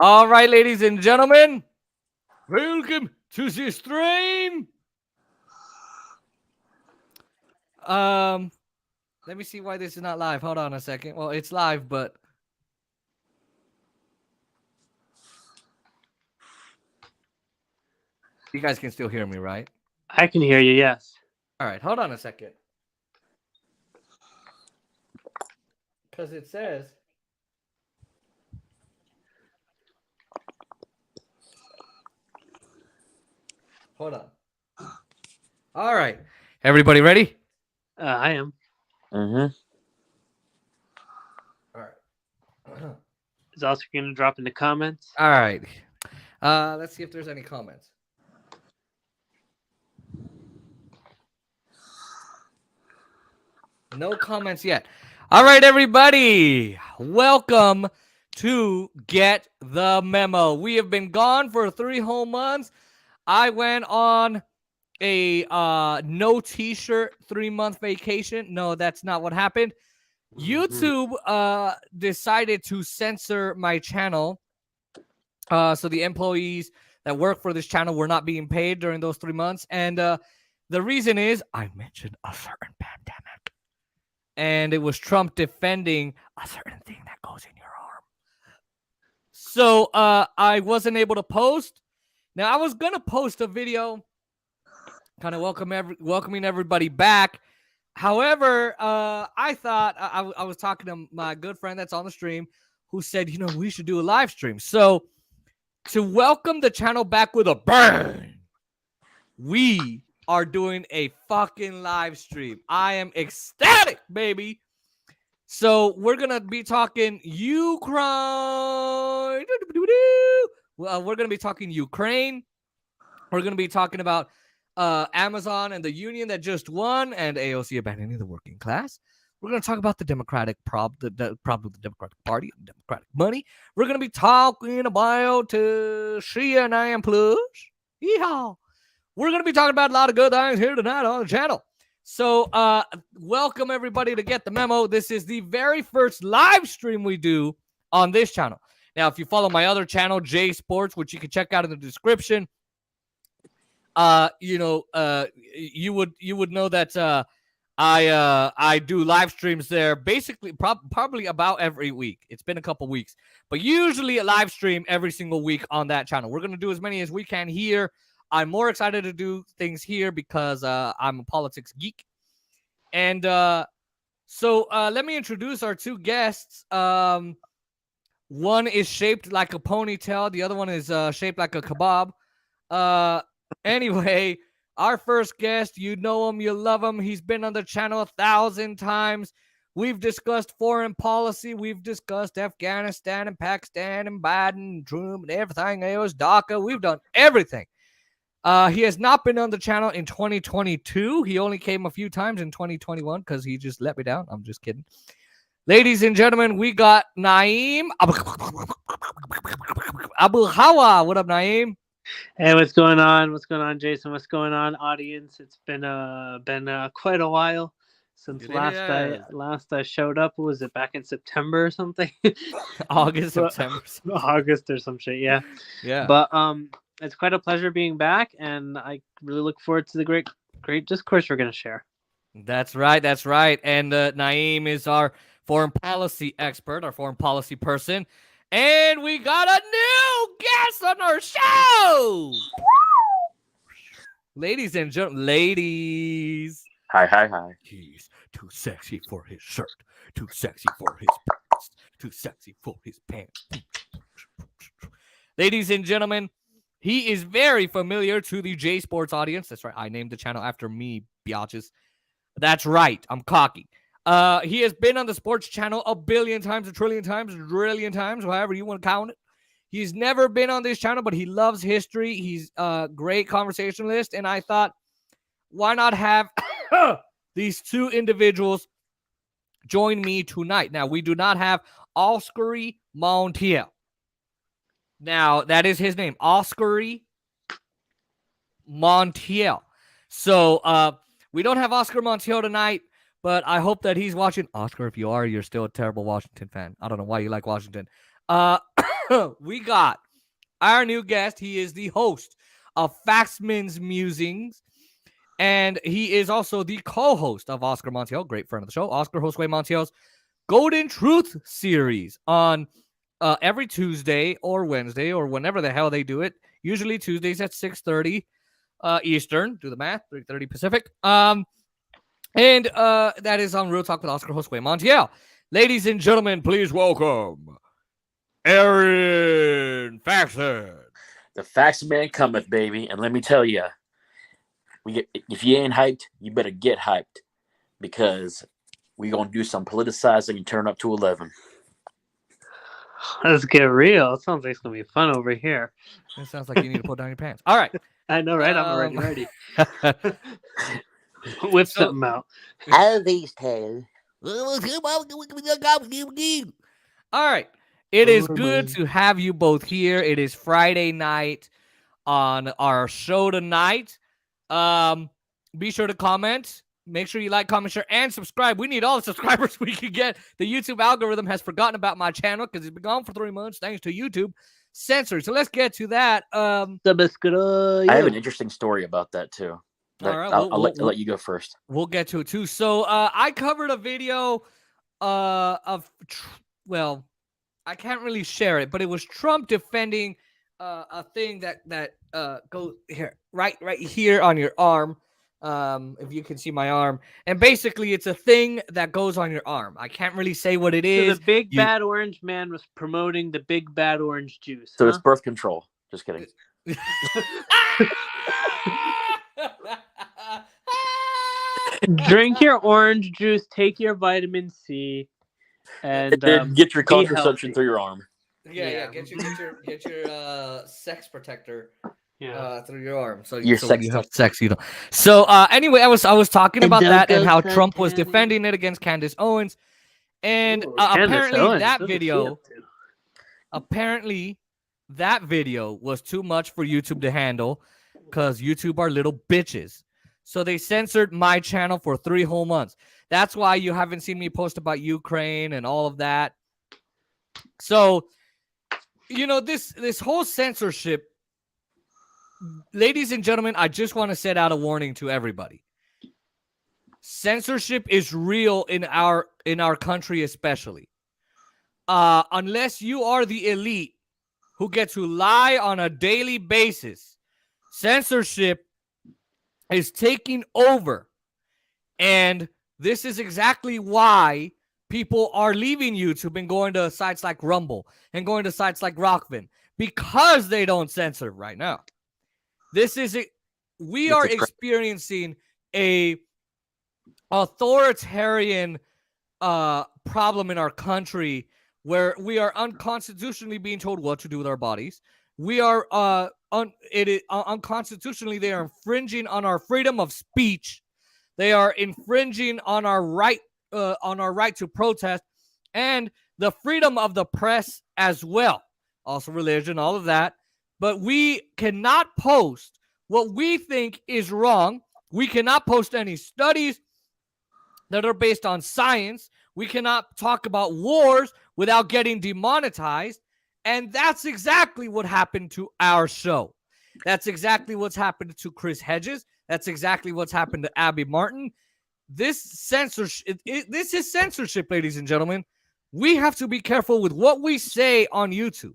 All right, ladies and gentlemen, welcome to the stream. Um, Let me see why this is not live. Hold on a second. Well, it's live, but you guys can still hear me, right? I can hear you, yes. All right, hold on a second. Because it says. Hold on. All right. Everybody ready? I am. Mm-hmm. All right. Is also going to drop in the comments. All right. Let's see if there's any comments. No comments yet. All right, everybody. Welcome to Get the Memo. We have been gone for 3 whole months. I went on a no t-shirt 3-month vacation. No, that's not what happened. YouTube decided to censor my channel. So the employees that work for this channel were not being paid during those 3 months. And the reason is I mentioned a certain pandemic. And it was Trump defending a certain thing that goes in your arm. So I wasn't able to post. Now, I was going to post a video kind of welcoming everybody back. However, I thought I was talking to my good friend that's on the stream who said, we should do a live stream. So to welcome the channel back with a bang, we are doing a fucking live stream. I am ecstatic, baby. So we're going to be talking Ukraine. We're going to be talking Ukraine. We're going to be talking about Amazon and the union that just won and AOC abandoning the working class. We're going to talk about the Democratic problem with the Democratic Party and Democratic money. We're going to be talking about Shia and I Am Plus. Yeehaw. We're going to be talking about a lot of good things here tonight on the channel. So welcome everybody to Get the Memo. This is the very first live stream we do on this channel. Now, if you follow my other channel, J Sports, which you can check out in the description, you would know that I do live streams there basically probably about every week. It's been a couple weeks, but usually a live stream every single week on that channel. We're going to do as many as we can here. I'm more excited to do things here because I'm a politics geek. And so let me introduce our 2 guests. One is shaped like a ponytail. The other one is shaped like a kebab. Anyway, our first guest, you know him, you love him. He's been on the channel 1,000 times. We've discussed foreign policy. We've discussed Afghanistan and Pakistan and Biden and Trump and everything else, DACA. We've done everything. He has not been on the channel in 2022. He only came a few times in 2021 because he just let me down. I'm just kidding. Ladies and gentlemen, we got Naeem Abu Hawa. What up, Naeem? Hey, what's going on? What's going on, Jason? What's going on, audience? It's been quite a while since last I showed up. Was it back in September or something? September. August or some shit, yeah. Yeah. But it's quite a pleasure being back, and I really look forward to the great discourse we're going to share. That's right. And Naeem is our foreign policy expert, our foreign policy person. And we got a new guest on our show. Ladies and gentlemen, ladies. Hi. He's too sexy for his shirt, too sexy for his pants, too sexy for his pants. Ladies and gentlemen, he is very familiar to the J Sports audience. That's right. I named the channel after me, biatches. That's right. I'm cocky. He has been on the sports channel a billion times, a trillion times, a trillion times, however you want to count it. He's never been on this channel, but he loves history. He's a great conversationalist. And I thought, why not have these 2 individuals join me tonight? Now, we do not have Oscar Montiel. Now, that is his name, Oscar Montiel. So, we don't have Oscar Montiel tonight, but I hope that he's watching. Oscar, if you are, you're still a terrible Washington fan. I don't know why you like Washington. we got our new guest. He is the host of Faxman's Musings, and he is also the co-host of Oscar Montiel, great friend of the show, Oscar Josue Montiel's Golden Truth series on every Tuesday or Wednesday or whenever the hell they do it. Usually Tuesdays at 6:30 Eastern. Do the math, 3:30 Pacific. And that is on Real Talk with Oscar Josue Montiel. Ladies and gentlemen, please welcome Aaron Faxon. The Fax Man cometh, baby. And let me tell you, if you ain't hyped, you better get hyped, because we're going to do some politicizing and turn up to 11. Let's get real. It sounds like it's going to be fun over here. It sounds like you need to pull down your pants. All right. I know, right? I'm already ready. Whip something out. All these tales. All right. It is good to have you both here. It is Friday night on our show tonight. Be sure to comment. Make sure you like, comment, share, and subscribe. We need all the subscribers we can get. The YouTube algorithm has forgotten about my channel because it's been gone for 3 months thanks to YouTube censored. So let's get to that. I have an interesting story about that too. All right, I'll let you go first. We'll get to it too. So I covered a video of, well, I can't really share it, but it was Trump defending a thing that goes here, right here on your arm. If you can see my arm, and basically it's a thing that goes on your arm. I can't really say what it is. So the big bad orange man was promoting the big bad orange juice. So it's birth control. Just kidding. Drink your orange juice, take your vitamin C, and then get your contraception through your arm. Yeah. Get your sex protector. Through your arm, so you have sex. You know. So anyway, I was talking about that and how Trump was defending it against Candace Owens, and apparently that video was too much for YouTube to handle, because YouTube are little bitches. So they censored my channel for 3 whole months. That's why you haven't seen me post about Ukraine and all of that. So, this whole censorship. Ladies and gentlemen, I just want to set out a warning to everybody. Censorship is real in our country, especially. Unless you are the elite who get to lie on a daily basis, censorship is taking over. And this is exactly why people are leaving YouTube and going to sites like Rumble and going to sites like Rockfin, because they don't censor right now. We are experiencing a authoritarian problem in our country, where we are unconstitutionally being told what to do with our bodies. We are unconstitutionally, they are infringing on our freedom of speech. They are infringing on our right to protest, and the freedom of the press as well. Also religion, all of that. But we cannot post what we think is wrong. We cannot post any studies that are based on science. We cannot talk about wars without getting demonetized. And that's exactly what happened to our show. That's exactly what's happened to Chris Hedges. That's exactly what's happened to Abby Martin. This is censorship, ladies and gentlemen. We have to be careful with what we say on YouTube.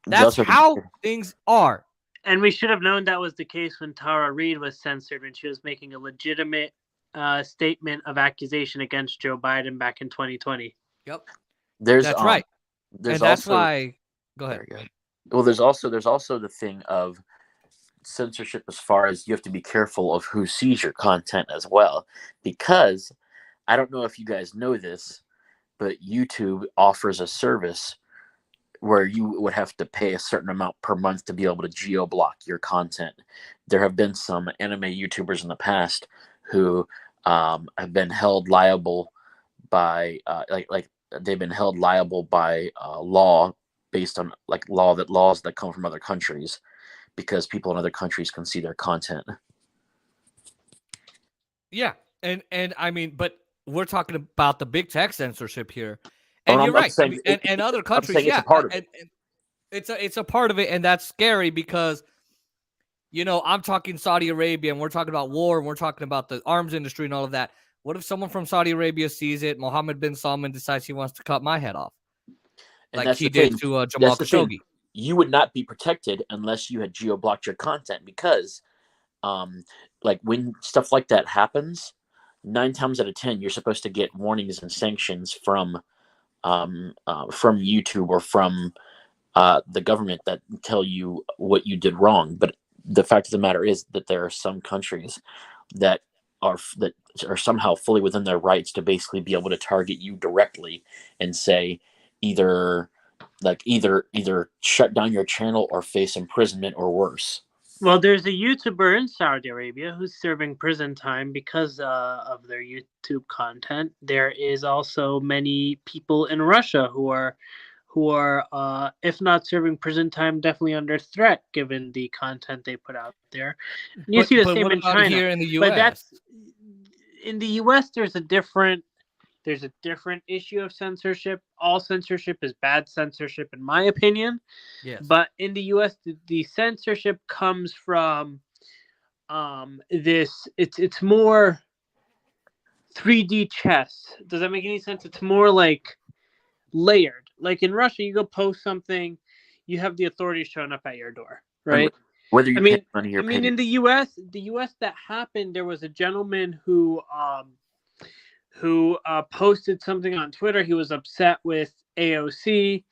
That's how things are. And we should have known that was the case when Tara Reid was censored, when she was making a legitimate statement of accusation against Joe Biden back in 2020. Yep. That's right. There's and that's also, why. Go ahead. Well, there's also the thing of censorship, as far as you have to be careful of who sees your content as well, because I don't know if you guys know this, but YouTube offers a service where you would have to pay a certain amount per month to be able to geo-block your content. There have been some anime YouTubers in the past who have been held liable by they've been held liable by law, based on laws that come from other countries, because people in other countries can see their content. Yeah, and I mean, but we're talking about the big tech censorship here. And you're right. And other countries, it's a part of it. It's a part of it, and that's scary because, I'm talking Saudi Arabia, and we're talking about war, and we're talking about the arms industry and all of that. What if someone from Saudi Arabia sees it? Mohammed bin Salman decides he wants to cut my head off, And like that's he the thing. did to Jamal That's the thing. Khashoggi. You would not be protected unless you had geo-blocked your content, because like when stuff like that happens, 9 times out of 10 you're supposed to get warnings and sanctions from YouTube or from the government that tell you what you did wrong. But the fact of the matter is that there are some countries that are somehow fully within their rights to basically be able to target you directly and say either shut down your channel or face imprisonment or worse. Well, there's a YouTuber in Saudi Arabia who's serving prison time because of their YouTube content. There is also many people in Russia who are, if not serving prison time, definitely under threat given the content they put out there. And you see the same what in about China. here in the But U.S.? that's in the U.S. There's a different issue of censorship. All censorship is bad censorship, in my opinion. Yes. But in the U.S., the censorship comes from this. It's more 3D chess. Does that make any sense? It's more like layered. Like in Russia, you go post something, you have the authorities showing up at your door, right? Whether you pay money or in the U.S., that happened. There was a gentleman who posted something on Twitter. He was upset with AOC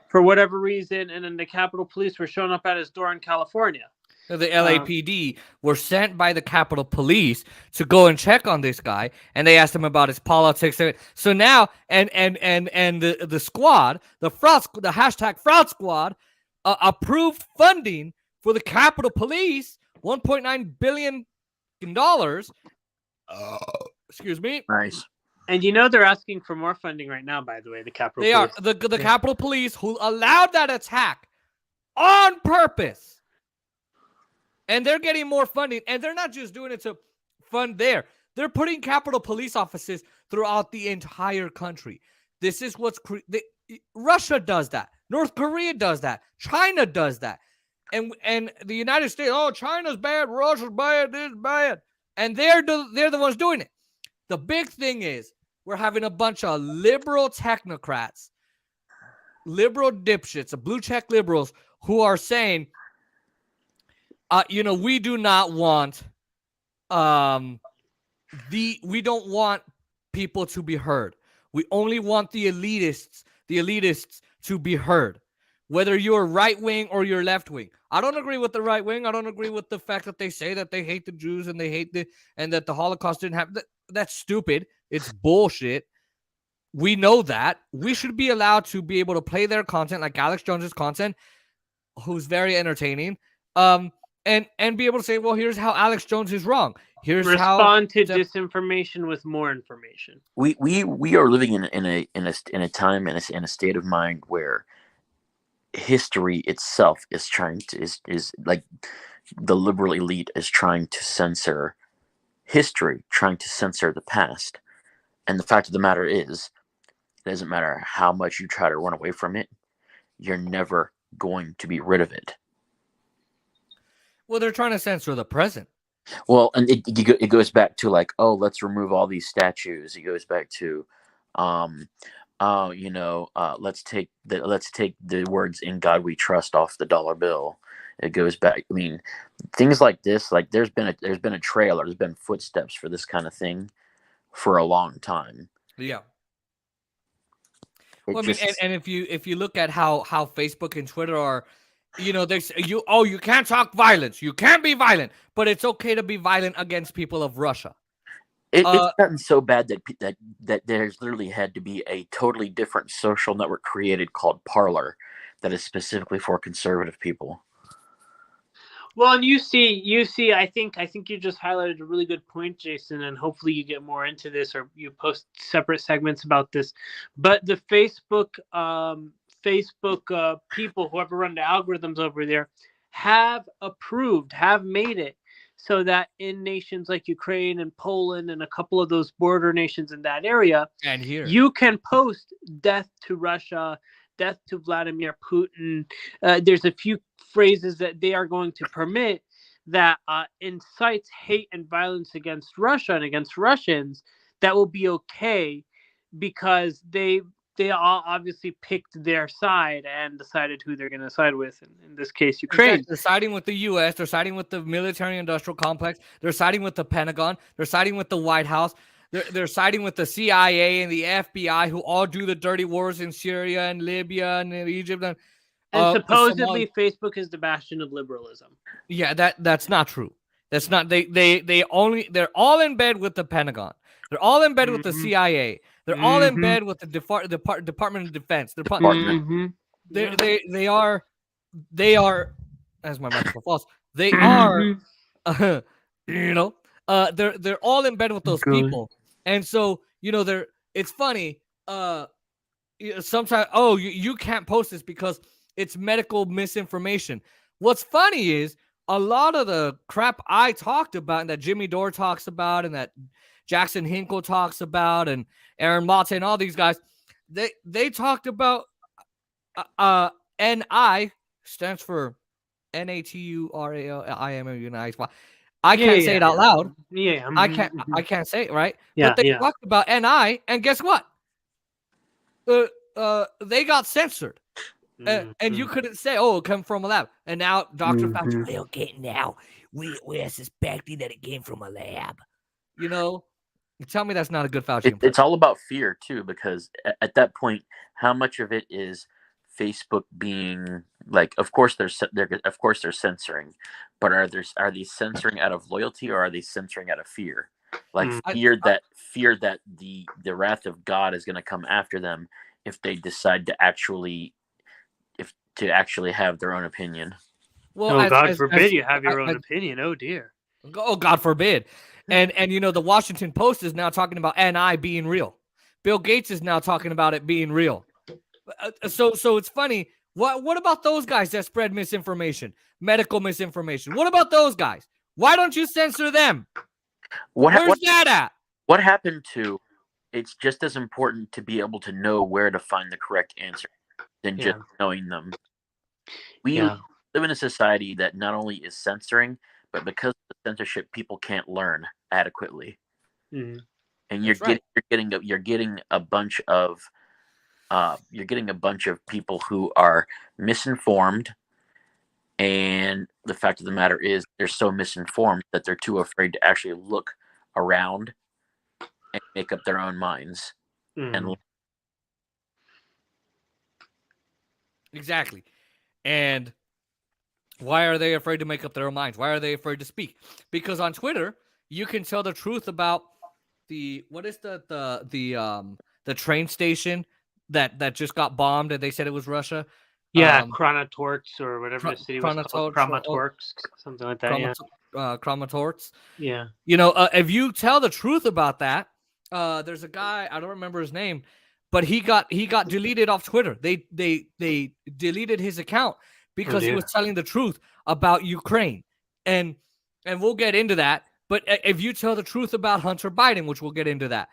for whatever reason, and then the Capitol Police were showing up at his door in California. So the LAPD were sent by the Capitol Police to go and check on this guy, and they asked him about his politics. So now, and the squad, the hashtag fraud squad, approved funding for the Capitol Police, $1.9 billion. Excuse me. Nice. And they're asking for more funding right now, by the way, the Capitol Police. They are. The Capitol Police, who allowed that attack on purpose. And they're getting more funding. And they're not just doing it to fund there. They're putting Capitol Police offices throughout the entire country. This is what's... Russia does that. North Korea does that. China does that. And the United States, China's bad, Russia's bad, this is bad. And they're the ones doing it. The big thing is we're having a bunch of liberal technocrats, liberal dipshits, blue check liberals who are saying, we do not want we don't want people to be heard. We only want the elitists to be heard. Whether you're right wing or you're left wing. I don't agree with the right wing. I don't agree with the fact that they say that they hate the Jews and they hate and that the Holocaust didn't happen. That's stupid. It's bullshit. We know that. We should be allowed to be able to play their content, like Alex Jones's content, who's very entertaining, and be able to say, well, here's how Alex Jones is wrong. Here's respond to disinformation with more information. We are living in a time and in a state of mind where history itself is trying to is like the liberal elite is trying to censor history, trying to censor the past. And the fact of the matter is, it doesn't matter how much you try to run away from it, you're never going to be rid of it. Well, they're trying to censor the present. Well, and it goes back to like, let's remove all these statues. It goes back to, let's take the words "In God We Trust" off the dollar bill. It goes back. I mean, things like this. Like there's been a trail, or there's been footsteps for this kind of thing for a long time. Yeah. Well, I mean, and if you look at how Facebook and Twitter are, you can't talk violence, you can't be violent, but it's okay to be violent against people of Russia. It's gotten so bad that there's literally had to be a totally different social network created called Parler that is specifically for conservative people. Well, and you see, I think you just highlighted a really good point, Jason, and hopefully you get more into this or you post separate segments about this. But the Facebook people, whoever run the algorithms over there, have made it so that in nations like Ukraine and Poland and a couple of those border nations in that area, and here you can post death to Russia, death to Vladimir Putin. There's a few phrases that they are going to permit that incites hate and violence against Russia and against Russians. That will be okay because they all obviously picked their side and decided who they're going to side with. In this case, Ukraine. Exactly. They're siding with the U.S. They're siding with the military-industrial complex. They're siding with the Pentagon. They're siding with the White House. They're siding with the CIA and the FBI, who all do the dirty wars in Syria and Libya and Egypt. And supposedly, Facebook is the bastion of liberalism. Yeah, that's not true. That's not. They're all in bed with the Pentagon. They're all in bed with the CIA. They're all in bed with the Department of Defense. They are, as my microphone falls, they are, they're all in bed with those people. And so, it's funny. Sometimes, you can't post this because it's medical misinformation. What's funny is a lot of the crap I talked about and that Jimmy Dore talks about and that Jackson Hinkle talks about and Aaron Mate and all these guys, they talked about NI stands for NATURALIMUNIXY. I can't say it out loud. Yeah. I can't say it, right? Yeah, but they talked about NI, and guess what? They got censored. And you couldn't say, it came from a lab. And now Dr. Fauci, okay, now we're suspecting that it came from a lab. Tell me that's not a good Fauci. It's all about fear too, because at that point, how much of it is Facebook being like? Of course, they're censoring, but are they censoring out of loyalty or are they censoring out of fear? Like fear that the wrath of God is going to come after them if they decide to actually have their own opinion. Well, God forbid you have your own opinion. Oh dear. Oh, God forbid. And the Washington Post is now talking about NI being real. Bill Gates is now talking about it being real. So it's funny. What about those guys that spread misinformation, medical misinformation? What about those guys? Why don't you censor them? Where's that at? What happened to? It's just as important to be able to know where to find the correct answer than just knowing them. We live in a society that not only is censoring, but because of the censorship, people can't learn adequately. And you're getting a bunch of people who are misinformed, and the fact of the matter is they're so misinformed that they're too afraid to actually look around and make up their own minds. And exactly. And why are they afraid to make up their own minds? Why are they afraid to speak? Because on Twitter, you can tell the truth about the train station that just got bombed and they said it was Russia. Yeah, Kramatorsk or whatever the city was called. Kramatorsk, something like that. Kramatorsk. Yeah. If you tell the truth about that, there's a guy, I don't remember his name, but he got deleted off Twitter. They deleted his account because he was telling the truth about Ukraine. And we'll get into that. But if you tell the truth about Hunter Biden, which we'll get into that,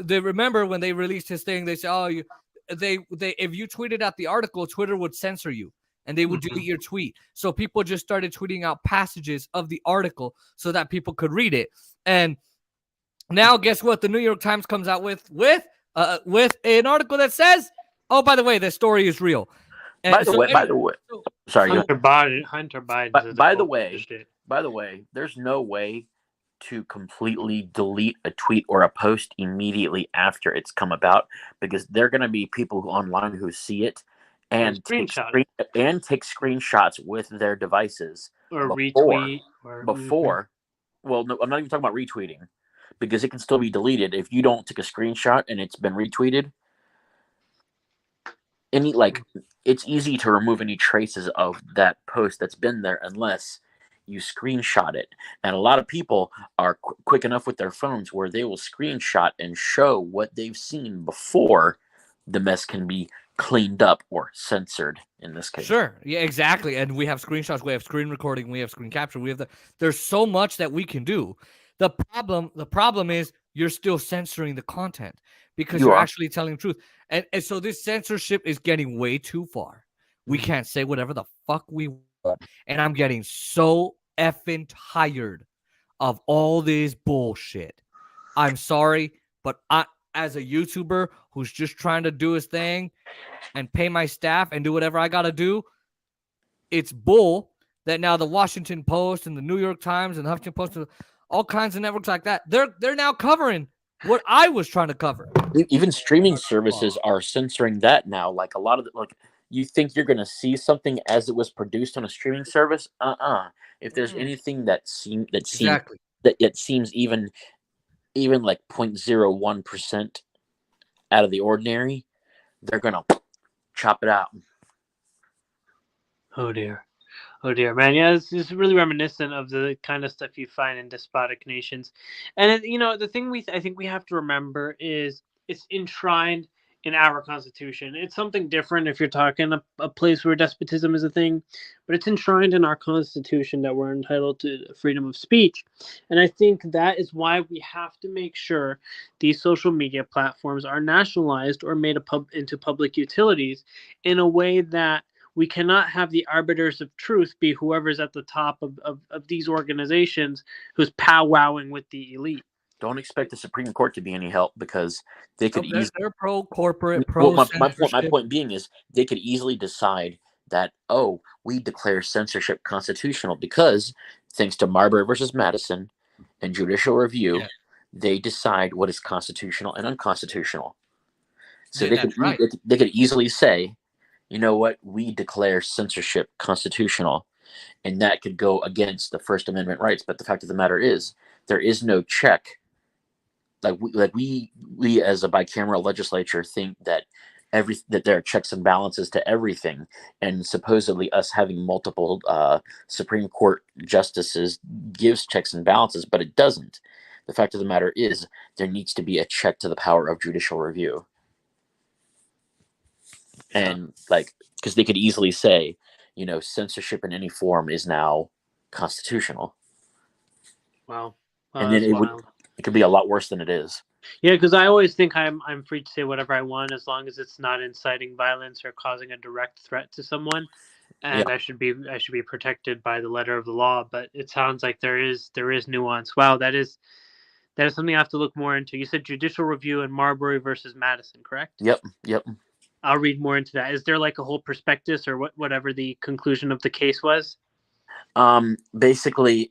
they remember when they released his thing, they said, if you tweeted out the article, Twitter would censor you and they would delete your tweet. So people just started tweeting out passages of the article so that people could read it. And now guess what? The New York Times comes out with an article that says, oh, by the way, this story is real. And by the way, sorry. Hunter Biden. By the way, there's no way to completely delete a tweet or a post immediately after it's come about, because there are going to be people online who see it and take screenshots with their devices or retweet before. Well, no, I'm not even talking about retweeting, because it can still be deleted if you don't take a screenshot and it's been retweeted. It's easy to remove any traces of that post that's been there unless you screenshot it. And a lot of people are quick enough with their phones where they will screenshot and show what they've seen before the mess can be cleaned up or censored in this case. Sure. Yeah, exactly. And we have screenshots, we have screen recording, we have screen capture, there's so much that we can do. The problem is you're still censoring the content because You you're are. actually telling the truth. And so this censorship is getting way too far. We can't say whatever the fuck we want. And I'm getting so effing tired of all this bullshit. I'm sorry, but I, as a YouTuber who's just trying to do his thing and pay my staff and do whatever I gotta do, it's bull that now the Washington Post and the New York Times and the Huffington Post, all kinds of networks like that, they're now covering what I was trying to cover. Even streaming services are censoring that now. Like a lot of you think you're going to see something as it was produced on a streaming service. If there's anything that seems even like 0.01% out of the ordinary, they're going to chop it out. Oh dear, man. Yeah, it's really reminiscent of the kind of stuff you find in despotic nations. And the thing I think we have to remember is it's enshrined in our Constitution. It's something different if you're talking a place where despotism is a thing, but it's enshrined in our Constitution that we're entitled to freedom of speech. And I think that is why we have to make sure these social media platforms are nationalized or made into public utilities in a way that we cannot have the arbiters of truth be whoever's at the top of these organizations who's powwowing with the elite. Don't expect the Supreme Court to be any help because they could easily. They're pro-corporate, my point being is they could easily decide that, we declare censorship constitutional because, thanks to Marbury versus Madison and judicial review, they decide what is constitutional and unconstitutional. So they could easily say, you know what, we declare censorship constitutional, and that could go against the First Amendment rights. But the fact of the matter is, there is no check. We as a bicameral legislature think that that there are checks and balances to everything, and supposedly us having multiple Supreme Court justices gives checks and balances, but it doesn't. The fact of the matter is, there needs to be a check to the power of judicial review. And because they could easily say, censorship in any form is now constitutional. Wow. And then it could be a lot worse than it is. Yeah, because I always think I'm free to say whatever I want as long as it's not inciting violence or causing a direct threat to someone, and I should be protected by the letter of the law. But it sounds like there is nuance. Wow, that is something I have to look more into. You said judicial review and Marbury versus Madison, correct? Yep. I'll read more into that. Is there like a whole prospectus or whatever the conclusion of the case was? Basically,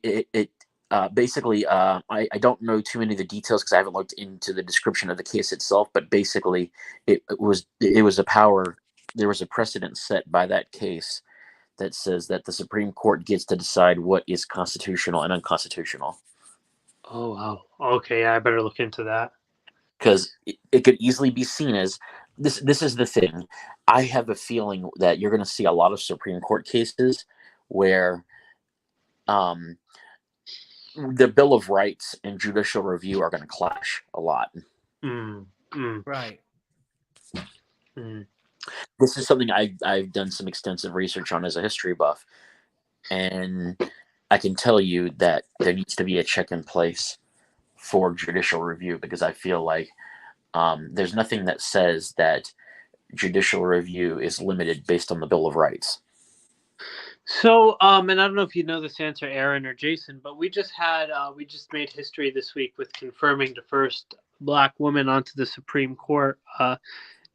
I don't know too many of the details because I haven't looked into the description of the case itself. But basically, it was a power. There was a precedent set by that case that says that the Supreme Court gets to decide what is constitutional and unconstitutional. Oh wow. Okay, I better look into that. Because it could easily be seen as this is the thing. I have a feeling that you're going to see a lot of Supreme Court cases where the Bill of Rights and judicial review are going to clash a lot. Right. This is something I've done some extensive research on as a history buff, and I can tell you that there needs to be a check in place for judicial review, because I feel like there's nothing that says that judicial review is limited based on the Bill of Rights. So, and I don't know if you know this answer, Aaron or Jason, but we just made history this week with confirming the first Black woman onto the Supreme Court,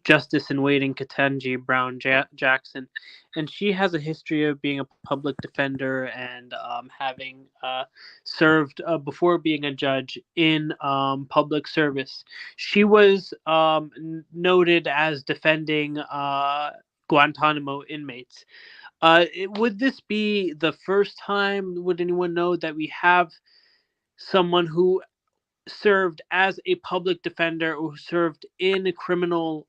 Justice in Waiting Ketanji Brown Jackson, and she has a history of being a public defender and having served before being a judge in public service. She was noted as defending Guantanamo inmates. Would this be the first time? Would anyone know that we have someone who served as a public defender or who served in a criminal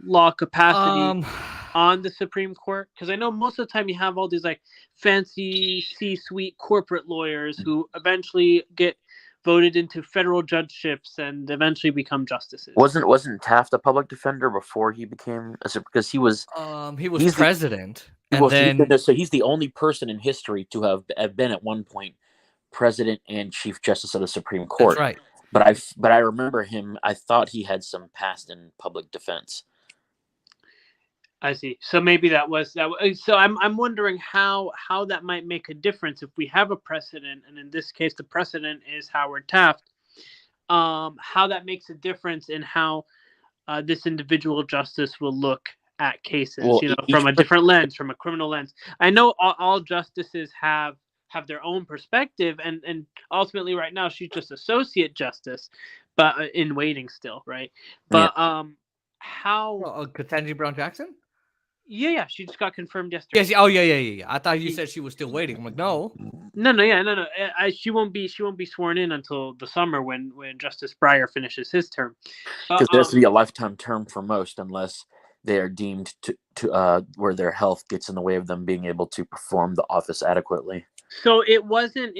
law capacity on the Supreme Court? Because I know most of the time you have all these like fancy C-suite corporate lawyers who eventually get voted into federal judgeships and eventually become justices. Wasn't Taft a public defender before he became because he was president, so he's the only person in history to have been at one point president and chief justice of the Supreme Court. That's right. But I remember him. I thought he had some past in public defense. I see. So maybe that was that. So I'm wondering how that might make a difference if we have a precedent, and in this case, the precedent is Howard Taft. How that makes a difference in how this individual justice will look at cases, Well, from a different lens, from a criminal lens. I know all justices have their own perspective, and ultimately, right now, she's just associate justice, but in waiting still, right? But how? Ketanji Brown Jackson? Yeah, she just got confirmed yesterday. Yes. Oh, yeah. I thought you said she was still waiting. I'm like, no. No. She won't be sworn in until the summer when Justice Breyer finishes his term. Because there has to be a lifetime term for most, unless they are deemed to where their health gets in the way of them being able to perform the office adequately. So it wasn't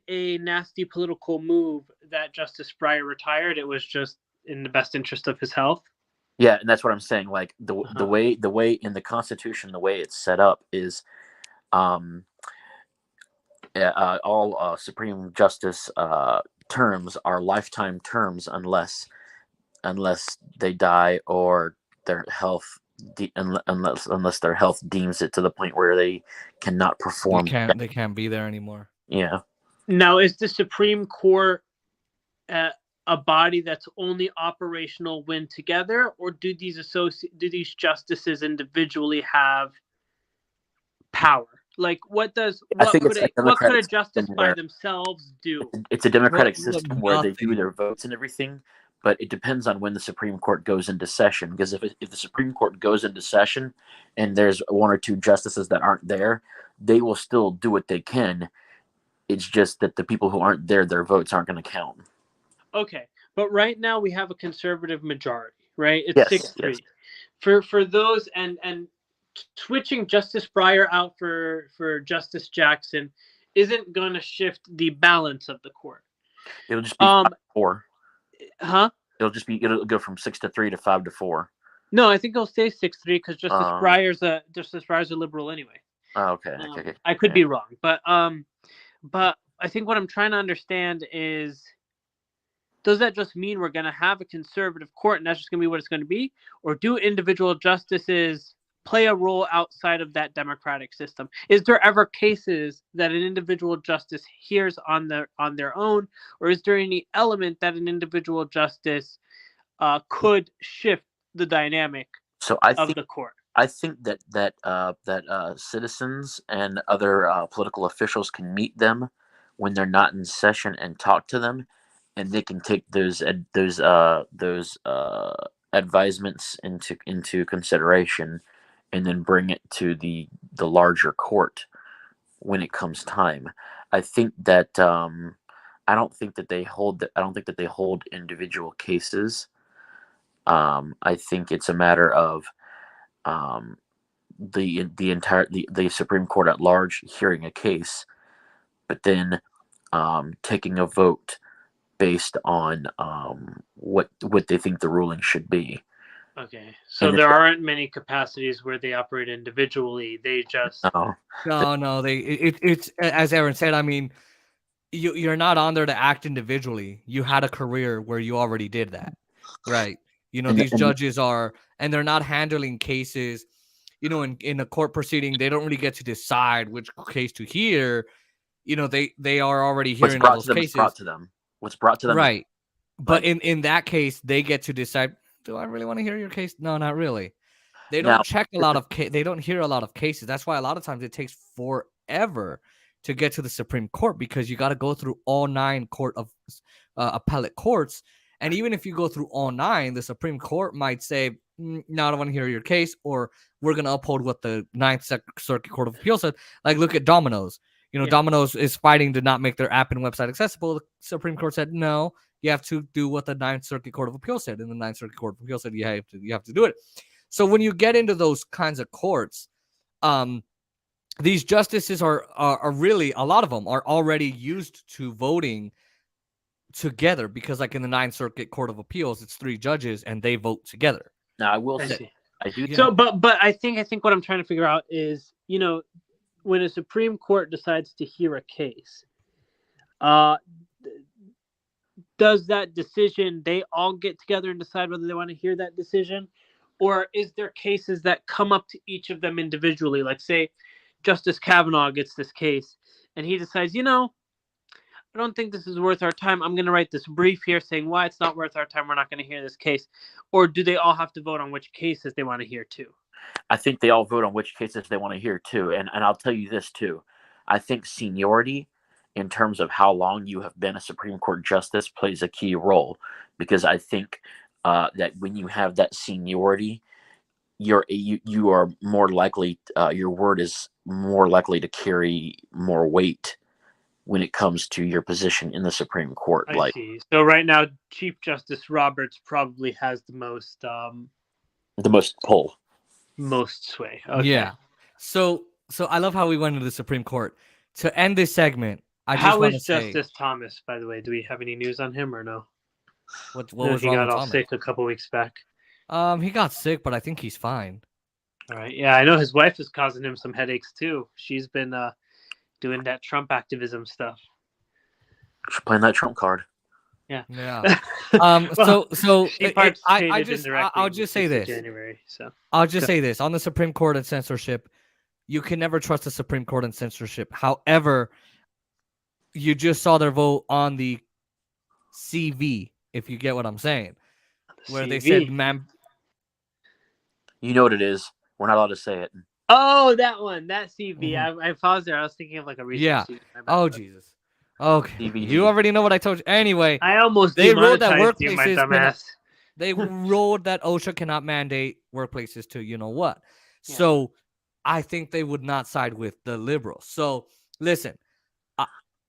a nasty political move that Justice Breyer retired. It was just in the best interest of his health. Yeah, and that's what I'm saying. Like the way in the Constitution, the way it's set up is, all Supreme Justice terms are lifetime terms unless they die or their health unless their health deems it to the point where they cannot perform. They can't be there anymore. Yeah. Now, is the Supreme Court a body that's only operational when together, or do these justices individually have power? Like, what could a justice by themselves do? It's a democratic system where they do their votes and everything, but it depends on when the Supreme Court goes into session. Because if the Supreme Court goes into session and there's one or two justices that aren't there, they will still do what they can. It's just that the people who aren't there, their votes aren't going to count. Okay, but right now we have a conservative majority, right? It's Yes, 6-3. yes. For those and switching Justice Breyer out for Justice Jackson isn't going to shift the balance of the court. It'll just be 5-4. Huh? It'll go from 6-3 to 5-4. No, I think it'll stay 6-3 because Justice Breyer's a liberal anyway. Oh, okay. I could be wrong, but I think what I'm trying to understand is, does that just mean we're going to have a conservative court and that's just going to be what it's going to be? Or do individual justices play a role outside of that democratic system? Is there ever cases that an individual justice hears on their own? Or is there any element that an individual justice could shift the dynamic of the court? I think that citizens and other political officials can meet them when they're not in session and talk to them, and they can take those advisements into consideration, and then bring it to the larger court when it comes time. I think that I don't think that they hold individual cases. I think it's a matter of the Supreme Court at large hearing a case, but then taking a vote based on what they think the ruling should be. Okay, so there aren't many capacities where they operate individually. They just no. It's as Aaron said. I mean, you're not on there to act individually. You had a career where you already did that, right? These judges are, and they're not handling cases. In a court proceeding, they don't really get to decide which case to hear. They are already hearing all those cases. What's brought to them, right? But in that case, they get to decide. Do I really want to hear your case? No, not really. They don't check a lot of they don't hear a lot of cases. That's why a lot of times it takes forever to get to the Supreme Court, because you got to go through all 9 appellate courts. And even if you go through all 9, the Supreme Court might say, no, I don't want to hear your case, or we're going to uphold what the Ninth Circuit Court of Appeals said. Like, look at Domino's. Domino's is fighting to not make their app and website accessible. The Supreme Court said, no, you have to do what the Ninth Circuit Court of Appeals said. And the Ninth Circuit Court of Appeals said, you have to do it. So when you get into those kinds of courts, these justices are really, a lot of them are already used to voting together, because like in the Ninth Circuit Court of Appeals, it's 3 judges and they vote together. Now, I will say, I do. So, but I think what I'm trying to figure out is, when a Supreme Court decides to hear a case, does that decision, they all get together and decide whether they want to hear that decision? Or is there cases that come up to each of them individually? Like, say, Justice Kavanaugh gets this case, and he decides, I don't think this is worth our time. I'm going to write this brief here saying why it's not worth our time. We're not going to hear this case. Or do they all have to vote on which cases they want to hear too? I think they all vote on which cases they want to hear too. And I'll tell you this too. I think seniority in terms of how long you have been a Supreme Court justice plays a key role, because I think that when you have that seniority, you are more likely, your word is more likely to carry more weight when it comes to your position in the Supreme Court. I see. So right now, Chief Justice Roberts probably has the most pull, most sway. Okay. Yeah. So I love how we went into the Supreme Court. To end this segment, I just How want to is say, Justice Thomas, by the way? Do we have any news on him or no? what No, was he wrong got with all Thomas? sick a couple weeks back. He got sick, but I think he's fine. All right. Yeah, I know his wife is causing him some headaches too. She's been doing that Trump activism stuff. She's playing that Trump card. Yeah. Well, so she participated I'll just say this. January, so I'll just say this on the Supreme Court and censorship. You can never trust the Supreme Court and censorship. However, you just saw their vote on the CV, if you get what I'm saying, where they said, "Ma'am." You know what it is. We're not allowed to say it. Oh, that one, that CV. Mhm. I paused there. I was thinking of like a recent. Yeah. CV. Oh Jesus. Okay. DVD. You already know what I told you. Anyway, I almost they wrote that demonetized you, my workplaces dumbass. they wrote that OSHA cannot mandate workplaces to you know what. Yeah. So I think they would not side with the liberals. So listen,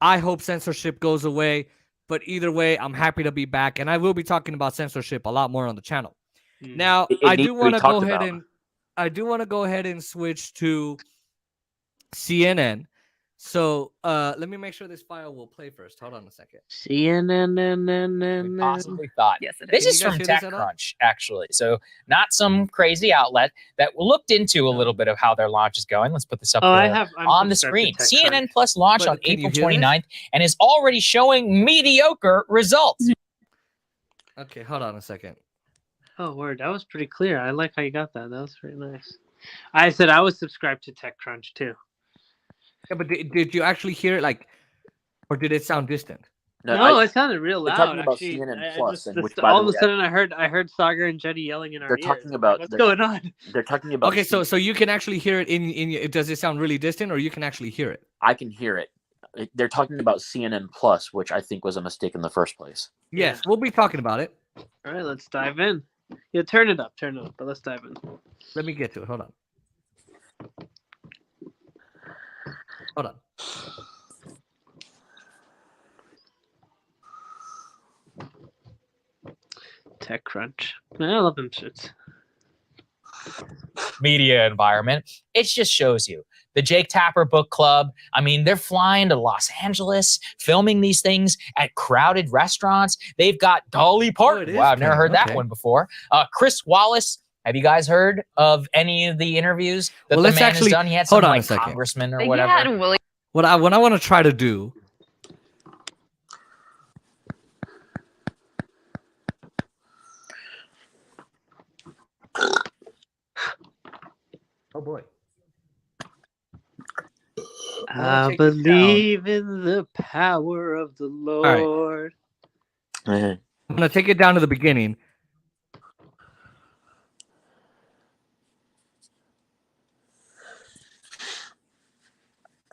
I hope censorship goes away, but either way, I'm happy to be back, and I will be talking about censorship a lot more on the channel. Now, I do want to go ahead and switch to CNN. So let me make sure this file will play first. Hold on a second. CNN. We possibly thought. Yes, it This Can is you guys from hear this at all? TechCrunch, actually. So not some crazy outlet that looked into a little bit of how their launch is going. Let's put this up there I'm on the subscribed to screen. TechCrunch. CNN Plus launched But on can you April hear this? 29th and is already showing mediocre results. Okay, hold on a second. Oh, word. That was pretty clear. I like how you got that. That was pretty nice. I said I was subscribed to TechCrunch too. Yeah, but did you actually hear it, like, or did it sound distant? No, it sounded real they're loud. talking about Actually, CNN Plus, and which, by all the of a way, sudden I heard Sagar and Jetty yelling in our They're ears. talking I'm about- like, what's they're- going on? They're talking about. Okay, so you can actually hear it in. Does it sound really distant, or you can actually hear it? I can hear it. They're talking about CNN Plus, which I think was a mistake in the first place. Yes, we'll be talking about it. All right, let's dive in. Yeah, turn it up, but let's dive in. Let me get to it. Hold on. Hold on. TechCrunch. Man, I love them shits. Media environment. It just shows you the Jake Tapper Book Club. I mean, they're flying to Los Angeles, filming these things at crowded restaurants. They've got Dolly Parton. it is Wow, I've never heard crowded. that Okay. one before. Chris Wallace. Have you guys heard of any of the interviews that Well, the let's man actually- has done? He had hold some on a like second. congressman or Yeah, whatever. and Willie. What I want to try to do. Oh boy. I take this down. believe in the power of the right. Lord. I'm gonna take it down to the beginning.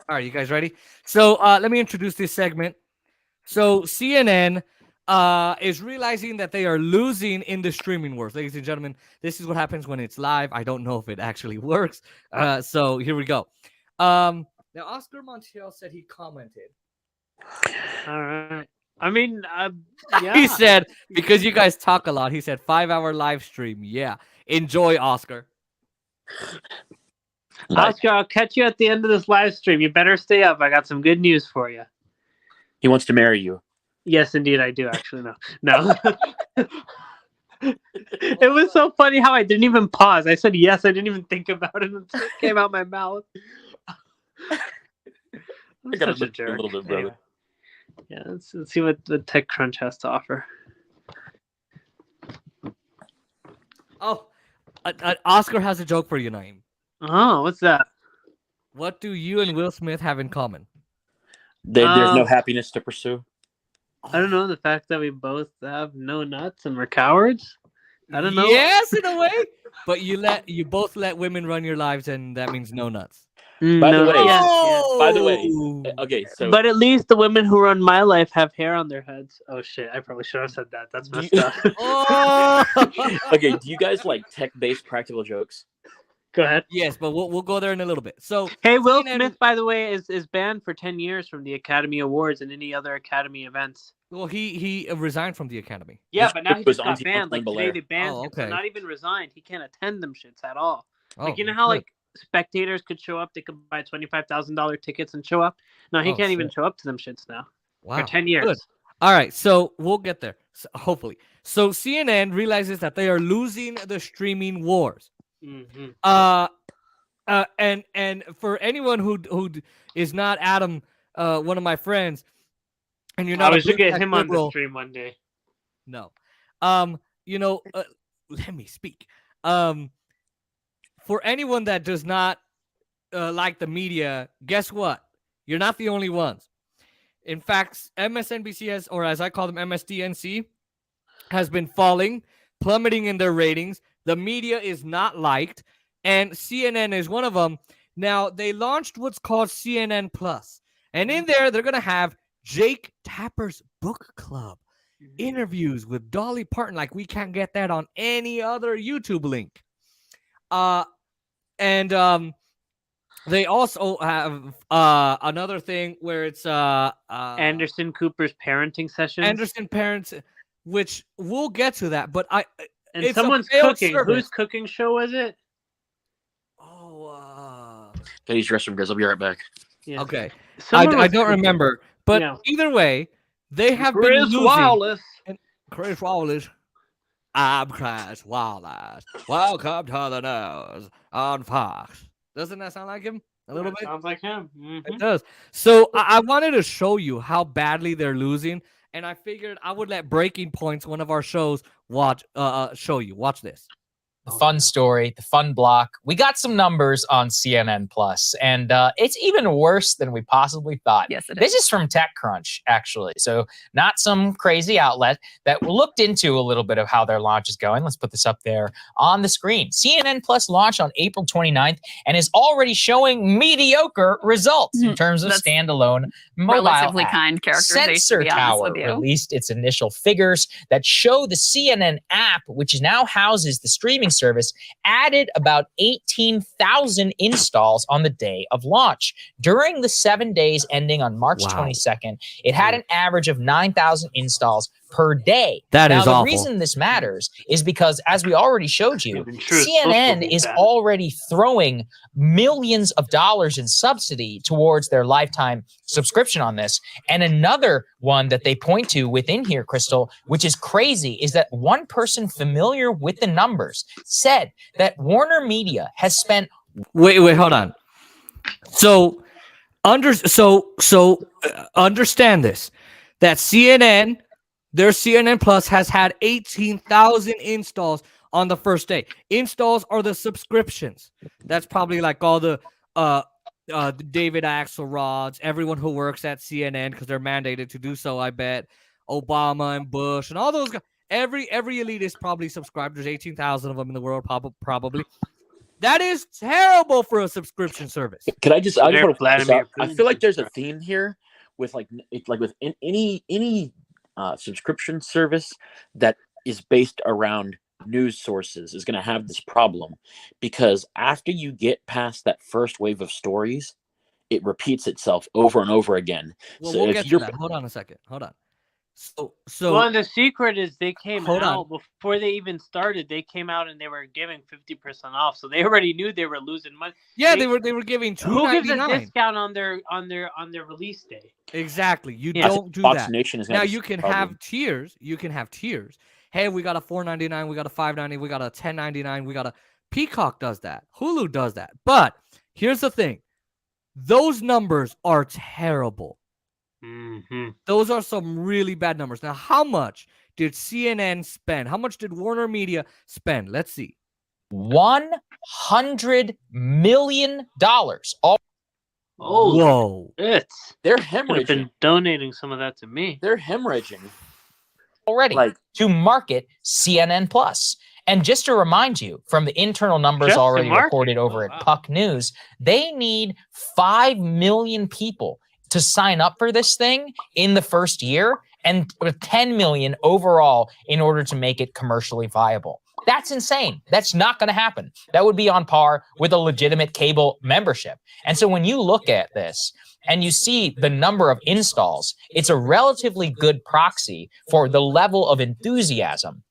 All right, you guys ready? So let me introduce this segment. So CNN is realizing that they are losing in the streaming wars. Ladies and gentlemen, this is what happens when it's live. I don't know if it actually works. So here we go. Now, Oscar Montiel said he commented. All right. I mean, yeah. He said, because you guys talk a lot, he said 5-hour live stream. Yeah. Enjoy, Oscar. Oscar, I'll catch you at the end of this live stream. You better stay up. I got some good news for you. He wants to marry you. Yes, indeed, I do. Actually, no. It was so funny how I didn't even pause. I said yes. I didn't even think about it until it came out my mouth. I'm I gotta such a look a jerk. little bit, brother. Anyway. Yeah, let's see what the TechCrunch has to offer. Oh, Oscar has a joke for you, Naeem. Oh, what's that? What do you and Will Smith have in common? There's no happiness to pursue. I don't know, the fact that we both have no nuts and we're cowards. I don't know. Yes, in a way, but you both let women run your lives, and that means no nuts. By the way- By the way, Oh! okay, so But at least the women who run my life have hair on their heads. Oh shit! I probably should have said that. That's Do messed you- up. Oh! okay, do you guys like tech-based practical jokes? Go ahead. Yes, but we'll go there in a little bit. So Hey, Will CNN Smith, by the way, is banned for 10 years from the Academy Awards and any other Academy events. well, he resigned from the Academy. Yeah, This but now he was just on got banned. Like Belair. today, they banned Oh, him. So okay. not even resigned. He can't attend them shits at all. Like Oh, you know how good. like spectators could show up, they could buy $25,000 tickets and show up. No, he Oh, can't even shit. show up to them shits now Wow, for 10 years. good. All right, so we'll get there. Hopefully. So CNN realizes that they are losing the streaming wars. Mhm. And for anyone who is not Adam, one of my friends, and you're not I a should blue get check him on the liberal, stream one day. no, you know, let me speak. For anyone that does not like the media, guess what? You're not the only ones. In fact, MSNBC has, or as I call them, MSDNC, has been falling, plummeting in their ratings. The media is not liked, and CNN is one of them. Now, they launched what's called CNN Plus, and in there, they're going to have Jake Tapper's book club, interviews with Dolly Parton, like we can't get that on any other YouTube link. And they also have another thing where it's Anderson Cooper's parenting sessions. Anderson Parents, which we'll get to that, but and it's a someone's failed cooking. service. Whose cooking show was it? Okay, use restroom, guys. I'll be right back. Yeah. Okay. Someone I was don't cooking. remember, but Yeah. either way, they have been Chris losing. Wallace. Chris Wallace. I'm Chris Wallace. Welcome to the news on Fox. Doesn't that sound like him a little bit? Sounds like him. It does. So I wanted to show you how badly they're losing, and I figured I would let Breaking Points, one of our shows, show you. Watch this. The fun story, the fun block. We got some numbers on CNN Plus, and it's even worse than we possibly thought. Yes, it This is from TechCrunch, actually. So not some crazy outlet that looked into a little bit of how their launch is going. Let's put this up there on the screen. CNN Plus launched on April 29th and is already showing mediocre results in terms of That's standalone mobile Relatively app. kind characterization, Sensor to be honest Tower with you. released its initial figures that show the CNN app, which now houses the streaming service, added about 18,000 installs on the day of launch. During the 7 days ending on March Wow. 22nd, it had an average of 9,000 installs per day. That now, is the awful. reason this matters is because, as we already showed you, I'm sure it's supposed to CNN be is bad. already throwing millions of dollars in subsidy towards their lifetime subscription on this. And another one that they point to within here, Crystal, which is crazy, is that one person familiar with the numbers said that Warner Media has spent Wait, hold on. So understand this, that CNN, their CNN Plus has had 18,000 installs on the first day. Installs are the subscriptions. That's probably like all the David Axelrods, everyone who works at CNN, because they're mandated to do so, I bet. Obama and Bush and all those guys. Every elitist probably subscribed. There's 18,000 of them in the world, probably. That is terrible for a subscription service. Can I just? I just want to point this Vladimir out. I Putin feel like there's a subscribe. theme here with with any subscription service that is based around news sources is going to have this problem, because after you get past that first wave of stories, it repeats itself over and over again. Well, So we'll if get to you're- that. Hold on a second. Hold on. So Well, and the secret is they came Hold on. out before they even started. They came out and they were giving 50% off, so they already knew they were losing money. yeah, they- they were giving Who gives a $2.99. discount on their release day? Exactly. You Yeah. don't do Fox that. Nation is Now gonna you can problem. have tiers. You can have tiers. Hey, we got a $4.99, we got a $5.99, we got a $10.99, we got a Peacock does that. Hulu does that. But here's the thing. Those numbers are terrible. Mm-hmm. Those are some really bad numbers. Now, how much did CNN spend? How much did Warner Media spend? Let's see. $100 million. All Oh, Whoa. it's They're could have been hemorrhaging. donating some of that to me. They're hemorrhaging. already Like, to market CNN Plus. And just to remind you, from the internal numbers Just to already market? reported over Oh, at wow. Puck News, they need 5 million people to sign up for this thing in the first year, and 10 million overall in order to make it commercially viable. That's insane. That's not going to happen. That would be on par with a legitimate cable membership. And so when you look at this and you see the number of installs, it's a relatively good proxy for the level of enthusiasm.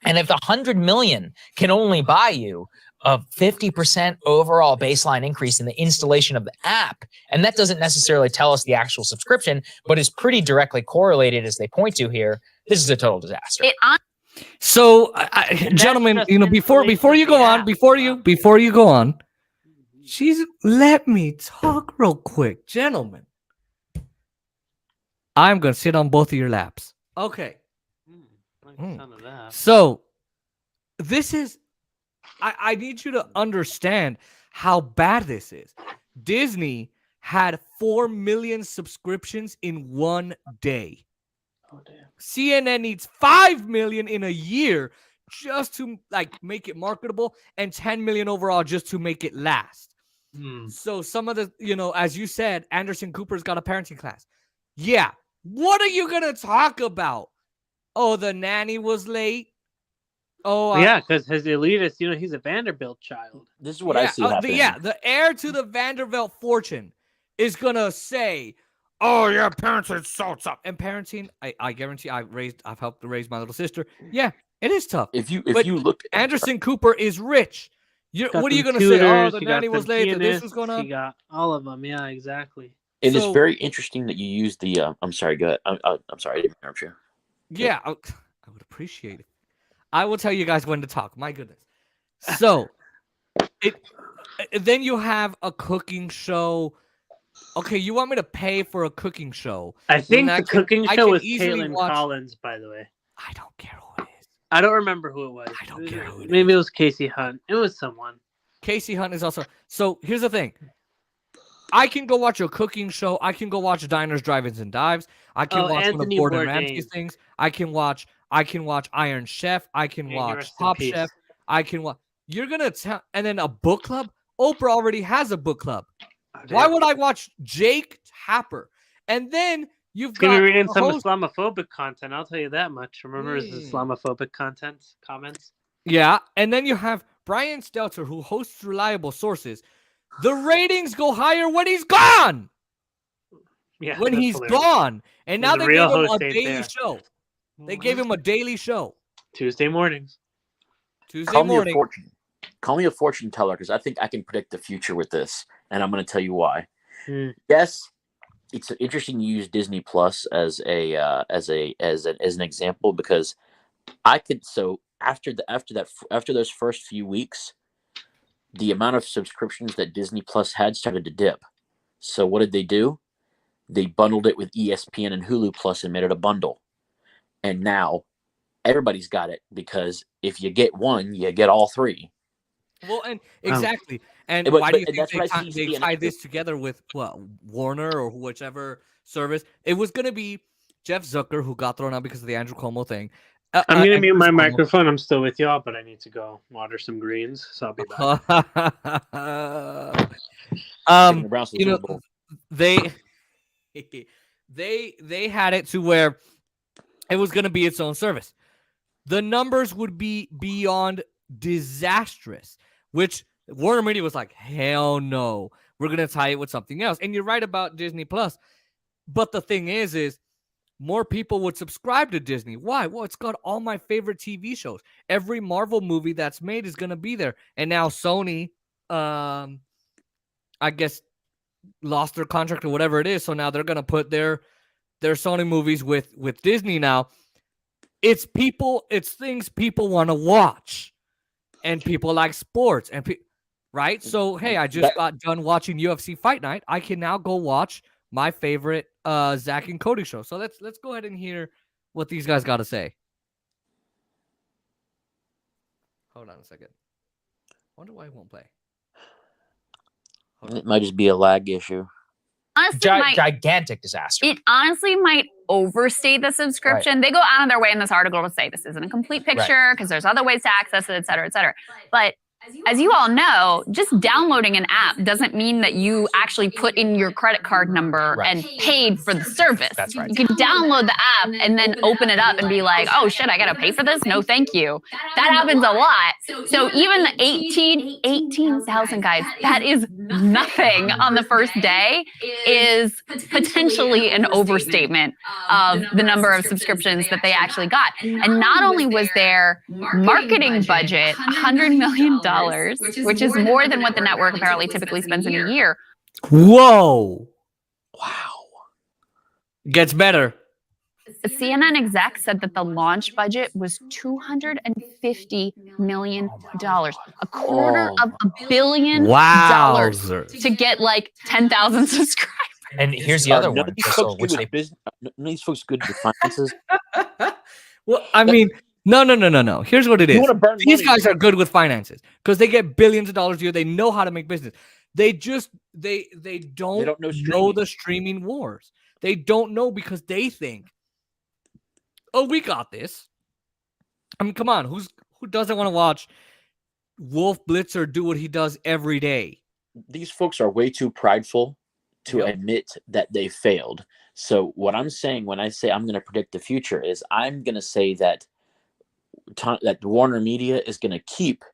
And if the 100 million can only buy you a 50% overall baseline increase in the installation of the app, and that doesn't necessarily tell us the actual subscription, but is pretty directly correlated, as they point to here, this is a total disaster. So, And gentlemen, that's you know, just before installation you of go the on, app. before you go on, Mm-hmm. she's let me talk real quick, gentlemen. I'm gonna sit on both of your laps. Okay. Like the sound of that. So this is I need you to understand how bad this is. Disney had 4 million subscriptions in one day. Oh, damn. CNN needs 5 million in a year just to like make it marketable, and 10 million overall just to make it last. So some of the, you know, as you said, Anderson Cooper's got a parenting class. Yeah. What are you gonna talk about? Oh, the nanny was late. Oh, Yeah, because his elitist, you know, he's a Vanderbilt child. this is what I see happening. the heir to the Vanderbilt fortune is gonna say, "Oh yeah, parenting so tough." And parenting, I guarantee, I've helped to raise my little sister. Yeah, it is tough. If you But look, Anderson Cooper is rich. Got What are you them gonna say? Oh, tutors, the he got nanny was them late. This was pianists, going on. He got all of them. Yeah, exactly. it is So- very interesting that you use the. I'm sorry. Go ahead. I'm sorry. I didn't interrupt you. Yeah, I would appreciate it. I will tell you guys when to talk. My goodness. So, then you have a cooking show. Okay, you want me to pay for a cooking show? I think I the can- cooking I show can was easily Caitlin watch- Collins, by the way. I don't care who it is. I don't remember who it was. I don't care who it Maybe it was Casey Hunt. It was someone. Casey Hunt is also. So here's the thing. I can go watch a cooking show. I can go watch Diners, Drive-ins, and Dives. I can watch one Anthony of Gordon Bourdain. Ramsay's things. I can watch Iron Chef. I can May he watch rest in Top peace. Chef. I can watch. You're gonna tell, and then a book club. Oprah already has a book club. Oh, Why damn. would I watch Jake Tapper? And then you've It's gonna got be reading the some host- Islamophobic content. I'll tell you that much. Remember his Islamophobic comments. Yeah, and then you have Brian Stelter, who hosts Reliable Sources. The ratings go higher when he's gone. Yeah, When that's he's hilarious. gone, and When now the they real gave him a host ain't daily there. show. They gave him a daily show Tuesday mornings. Tuesday Call me a morning. fortune. Call me a fortune teller because I think I can predict the future with this, and I'm going to tell you why. Yes, it's interesting to use Disney Plus as an example because I could. So after those first few weeks, the amount of subscriptions that Disney Plus had started to dip. So what did they do? They bundled it with ESPN and Hulu Plus and made it a bundle. And now everybody's got it because if you get one, you get all three. Well, and exactly. And But- why do you but think that's what I see they CNN tied do. this together with Warner or whichever service? It was going to be Jeff Zucker, who got thrown out because of the Andrew Cuomo thing. I'm gonna and mute my Chris Cuomo. microphone. I'm still with y'all, but I need to go water some greens, so I'll be back. Taking the Browns to the you know, Super Bowl. they had it to where it was going to be its own service. The numbers would be beyond disastrous, which Warner Media was like, hell no, we're going to tie it with something else. And you're right about Disney Plus. But the thing is more people would subscribe to Disney. Why? Well, it's got all my favorite TV shows. Every Marvel movie that's made is going to be there. And now Sony, I guess, lost their contract or whatever it is. So now they're going to put their Sony movies with Disney now. It's things people want to watch. And people like sports. And right? So, hey, I just got done watching UFC Fight Night. I can now go watch my favorite Zach and Cody show. So let's go ahead and hear what these guys got to say. Hold on a second. I wonder why it won't play. It might just be a lag issue. Honestly, Gigantic disaster. it honestly might overstate the subscription. They go out of their way in this article to say this isn't a complete picture because there's other ways to access it, et cetera, et cetera. But as you all know, just downloading an app doesn't mean that you actually put in your credit card number and paid for the service. That's right. You can download the app and then open it up and be like, oh shit, I gotta pay for this? No, thank you. That happens a lot. So even the 18,000 guys, that is nothing on the first day, is potentially an overstatement of the number of subscriptions that they actually got. And not only was their marketing budget $100 million, which is more than what the network apparently typically spends in a year. Whoa. Wow. Gets better. A CNN exec said that the launch budget was $250 million, a quarter of $1 billion to get like 10,000 subscribers. And here's the other None one, of these Crystal, folks which good they with business. None of these folks good with finances. Well, I mean, no. Here's what it You is. want to burn These money? guys are good with finances because they get billions of dollars a year. They know how to make business. They just they don't know know streaming. the streaming wars. They don't know because they think, oh, we got this. I mean, come on, who doesn't want to watch Wolf Blitzer do what he does every day? These folks are way too prideful to admit that they failed. So what I'm saying when I say I'm going to predict the future is I'm going to say that Warner Media is going to keep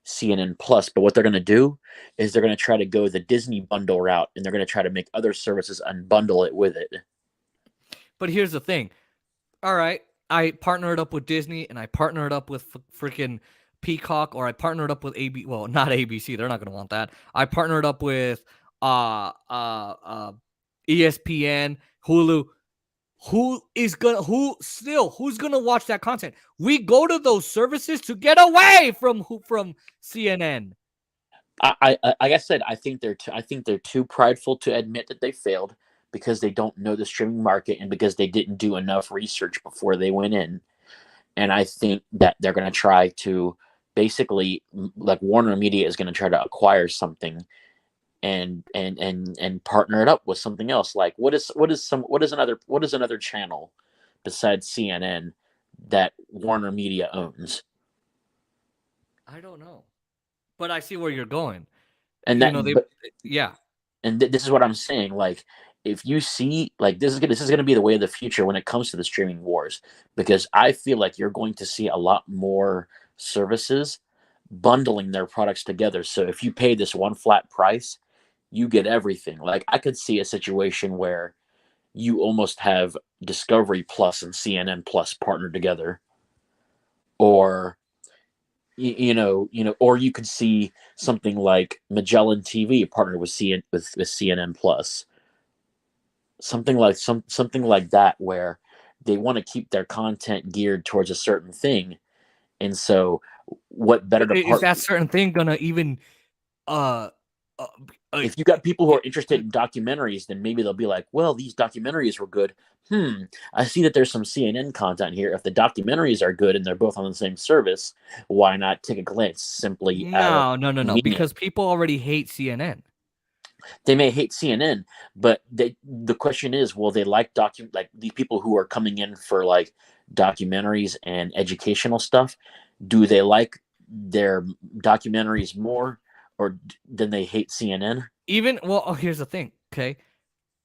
CNN Plus, but what they're going to do is they're going to try to go the Disney bundle route, and they're going to try to make other services unbundle it with it. But here's the thing. All right, I partnered up with Disney, and I partnered up with freaking Peacock, or I partnered up with AB. Well, not ABC. They're not going to want that. I partnered up with ESPN, Hulu. Who's gonna watch that content? We go to those services to get away from CNN. Like I said, I think they're too prideful to admit that they failed because they don't know the streaming market and because they didn't do enough research before they went in. And I think that they're going to try to basically, like Warner Media is going to try to acquire something and partner it up with something else. Like what is another channel besides CNN that Warner Media owns? I don't know, but I see where you're going. And this is what I'm saying. Like, if you see, like, this is gonna be the way of the future when it comes to the streaming wars, because I feel like you're going to see a lot more services bundling their products together. So if you pay this one flat price, you get everything. Like, I could see a situation where you almost have Discovery Plus and CNN Plus partnered together, or or you could see something like Magellan TV partnered with CNN Plus, something like that, where they want to keep their content geared towards a certain thing, and so what better to is that certain thing gonna even if you got people who are interested in documentaries, then maybe they'll be like, well, these documentaries were good. I see that there's some CNN content here. If the documentaries are good and they're both on the same service, why not take a glance simply? No, because people already hate CNN. They may hate CNN, but the question is, will they like these people who are coming in for like documentaries and educational stuff? Do they like their documentaries more, or then they hate CNN? Here's the thing, okay?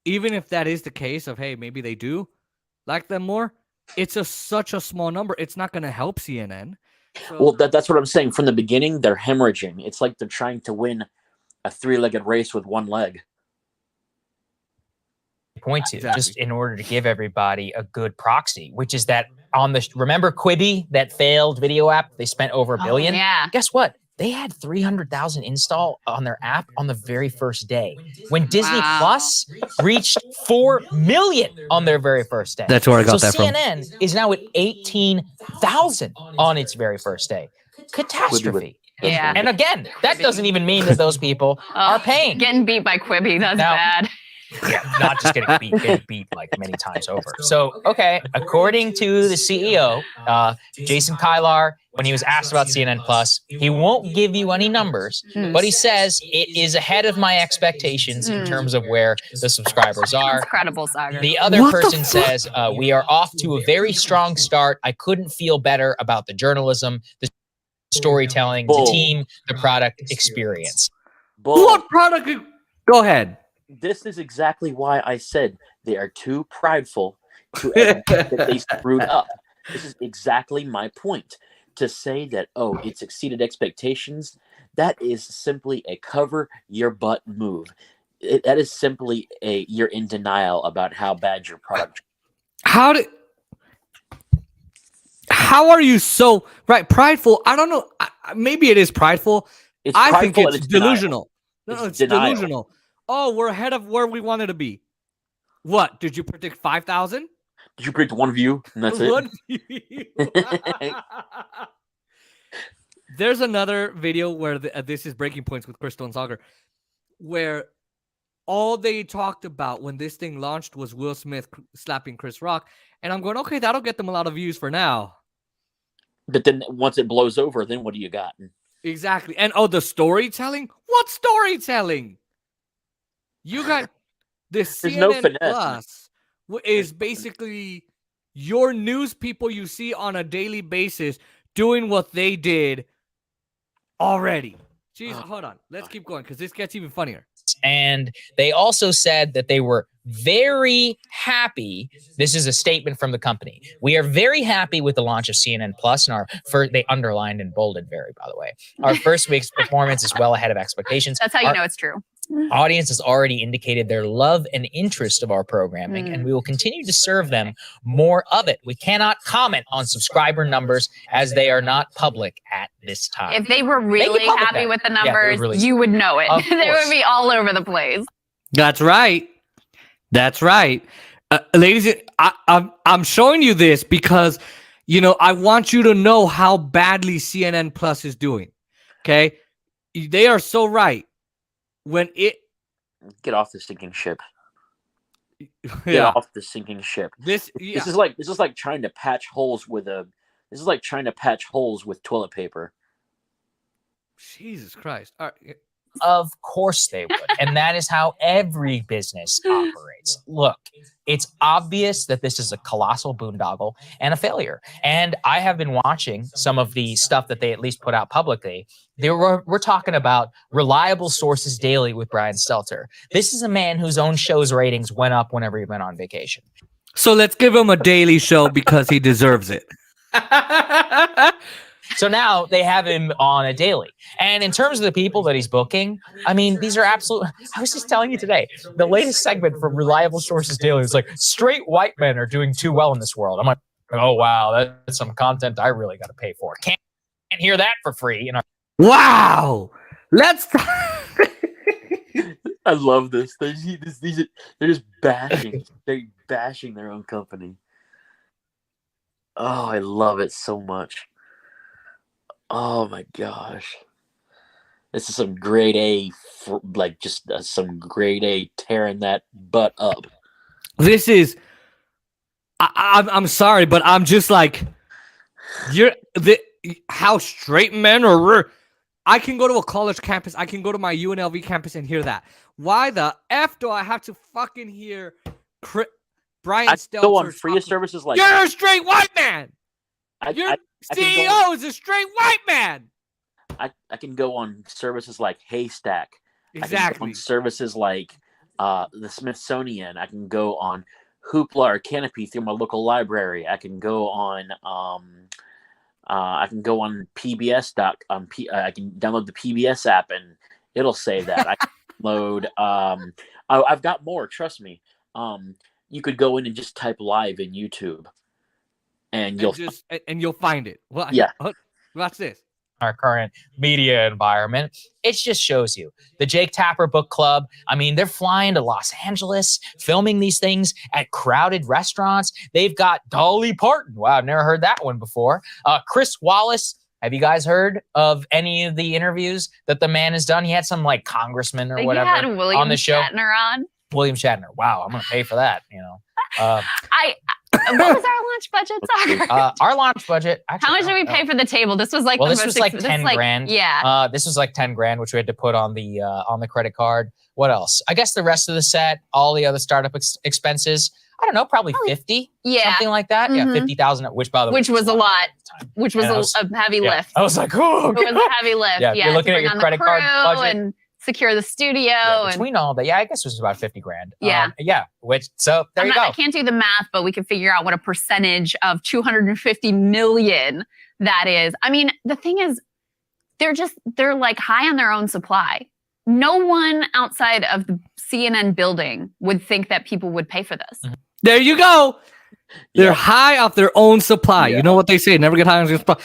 Even if that is the case of, hey, maybe they do like them more, it's such a small number. It's not going to help CNN. So, well, that's what I'm saying. From the beginning, they're hemorrhaging. It's like they're trying to win a three-legged race with one leg. Point to just in order to give everybody a good proxy, which is that remember Quibi, that failed video app? They spent over $1 billion. Yeah. Guess what? They had 300,000 install on their app on the very first day. When Disney Plus reached 4 million on their very first day. That's where I got that from. CNN is now at 18,000 on its very first day. Catastrophe. Yeah. And again, that doesn't even mean that those people are paying. Getting beat by Quibi, that's bad. Yeah, not just getting beat like many times over. So, okay, according to the CEO, Jason Kylar, when he was asked about CNN Plus, he won't give you any numbers, but he says it is ahead of my expectations in terms of where the subscribers are. That's credible, Sagar. The other person says, we are off to a very strong start. I couldn't feel better about the journalism, the storytelling, the team, the product experience. What product? Go ahead. This is exactly why I said they are too prideful to admit that they screwed up. This is exactly my point. To say that, oh, it's exceeded expectations, that is simply a cover your butt move. That is simply you're in denial about how bad your product. How are you so prideful? I don't know. Maybe it is prideful. I think it's delusional. No, it's delusional. Oh, we're ahead of where we wanted to be. What? Did you predict 5,000? Did you predict one view? And that's it. There's another video where this is Breaking Points with Crystal and Sagar, where all they talked about when this thing launched was Will Smith slapping Chris Rock. And I'm going, okay, that'll get them a lot of views for now. But then once it blows over, then what do you got? Exactly. And the storytelling? What storytelling? You got this CNN Plus is basically your news people you see on a daily basis doing what they did already. Jeez, hold on. Let's keep going because this gets even funnier. And they also said that they were very happy. This is a statement from the company. We are very happy with the launch of CNN Plus, and they underlined and bolded very, by the way. Our first week's performance is well ahead of expectations. That's how you know it's true. Audience has already indicated their love and interest of our programming, and we will continue to serve them more of it. We cannot comment on subscriber numbers as they are not public at this time. If they were really happy with the numbers, you would know it. They would be all over the place. That's right. That's right. Ladies, I'm showing you this because, I want you to know how badly CNN Plus is doing. Okay? They are so right. Get off the sinking ship. Get off the sinking ship. This is like trying to patch holes with toilet paper. Jesus Christ. All right. Of course they would. And that is how every business operates. Look, it's obvious that this is a colossal boondoggle and a failure. And I have been watching some of the stuff that they at least put out publicly. We're talking about reliable sources daily with Brian Stelter. This is a man whose own show's ratings went up whenever he went on vacation. So let's give him a daily show because he deserves it. So now they have him on a daily. And in terms of the people that he's booking, I mean, these are absolute. I was just telling you today, the latest segment from Reliable Sources Daily is like, straight white men are doing too well in this world. I'm like, oh, wow, that's some content I really got to pay for. Can't hear that for free. Wow. Let's. I love this. They're just bashing. They're bashing their own company. Oh, I love it so much. Oh my gosh. This is some grade A, some grade A tearing that butt up. This is, I'm sorry, but I'm just like, how straight men are. I can go to a college campus. I can go to my UNLV campus and hear that. Why the F do I have to fucking hear Brian Stelter? Go on free services like, you're a straight white man. Your CEO is a straight white man. I can go on services like Haystack. Exactly. I can go on services like the Smithsonian. I can go on Hoopla or Canopy through my local library. I can go on PBS. I can download the PBS app and it'll say that. I can load. I've got more. Trust me. You could go in and just type live in YouTube. And you'll find it. Well, yeah. Watch this. Our current media environment, it just shows you the Jake Tapper Book Club. I mean, they're flying to Los Angeles, filming these things at crowded restaurants. They've got Dolly Parton. Wow, I've never heard that one before. Chris Wallace. Have you guys heard of any of the interviews that the man has done? He had some like congressman or whatever had William on the show. Shatner on. William Shatner. Wow, I'm gonna pay for that. What was our launch budget? Sorry. Our launch budget. Actually, How much did we pay for the table? This was like Well, the this most was like ex- 10 this, grand. Yeah. This was like 10 grand, which we had to put on the credit card. What else? I guess the rest of the set, all the other startup expenses. I don't know, probably 50, Yeah. something like that. Yeah, Mhm. 50,000. Which, by the way, Which was a lot. Which was And I a, was- a heavy Yeah, lift. I was like, oh, It was a heavy lift. Yeah, Yeah. you're looking to at bring your on the credit card crew budget. and secure the studio. Yeah, and between all that, yeah, I guess it was about 50 grand. Yeah. So there you go. I can't do the math, but we can figure out what a percentage of 250 million that is. I mean, the thing is, they're like high on their own supply. No one outside of the CNN building would think that people would pay for this. Mhm. There you go. They're Yeah. high off their own supply. Yeah. You know what they say? Never get high on your supply.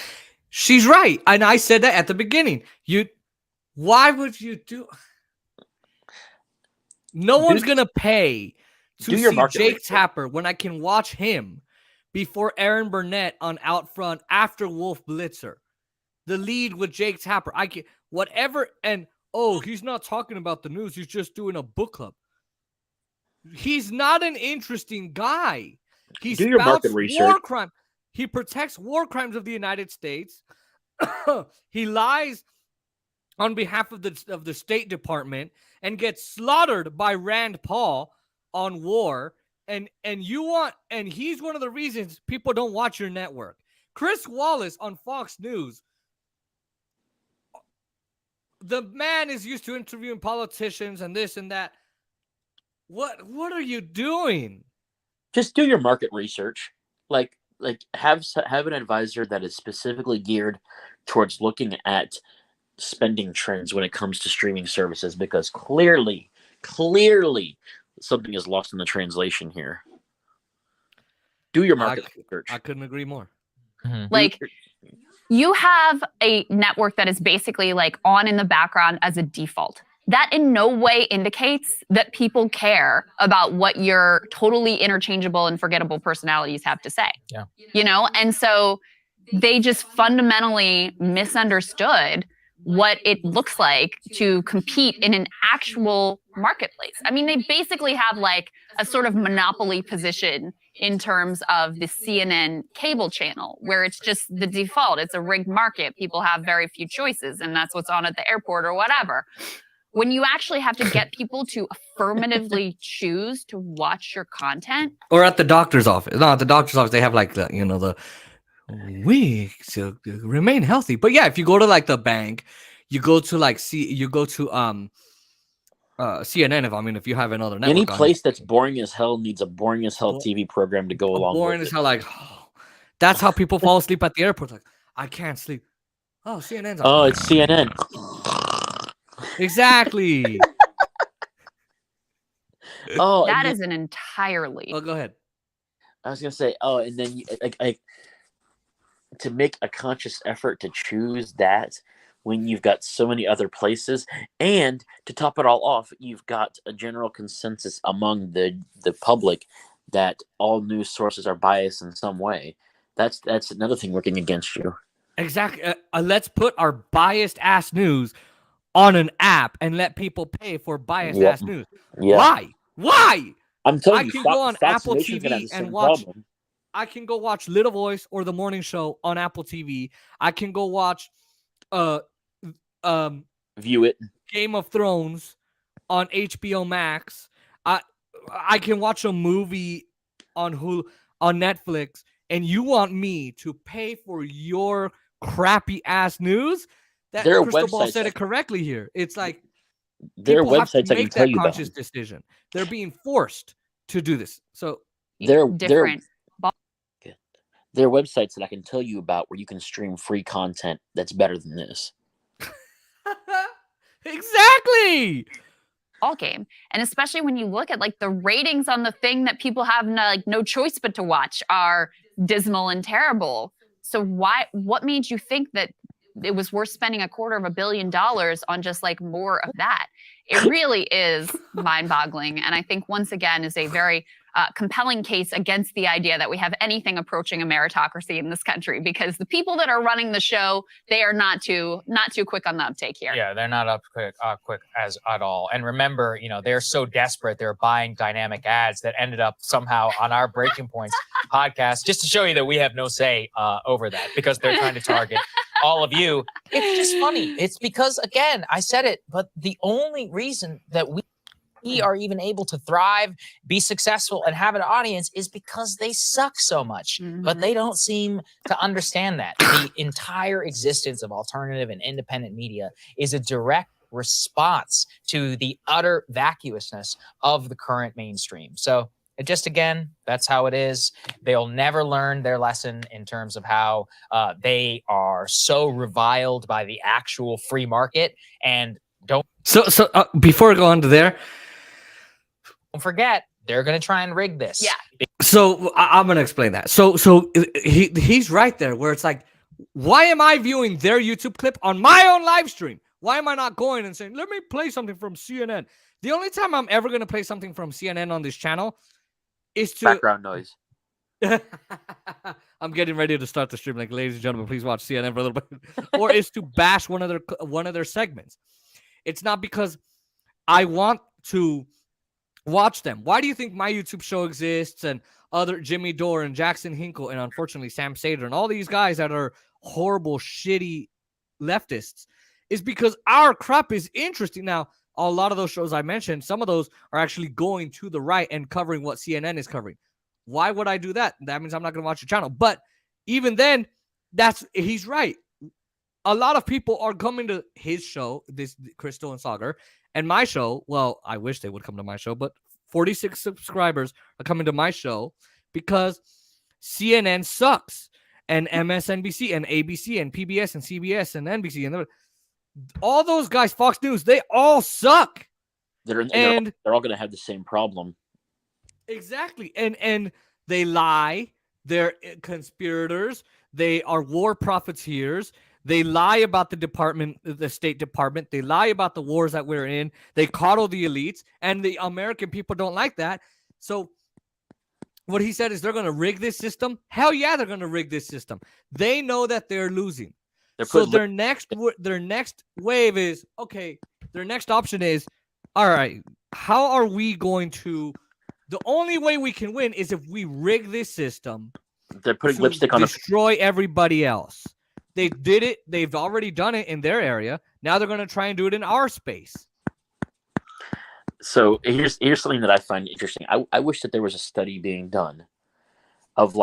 She's right. And I said that at the beginning. Why would you do? No one's going to pay to do your see market Jake research. Tapper when I can watch him before Aaron Burnett on Out Front after Wolf Blitzer. The lead with Jake Tapper. I can whatever. And he's not talking about the news. He's just doing a book club. He's not an interesting guy. He Do your market spouts research. war crime. He protects war crimes of the United States. He lies on behalf of the State Department and gets slaughtered by Rand Paul on war. And he's one of the reasons people don't watch your network. Chris Wallace on Fox News. The man is used to interviewing politicians and this and that. What are you doing? Just do your market research. Like have an advisor that is specifically geared towards looking at spending trends when it comes to streaming services, because clearly something is lost in the translation here. Do your market research. I couldn't agree more. Mhm. Like, you have a network that is basically like on in the background as a default. That in no way indicates that people care about what your totally interchangeable and forgettable personalities have to say. Yeah. And so they just fundamentally misunderstood what it looks like to compete in an actual marketplace. I mean, they basically have like a sort of monopoly position in terms of the CNN cable channel, where it's just the default. It's a rigged market. People have very few choices, and that's what's on at the airport or whatever. When you actually have to get people to affirmatively choose to watch your content. Or at the doctor's office. No, at the doctor's office, they have like the week to remain healthy. But yeah, if you go to like the bank, you go to CNN. If you have another network, Any place that's boring as hell needs a boring as hell Bo- TV program to go along boring with as it. hell. Like, that's how people fall asleep at the airport. Like, I can't sleep. Oh, CNN's on. Oh, it's CNN. Exactly. Oh, That and is an entirely. Oh, go ahead. I was gonna say, and then to make a conscious effort to choose that when you've got so many other places, and to top it all off, you've got a general consensus among the public that all news sources are biased in some way. That's another thing working against you. Exactly. Let's put our biased ass news on an app and let people pay for biased ass news. Yeah. Why? I'm telling I you, can Fox, go on Fox Apple Nation's gonna have TV the and same watch. problem. I can go watch Little Voice or The Morning Show on Apple TV. I can go watch View it. Game of Thrones on HBO Max. I can watch a movie on Netflix, and you want me to pay for your crappy ass news? That There are Crystal Ball websites said that- it correctly here. It's like There are people have to websites I can make tell that you about. conscious decision. They're being forced to do this. So There are different. websites that I can tell you about where you can stream free content that's better than this. exactly. Ball game, and especially when you look at like the ratings on the thing that people have no choice but to watch are dismal and terrible. So what made you think that it was worth spending $250 million on just like more of that? It really is mind-boggling, and I think once again is a very compelling case against the idea that we have anything approaching a meritocracy in this country, because the people that are running the show, they are not too quick on the uptake here. Yeah, they're not up quick as at all. And remember, they're so desperate, they're buying dynamic ads that ended up somehow on our Breaking Points podcast, just to show you that we have no say over that, because they're trying to target all of you. It's just funny. It's because, again, I said it, but the only reason that we are even able to thrive, be successful, and have an audience is because they suck so much. But they don't seem to understand that. The entire existence of alternative and independent media is a direct response to the utter vacuousness of the current mainstream. So it just, again, that's how it is. They'll never learn their lesson in terms of how they are so reviled by the actual free market. And don't before I go on to there, don't forget, they're going to try and rig this. Yeah. So I'm going to explain that. So he's right there, where it's like, why am I viewing their YouTube clip on my own live stream? Why am I not going and saying, let me play something from CNN? The only time I'm ever going to play something from CNN on this channel is to Background noise. I'm getting ready to start the stream. Like, ladies and gentlemen, please watch CNN for a little bit. Or is to bash one of their segments. It's not because I want to watch them. Why do you think my YouTube show exists, and other Jimmy Dore and Jackson Hinkle and unfortunately Sam Sater and all these guys that are horrible, shitty leftists? Is because our crap is interesting. Now, a lot of those shows I mentioned, some of those are actually going to the right and covering what CNN is covering. Why would I do that? That means I'm not going to watch your channel. But even then, he's right. A lot of people are coming to his show, this Crystal and Sagar, and my show. Well, I wish they would come to my show, but 46 subscribers are coming to my show because CNN sucks, and MSNBC and ABC and PBS and CBS and NBC and all those guys, Fox News, they all suck. They're all going to have the same problem. Exactly. And they lie. They're conspirators. They are war profiteers. They lie about the State Department. They lie about the wars that we're in. They coddle the elites, and the American people don't like that. So what he said is they're going to rig this system. Hell yeah, they're going to rig this system. They know that they're losing. So their next wave is, okay, their next option is, all right, how are we going to, the only way we can win is if we rig this system. They're putting lipstick on destroy everybody else. They did it. They've already done it in their area. Now they're going to try and do it in our space. So here's something that I find interesting. I wish that there was a study being done of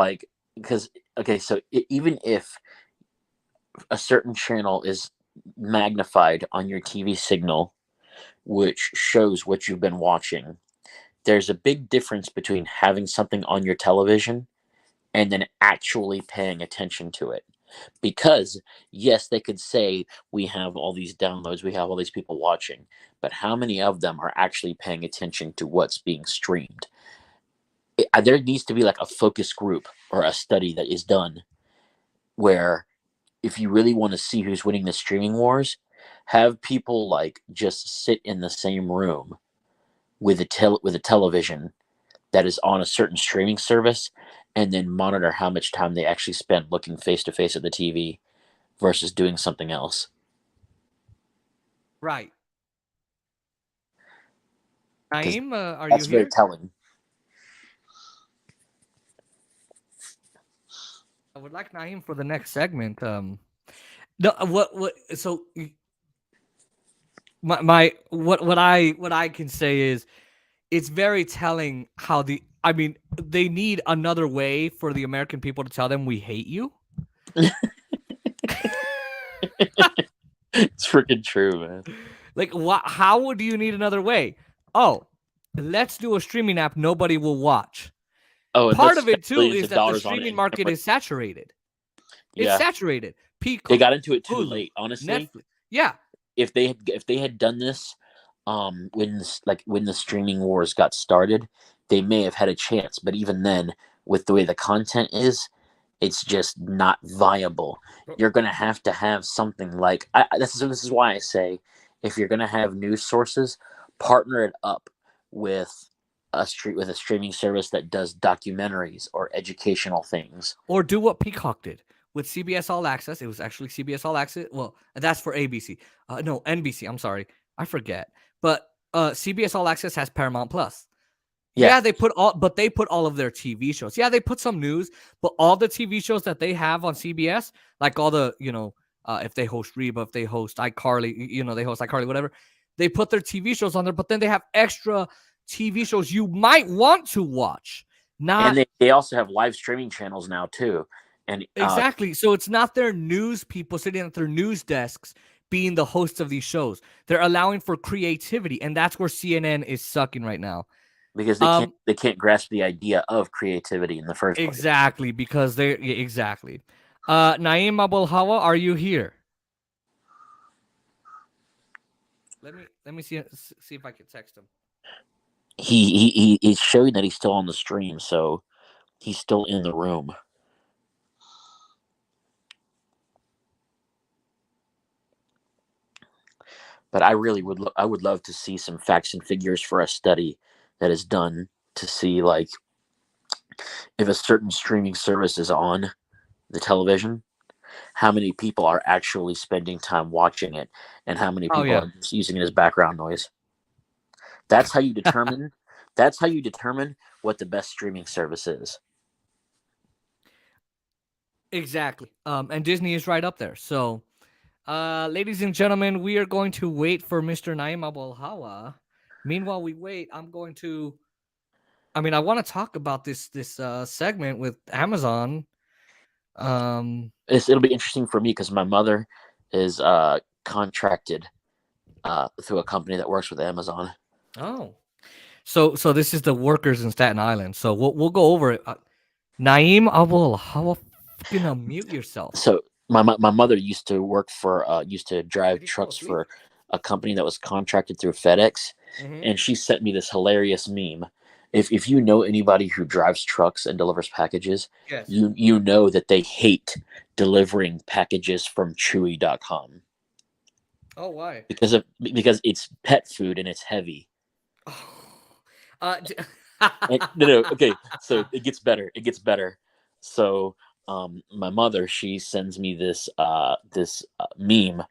even if a certain channel is magnified on your TV signal, which shows what you've been watching, there's a big difference between having something on your television and then actually paying attention to it. Because, yes, they could say we have all these downloads, we have all these people watching, but how many of them are actually paying attention to what's being streamed? There needs to be like a focus group or a study that is done where, if you really want to see who's winning the streaming wars, have people like just sit in the same room with a television that is on a certain streaming service, and then monitor how much time they actually spend looking face to face at the TV versus doing something else. Right. Naeem, are you here? That's very telling. I would like Naeem for the next segment. So what I can say is, it's very telling how they need another way for the American people to tell them we hate you. It's freaking true, man. Like, how do you need another way? Oh, let's do a streaming app nobody will watch. Oh, part of it too is that the streaming market is saturated. It's saturated. Peacock, they got into it too Hulu, late, honestly. Netflix. Yeah. If they had done this when the streaming wars got started, they may have had a chance, but even then, with the way the content is, it's just not viable. You're gonna have to have something like this is why I say, if you're gonna have news sources, partner it up with a streaming service that does documentaries or educational things. Or do what Peacock did with CBS All Access. It was actually CBS All Access. Well, that's for ABC. No, NBC. I'm sorry, I forget. But CBS All Access has Paramount Plus. Yeah, they put all of their TV shows. Yeah, they put some news, but all the TV shows that they have on CBS, like all the, if they host Reba, if they host iCarly, they host iCarly, whatever, they put their TV shows on there, but then they have extra TV shows you might want to watch. And they also have live streaming channels now too. And exactly. So it's not their news people sitting at their news desks being the hosts of these shows. They're allowing for creativity, and that's where CNN is sucking right now. Because they can't grasp the idea of creativity in the first place. Exactly, because exactly. Naeem Abul Hawa, are you here? Let me see if I can text him. He's showing that he's still on the stream, so he's still in the room. But I really would love to see some facts and figures for a study that is done to see, like, if a certain streaming service is on the television, how many people are actually spending time watching it, and how many people are just using it as background noise. That's how you determine. That's how you determine what the best streaming service is. Exactly. And Disney is right up there. So, ladies and gentlemen, we are going to wait for Mr. Naeem Abul Hawa. Meanwhile, we wait. I want to talk about this segment with Amazon. It'll be interesting for me because my mother is contracted through a company that works with Amazon. Oh, so this is the workers in Staten Island. So we'll go over it. Naeem Abul Hawa, fucking unmute yourself. So my mother used to drive trucks for a company that was contracted through FedEx. Mm-hmm. And she sent me this hilarious meme. If you know anybody who drives trucks and delivers packages, yes, you know that they hate delivering packages from Chewy.com. Oh, why? Because it's pet food and it's heavy. No, okay. So it gets better. So my mother, she sends me this meme.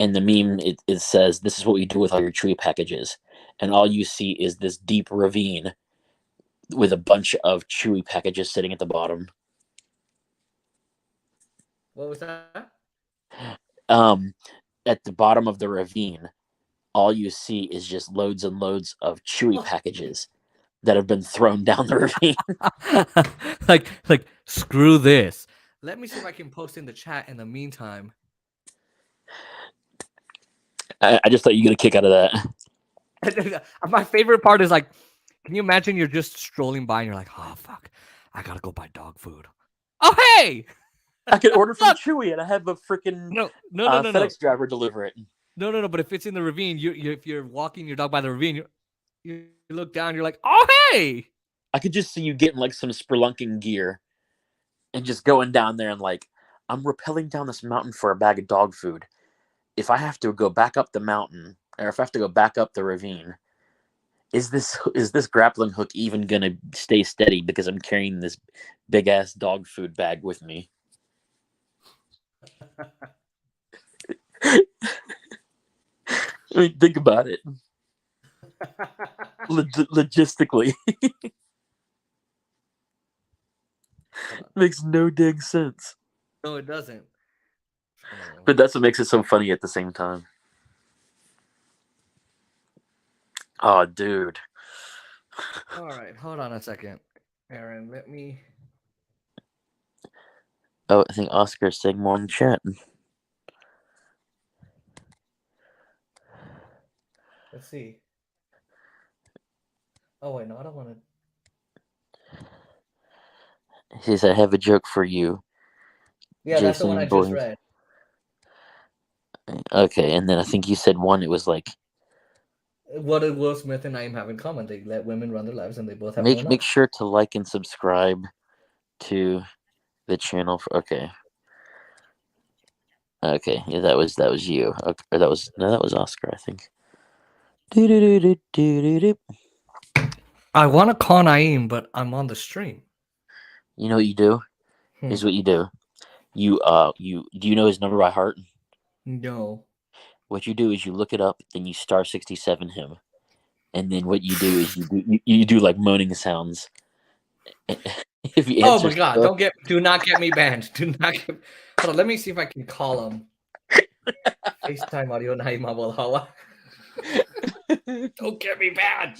And the meme, it says, "This is what we do with all your Chewy packages." And all you see is this deep ravine with a bunch of Chewy packages sitting at the bottom. What was that? At the bottom of the ravine, all you see is just loads and loads of Chewy packages that have been thrown down the ravine. like, screw this. Let me see if I can post in the chat in the meantime. I just thought you get a kick out of that. My favorite part is, like, can you imagine you're just strolling by and you're like, oh, fuck, I gotta go buy dog food. Oh, hey! I could order from Chewy and I have a freaking FedEx driver deliver it. No. But if it's in the ravine, if you're walking your dog by the ravine, you look down, you're like, oh, hey! I could just see you getting, like, some spelunking gear and just going down there and, like, I'm rappelling down this mountain for a bag of dog food. If I have to go back up the mountain, or if I have to go back up the ravine, is this grappling hook even gonna stay steady because I'm carrying this big ass dog food bag with me? I mean, think about it. Logistically, makes no dang sense. No, it doesn't. But that's what makes it so funny at the same time. Oh, dude. All right, hold on a second, Aaron. Let me. Oh, I think Oscar's saying more in the chat. Let's see. Oh wait, no, I don't want to. He says, "I have a joke for you." Yeah, Jason, that's the one I just read. Okay, and then I think you said one. It was like, what did Will Smith and Naeem have in common? They let women run their lives, and they both have. Make sure to like and subscribe to the channel. Okay, yeah, that was you. Okay, or that was Oscar, I think. I want to call Naeem, but I'm on the stream. You know what you do? Here's what you do. You do you know his number by heart? No. What you do is you look it up, then you star 67 him, and then what you do is you do like moaning sounds. If he Oh my answers, God! Do not get me banned. Do not get. Hold on, let me see if I can call him. FaceTime audio Naeem Abul Hawa. Don't get me banned.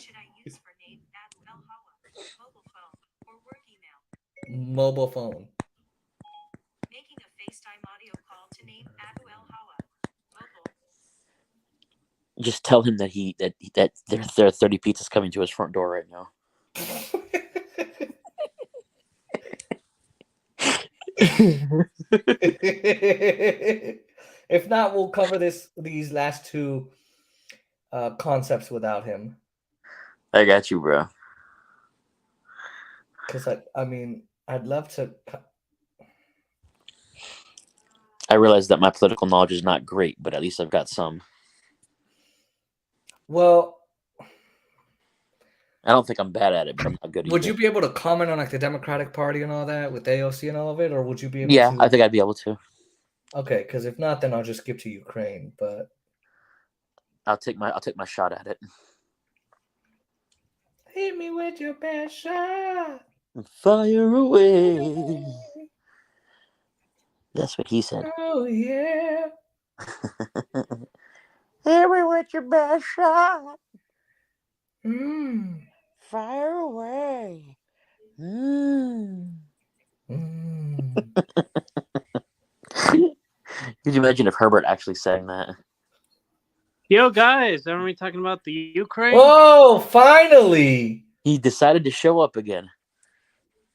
Mobile phone. Making a FaceTime audio call to name Abu El Hawa. Mobile. just tell him that there are 30 pizzas coming to his front door right now. If not, we'll cover these last two concepts without him. I got you, bro. Because I mean, I'd love to. I realize that my political knowledge is not great, but at least I've got some. Well, I don't think I'm bad at it, but I'm not good. would either. you be able to comment on like the Democratic Party and all that with AOC and all of it, or would you be able Yeah, to? I think I'd be able to. Okay, because if not, then I'll just skip to Ukraine. But I'll take my shot at it. hit me with your best shot. Fire away. That's what he said. Oh yeah. Hit me with your best shot. Mm. Fire away. Mm. Mm. Could you imagine if Herbert actually sang that? Yo, guys, aren't we talking about the Ukraine? Oh, finally! He decided to show up again.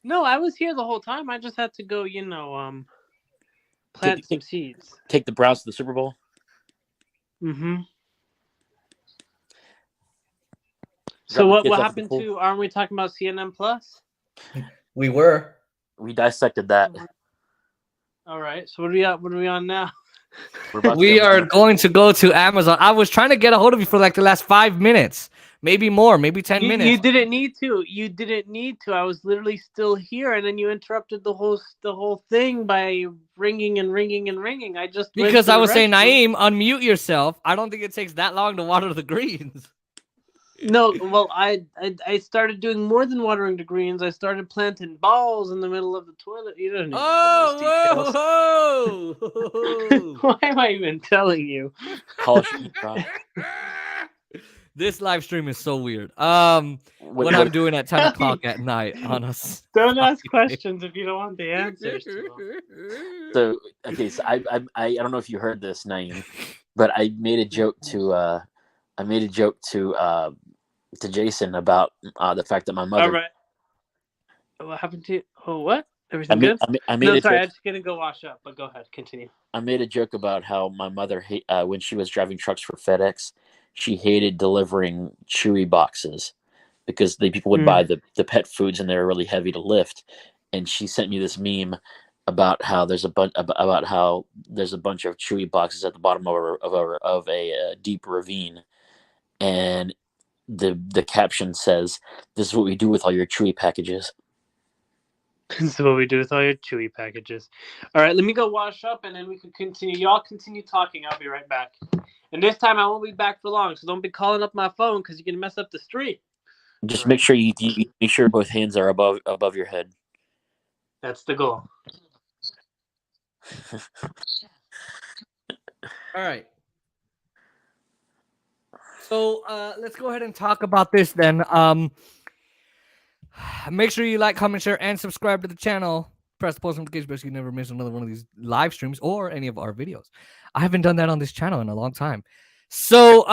No, I was here the whole time. I just had to go, plant some seeds. Take the Browns to the Super Bowl. Mm-hmm. So what happened to? Aren't we talking about CNN Plus? We were. We dissected that. All right. So what are we on now? We are going to go to Amazon. I was trying to get a hold of you for like the last 5 minutes, maybe more, maybe 10 minutes. You didn't need to. You didn't need to. I was literally still here, and then you interrupted the whole thing by ringing and ringing and ringing. I just because I was saying, Naeem, unmute yourself. I don't think it takes that long to water the greens. No, well, I started doing more than watering the greens. I started planting balls in the middle of the toilet. You don't need whoa. Why am I even telling you? This live stream is so weird. What I'm doing at 10 o'clock at night on us. Don't ask questions if you don't want the answers to them. So okay, so I don't know if you heard this, Naeem, but I made a joke to Jason about the fact that my mother. All right. What happened to you? Oh, what? Everything good? I made a sorry, joke. I'm just gonna go wash up. But go ahead, continue. I made a joke about how my mother, when she was driving trucks for FedEx, she hated delivering Chewy boxes because the people would buy the pet foods and they were really heavy to lift. And she sent me this meme about how there's a bunch of Chewy boxes at the bottom of a deep ravine, and the caption says, "This is what we do with all your Chewy packages." This is what we do with all your Chewy packages. All right, let me go wash up, and then we can continue. Y'all continue talking. I'll be right back. And this time I won't be back for long, so don't be calling up my phone because you can mess up the stream. Just make sure you make sure both hands are above your head. That's the goal. All right. So let's go ahead and talk about this then. Make sure you like, comment, share, and subscribe to the channel. Press the post notification bell so you never miss another one of these live streams or any of our videos. I haven't done that on this channel in a long time. So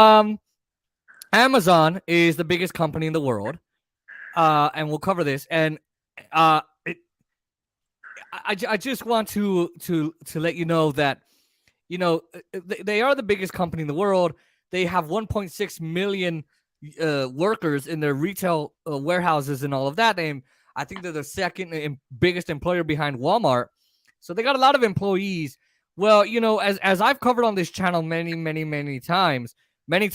Amazon is the biggest company in the world, and we'll cover this. And I just want to let you know that they are the biggest company in the world. They have 1.6 million workers in their retail warehouses and all of that. And I think they're the second biggest employer behind Walmart. So they got a lot of employees. Well, as I've covered on this channel many times, they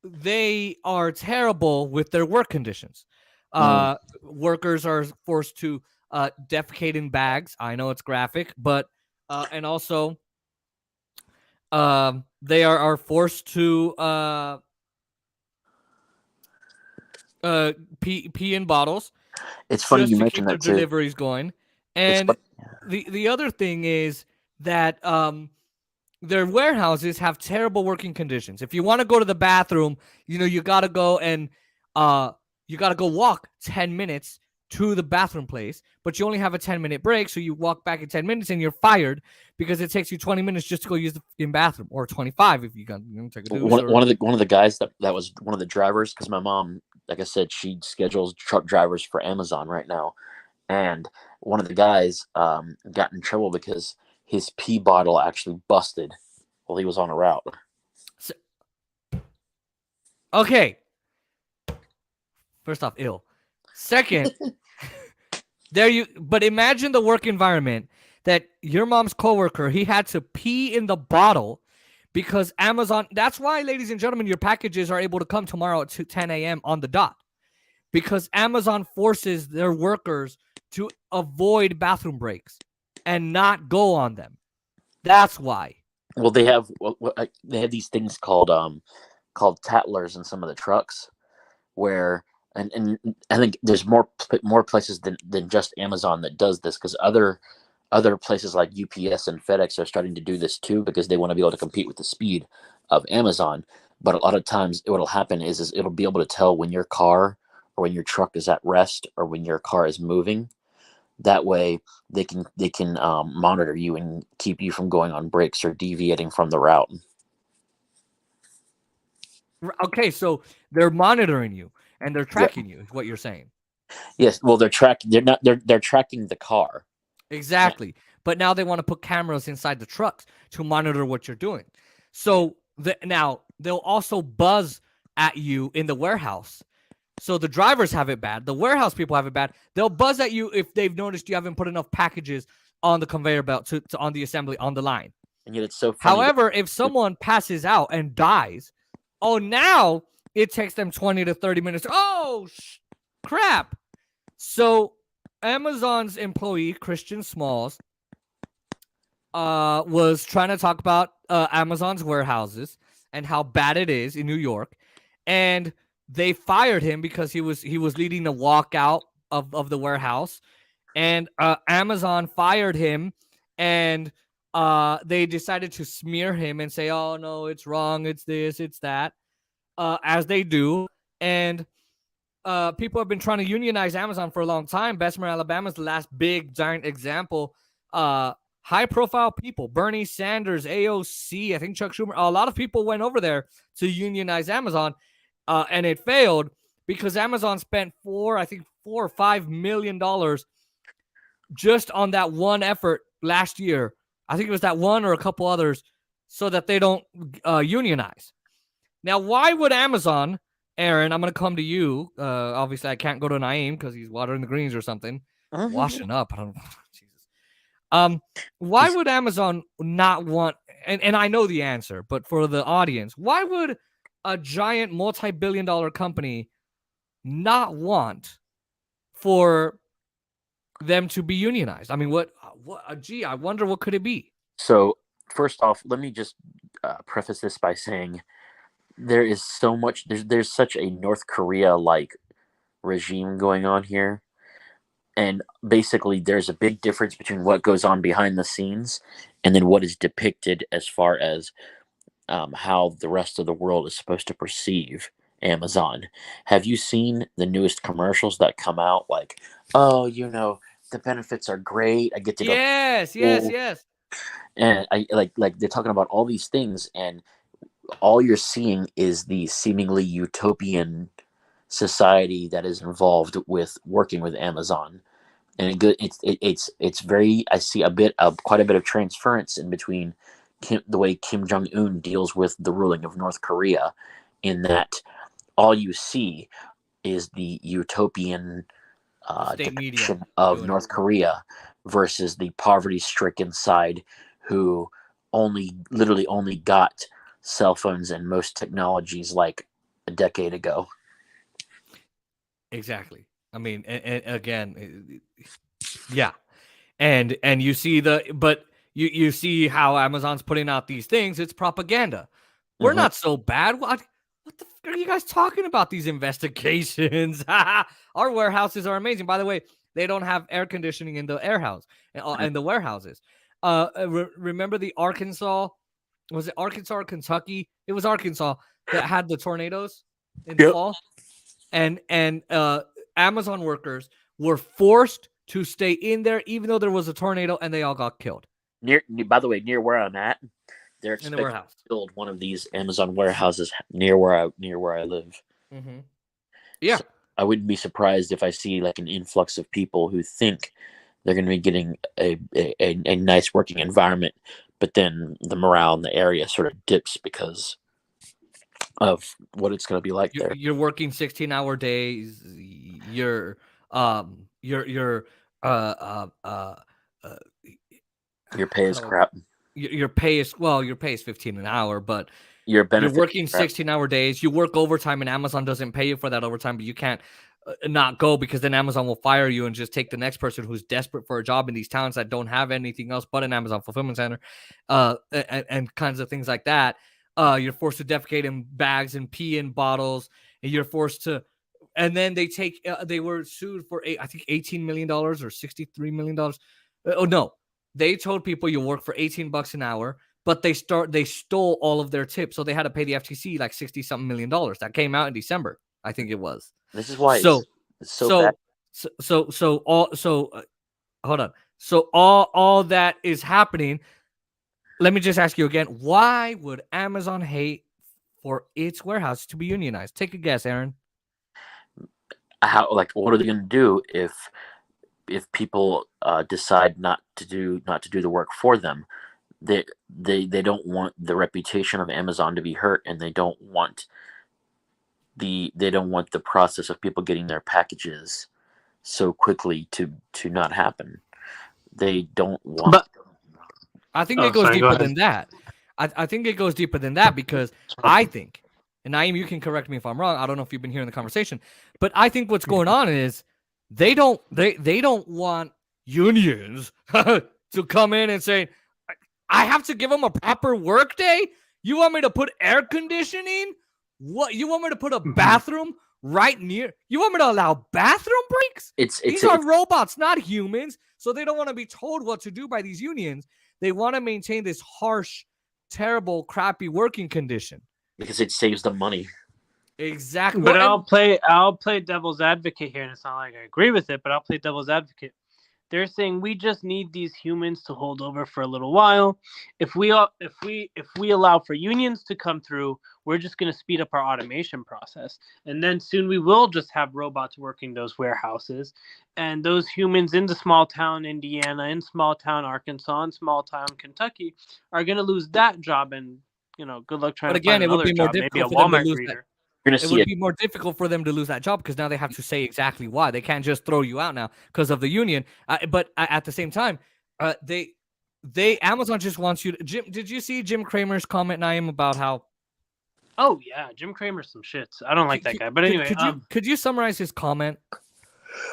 they are terrible with their work conditions. Workers are forced to defecate in bags. I know it's graphic, but and also they are forced to pee in bottles It's funny just you to keep mentioned their that too. deliveries going. It's And the other thing is that their warehouses have terrible working conditions. If you want to go to the bathroom, you got to go and you got to go walk 10 minutes to the bathroom place, but you only have a 10-minute break, so you walk back in 10 minutes and you're fired because it takes you 20 minutes just to go use the bathroom, or 25 if you got take a deuce. one of the guys that was one of the drivers, because my mom, like I said, she schedules truck drivers for Amazon right now, and one of the guys got in trouble because his pee bottle actually busted while he was on a route. Okay. First off, ill. Second, but imagine the work environment that your mom's coworker, he had to pee in the bottle because Amazon, that's why, ladies and gentlemen, your packages are able to come tomorrow at 10 a.m. on the dot, because Amazon forces their workers to avoid bathroom breaks and not go on them. That's why. Well, they have these things called tattlers in some of the trucks, where and I think there's more places than just Amazon that does this, because other places like UPS and FedEx are starting to do this too, because they want to be able to compete with the speed of Amazon. But a lot of times what'll happen is it'll be able to tell when your car or when your truck is at rest or when your car is moving. That way they can monitor you and keep you from going on breaks or deviating from the route. Okay, so they're monitoring you and they're tracking you, is what you're saying. Yes, well, they're tracking the car. Exactly. But now they want to put cameras inside the trucks to monitor what you're doing. So now they'll also buzz at you in the warehouse. So the drivers have it bad. The warehouse people have it bad. They'll buzz at you if they've noticed you haven't put enough packages on the conveyor belt to on the assembly on the line. And yet it's so funny. However, if someone passes out and dies, now it takes them 20 to 30 minutes. Oh, crap. So Amazon's employee, Christian Smalls, was trying to talk about Amazon's warehouses and how bad it is in New York. And they fired him because he was leading the walkout of the warehouse. And Amazon fired him, and they decided to smear him and say, oh, no, it's wrong. It's this, it's that, as they do. And people have been trying to unionize Amazon for a long time. Bessemer, Alabama is the last big giant example. High-profile people, Bernie Sanders, AOC, I think Chuck Schumer, a lot of people went over there to unionize Amazon, and it failed because Amazon spent $4 or $5 million just on that one effort last year. I think it was that one or a couple others, so that they don't unionize. Now, why would Amazon, Aaron, I'm going to come to you. Obviously, I can't go to Naeem because he's watering the greens or something. Washing up. I don't know. Jesus. Why would Amazon not want, and I know the answer, but for the audience, why would a giant multi-billion-dollar company not want for them to be unionized? I mean, gee, I wonder what could it be? So, first off, let me just preface this by saying there is so much, there's such a North Korea-like regime going on here. And basically, there's a big difference between what goes on behind the scenes and then what is depicted as far as how the rest of the world is supposed to perceive Amazon. Have you seen the newest commercials that come out? Like, oh, the benefits are great. I get to go. Yes. And I like they're talking about all these things, and all you're seeing is the seemingly utopian society that is involved with working with Amazon. And it's very, I see quite a bit of transference in between the way Kim Jong-un deals with the ruling of North Korea, in that all you see is the utopian depiction of North Korea versus the poverty-stricken side, who literally only got cell phones and most technologies like a decade ago. Exactly. I mean, and again, yeah, and you see but you see how Amazon's putting out these things. It's propaganda. We're Mhm. not so bad. What the fuck are you guys talking about? These investigations. Our warehouses are amazing. By the way, they don't have air conditioning in the in the warehouses. Remember the Arkansas? Was it Arkansas or Kentucky? It was Arkansas that had the tornadoes in the Yep. fall, and Amazon workers were forced to stay in there even though there was a tornado, and they all got killed By the way, near where I'm at, they're in the expecting warehouse. to build one of these Amazon warehouses near where I live. Mm-hmm. Yeah. So I wouldn't be surprised if I see like an influx of people who think they're going to be getting a nice working environment, but then the morale in the area sort of dips because of what it's going to be like there. You're working 16-hour days. Your uh Your pay is how do I- crap. your pay is 15 an hour, but Your you're benefit working is crap. 16-hour days. You work overtime, and Amazon doesn't pay you for that overtime, but you can't not go because then Amazon will fire you and just take the next person who's desperate for a job in these towns that don't have anything else but an Amazon fulfillment center, and kinds of things like that. You're forced to defecate in bags and pee in bottles, and you're forced to. And then they were sued for I think $18 million or $63 million. Oh no, they told people you work for $18 an hour, but they stole all of their tips, so they had to pay the FTC like $60-something million. That came out in December, I think it was. This is why So it's so bad. hold on. So all that is happening. Let me just ask you again: why would Amazon hate for its warehouse to be unionized? Take a guess, Aaron. What are they going to do if people decide not to do the work for them? They don't want the reputation of Amazon to be hurt, and they don't want the process of people getting their packages so quickly to not happen. They don't want. But I think Oh, it goes sorry, go deeper ahead. than that. I think it goes deeper than that because I think, and Naeem, you can correct me if I'm wrong. I don't know if you've been hearing the conversation, but I think what's going on is they don't want unions to come in and say, I have to give them a proper work day. You want me to put air conditioning? What, you want me to put a bathroom right near? You want me to allow bathroom breaks? These are robots, not humans. So they don't want to be told what to do by these unions. They want to maintain this harsh, terrible, crappy working condition because it saves them money. Exactly. But I'll play devil's advocate here, and it's not like I agree with it, but I'll play devil's advocate. They're saying we just need these humans to hold over for a little while. If we allow for unions to come through, we're just going to speed up our automation process, and then soon we will just have robots working those warehouses, and those humans in the small town Indiana, in small town Arkansas, in small town Kentucky are going to lose that job, and good luck trying But to find again, it would another be more job, maybe a difficult for them to Walmart lose greeter. that. You're gonna It see would be more difficult for them to lose that job because now they have to say exactly why. They can't just throw you out now because of the union. But at the same time, Amazon just wants you to. Jim, did you see Jim Cramer's comment, Naeem, about how? Oh yeah, Jim Cramer's some shits. I don't like that guy. But anyway, could you summarize his comment?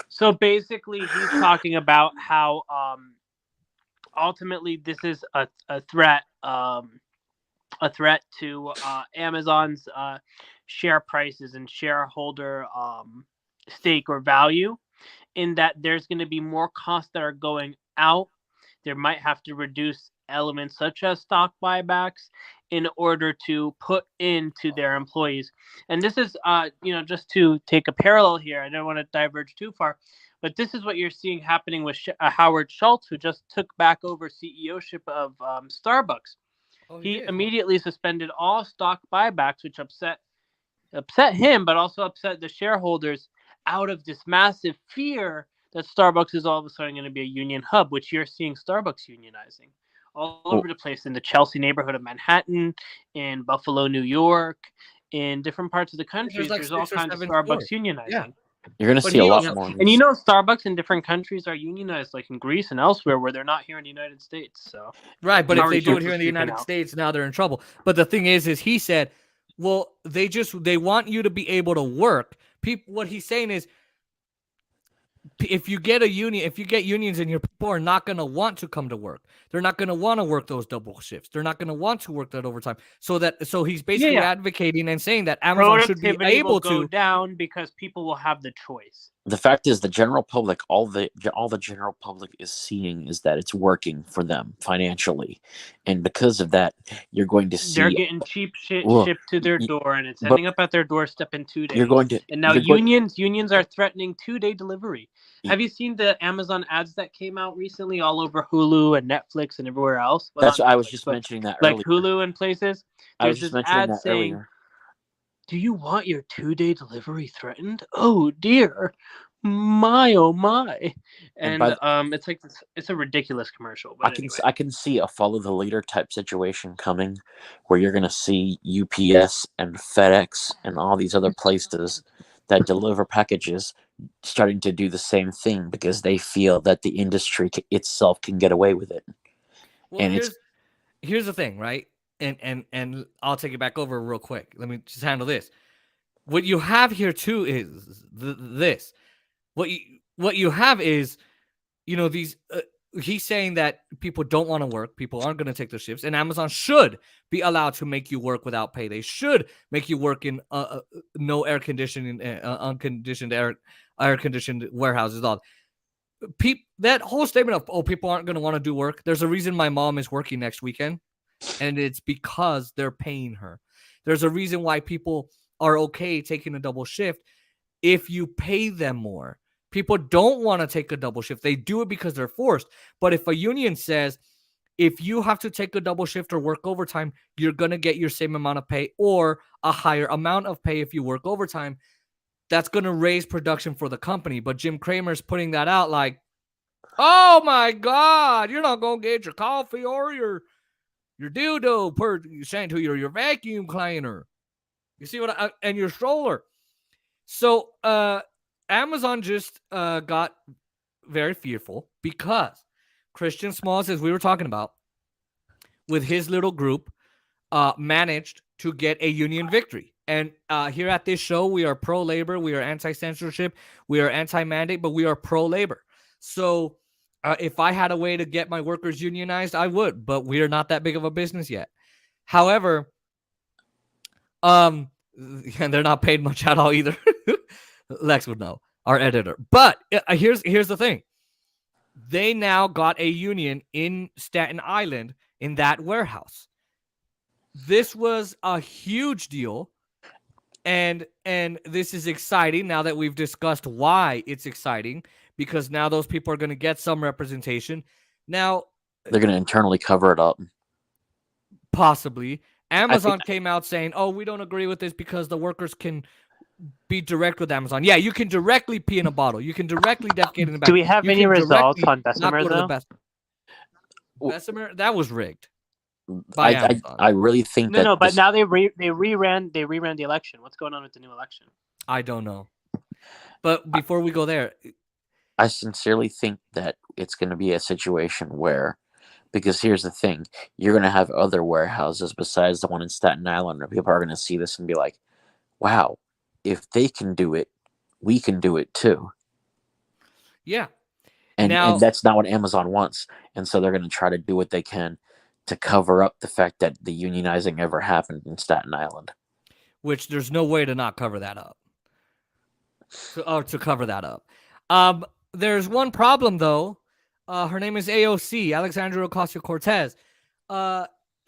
So basically, he's talking about how ultimately this is a threat to Amazon's share prices and shareholder stake or value, in that there's going to be more costs that are going out. There might have to reduce elements such as stock buybacks in order to put into their employees. And this is, just to take a parallel here, I don't want to diverge too far, but this is what you're seeing happening with Howard Schultz, who just took back over CEOship of Starbucks. He immediately suspended all stock buybacks, which upset him, but also upset the shareholders out of this massive fear that Starbucks is all of a sudden going to be a union hub, which you're seeing Starbucks unionizing all over the place, in the Chelsea neighborhood of Manhattan, in Buffalo, New York, in different parts of the country. There's all kinds of Starbucks unionizing. Yeah. You're going to But see a he- lot yeah, more. of And these. Starbucks in different countries are unionized, like in Greece and elsewhere, where they're not here in the United States. So Right, but if Already they do it starts here in the freaking United out. States, now they're in trouble. But the thing is he said, well, they want you to be able to work. What he's saying is, if you get unions in here, people are not going to want to come to work. They're not going to want to work those double shifts. They're not going to want to work that overtime. So he's basically advocating and saying that Amazon should be productivity will able go to. down because people will have the choice. The fact is, the general public, all the general public is seeing is that it's working for them financially, and because of that, you're going to see They're getting cheap shit Well, shipped to their y- door, and it's but ending up at their doorstep in 2 days. you're going to And now you're going- unions are threatening 2-day delivery. Y- Have you seen the Amazon ads that came out recently all over Hulu and Netflix and everywhere else? Well, That's not I was Netflix, just but mentioning that like earlier. Hulu and places. I was There's just this mentioning ad that saying, earlier. "Do you want your 2-day delivery threatened? Oh dear, my oh my!" And And it's like this, it's a ridiculous commercial. But anyway. I can see a follow the leader type situation coming, where you're going to see UPS and FedEx and all these other places that deliver packages starting to do the same thing because they feel that the industry itself can get away with it. Well, And it's here's the thing, right? And I'll take it back over real quick. Let me just handle this. What you have here too is this. What you have is, these. He's saying that people don't want to work. People aren't going to take their shifts, and Amazon should be allowed to make you work without pay. They should make you work in no air conditioning, unconditioned air conditioned warehouses. All that whole statement of people aren't going to want to do work. There's a reason my mom is working next weekend, and it's because they're paying her. There's a reason why people are okay taking a double shift if you pay them more. People don't want to take a double shift. They do it because they're forced. But if a union says, if you have to take a double shift or work overtime, you're going to get your same amount of pay or a higher amount of pay if you work overtime, that's going to raise production for the company. But Jim Cramer's putting that out like, oh my God, you're not going to get your coffee or your dildo per saying to your vacuum cleaner. You see and your stroller. So Amazon just got very fearful because Christian Smalls, as we were talking about, with his little group, managed to get a union victory. And here at this show, we are pro-labor, we are anti-censorship, we are anti-mandate, but we are pro-labor. So if I had a way to get my workers unionized, I would, but we are not that big of a business yet. However, and they're not paid much at all either. Lexx would know, our editor. But here's the thing. They now got a union in Staten Island in that warehouse. This was a huge deal. And this is exciting now that we've discussed why it's exciting, because now those people are going to get some representation. Now they're going to internally cover it up. Possibly. Amazon came out saying, oh, we don't agree with this because the workers can be direct with Amazon. Yeah, you can directly pee in a bottle. You can directly defecate in the back. Do we have You any can results directly on not Bessemer go to the though? Bessemer? That was rigged by Amazon. I really think that No, but now they reran the election. What's going on with the new election? I don't know. But before we go there, I sincerely think that it's going to be a situation where, because here's the thing, you're going to have other warehouses besides the one in Staten Island where people are going to see this and be like, wow, if they can do it, we can do it too. yeah. And Now, that's not what Amazon wants. And so they're going to try to do what they can to cover up the fact that the unionizing ever happened in Staten Island. which there's no way to not cover that up. To cover that up. There's one problem, though. Her name is AOC, Alexandria Ocasio-Cortez.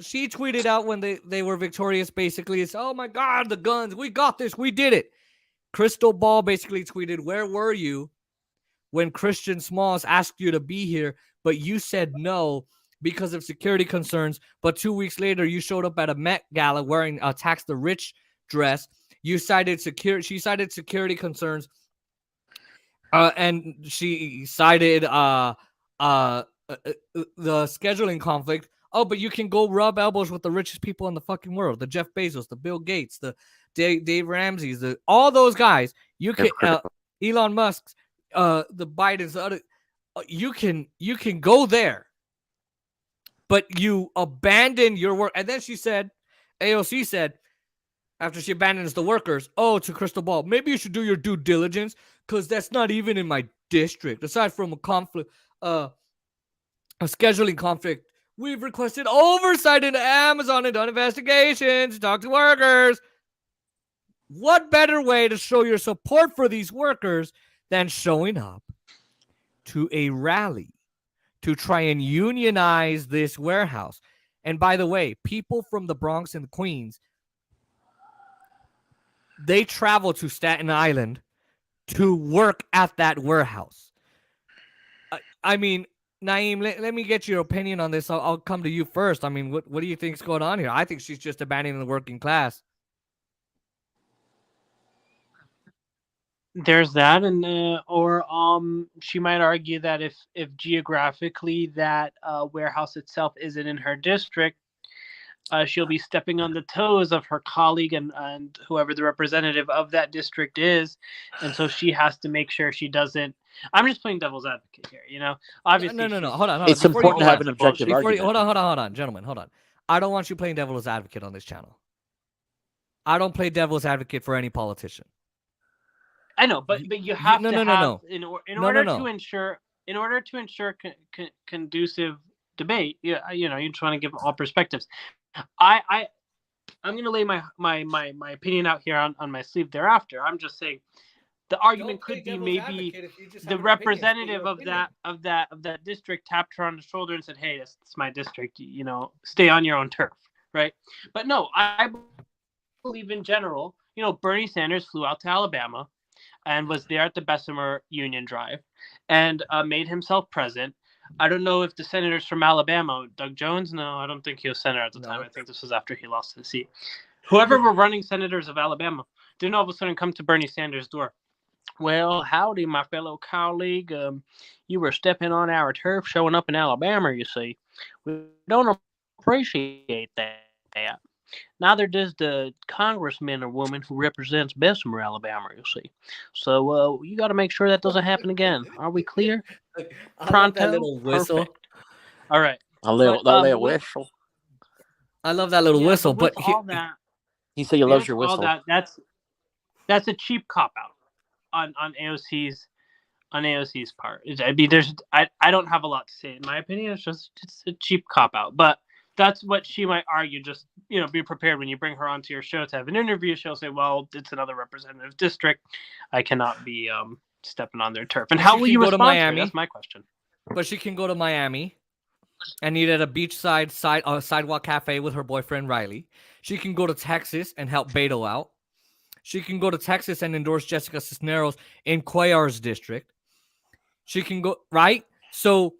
She tweeted out when they were victorious, basically, it's, oh my God, the guns, we got this, we did it. Crystal Ball basically tweeted, where were you when Christian Smalls asked you to be here, but you said no because of security concerns, but 2 weeks later, you showed up at a Met Gala wearing a Tax the Rich dress. She cited security concerns, and she cited the scheduling conflict. Oh, but you can go rub elbows with the richest people in the fucking world, the Jeff Bezos, the Bill Gates, the Dave Ramsey's, all those guys. You can Elon Musk's, the Biden's, other, you can go there, but you abandon your work. And then she said, AOC said, after she abandons the workers, to Crystal Ball, maybe you should do your due diligence because that's not even in my district. Aside from a conflict, a scheduling conflict, we've requested oversight into Amazon and done investigations to talk to workers. What better way to show your support for these workers than showing up to a rally to try and unionize this warehouse? And by the way, people from the Bronx and the Queens, they travel to Staten Island to work at that warehouse. I mean, Naeem, let me get your opinion on this. I'll come to you first. I mean, what do you think's going on here? I think she's just abandoning the working class. There's that, and or she might argue that if geographically that warehouse itself isn't in her district, she'll be stepping on the toes of her colleague and whoever the representative of that district is, and so she has to make sure she doesn't. I'm just playing devil's advocate here, you know. Obviously, No. Hold on. It's Before you important go to have on- an objective before you- argument. Hold on, gentlemen. Hold on. I don't want you playing devil's advocate on this channel. I don't play devil's advocate for any politician. I know, but you have no, to no, no, have no. in No, order no, to ensure conducive debate. You know, you're trying to give all perspectives. I'm going to lay my opinion out here on my sleeve thereafter. I'm just saying the argument could be maybe the representative of that district tapped her on the shoulder and said, "Hey, it's my district. You know, stay on your own turf." Right? But no, I believe in general. You know, Bernie Sanders flew out to Alabama and was there at the Bessemer Union Drive and made himself present. I don't know if the senators from Alabama, Doug Jones, no, I don't think he was senator at the time. I think this was after he lost the seat. Whoever were running senators of Alabama didn't all of a sudden come to Bernie Sanders' door. Well, howdy, my fellow colleague. You were stepping on our turf, showing up in Alabama, you see. We don't appreciate that. Neither does the congressman or woman who represents Bessemer, Alabama, you see. So you got to make sure that doesn't happen again. Are we clear? I love that little whistle. Perfect. All right. A little whistle. I love that little whistle. But all that, He said he loves your all whistle. that's a cheap cop out on AOC's part. I mean, I don't have a lot to say in my opinion. It's a cheap cop out, but that's what she might argue. Just, you know, be prepared when you bring her onto your show to have an interview. She'll say, "Well, it's another representative district. I cannot be stepping on their turf." And how will you respond to Miami? That's my question. But she can go to Miami and eat at a beachside sidewalk cafe with her boyfriend Riley. She can go to Texas and help Beto out. She can go to Texas and endorse Jessica Cisneros in Cuellar's district. She can go, right? So,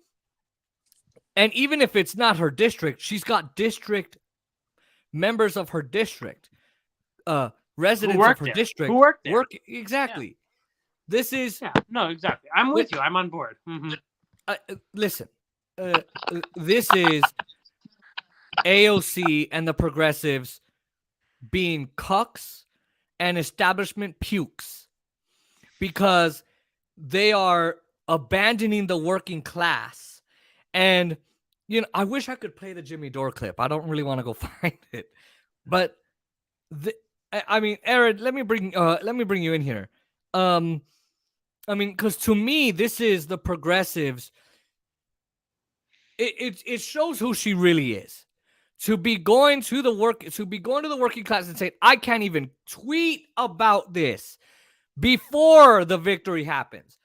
and even if it's not her district, she's got district members of her district, residents of her district who work there. Exactly. Yeah. This is no, exactly. I'm with you. I'm on board. Mm-hmm. Listen, this is AOC and the progressives being cucks and establishment pukes because they are abandoning the working class. And, you know, I wish I could play the Jimmy Dore clip. I don't really want to go find it. But, I mean, Aaron, let me bring you in here. I mean, because to me, this is the progressives. It shows who she really is. To be going to the working class and saying, I can't even tweet about this before the victory happens.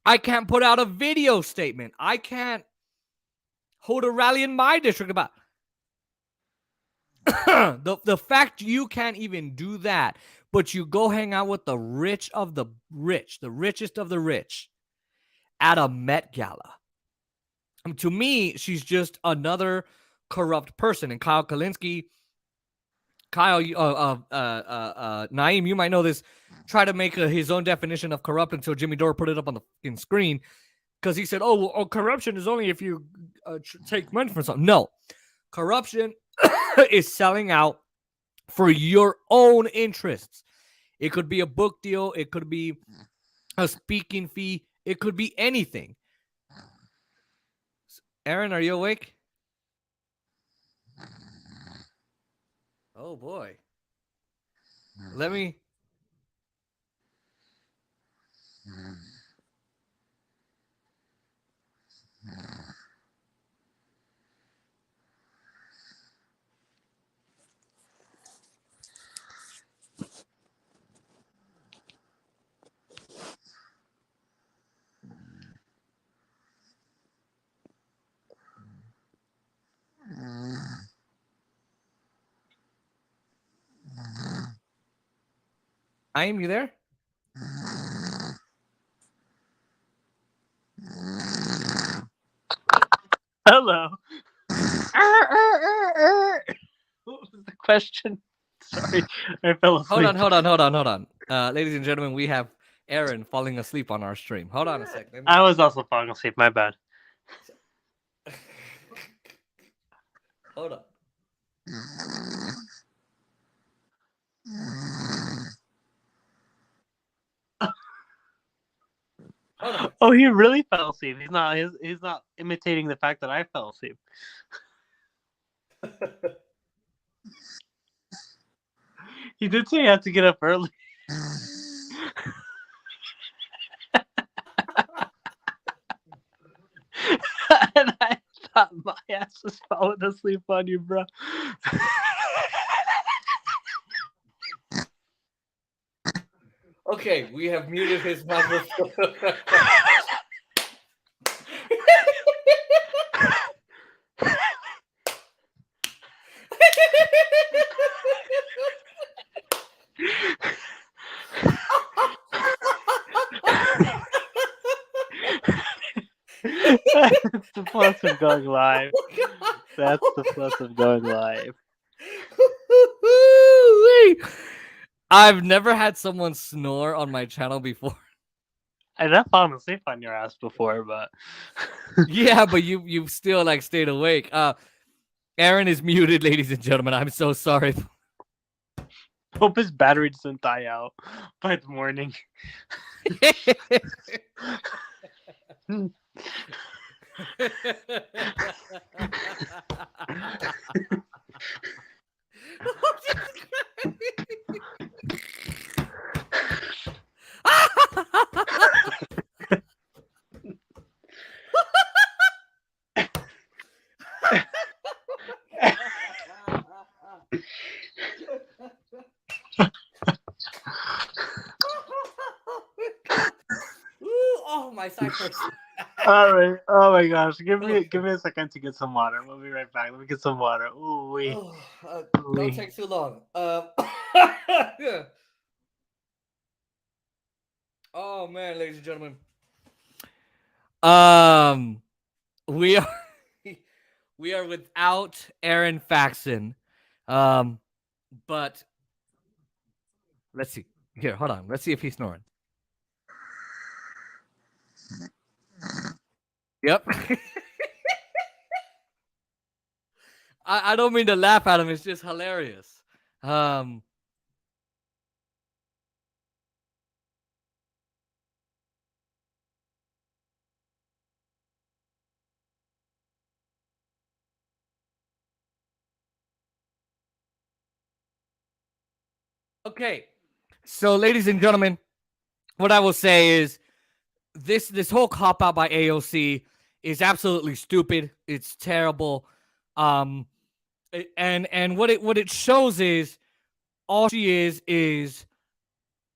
I can't put out a video statement. I can't hold a rally in my district about the fact you can't even do that, but you go hang out with the rich of the rich, the richest of the rich at a Met Gala. To me, she's just another corrupt person. And Kyle Kalinske, Naeem, you might know this, try to make his own definition of corrupt until Jimmy Dore put it up on the screen because he said, corruption is only if you take money from something. No, corruption is selling out for your own interests. It could be a book deal. It could be a speaking fee. It could be anything. Aaron, are you awake? Oh boy. Let me. You there? Hello. What was the question? Sorry, I fell asleep. Hold on. Ladies and gentlemen, we have Aaron falling asleep on our stream. Hold on a second. I was also falling asleep. My bad. Hold on. Hold on. Oh, he really fell asleep. He's not. He's not imitating the fact that I fell asleep. He did say he had to get up early. And I thought my ass was falling asleep on you, bro. Okay, we have muted his microphone. That's the plus of going live. That's the plus of going live. I've never had someone snore on my channel before. I've not fallen asleep on your ass before, but Yeah, but you still like stayed awake. Aaron is muted, ladies and gentlemen. I'm so sorry. hope his battery doesn't die out by the morning. Oh my side hurts. All right. Oh my gosh. Give me a second to get some water. We'll be right back. Let me get some water. Ooh wee. Don't take too long. Oh man, ladies and gentlemen. We are we are without Aaron Faxon. But let's see. Here, hold on. Let's see if he's snoring. Yep. I don't mean to laugh at him. It's just hilarious. Okay. So, ladies and gentlemen, what I will say is this whole cop out by AOC is absolutely stupid. It's terrible. And what it shows is all she is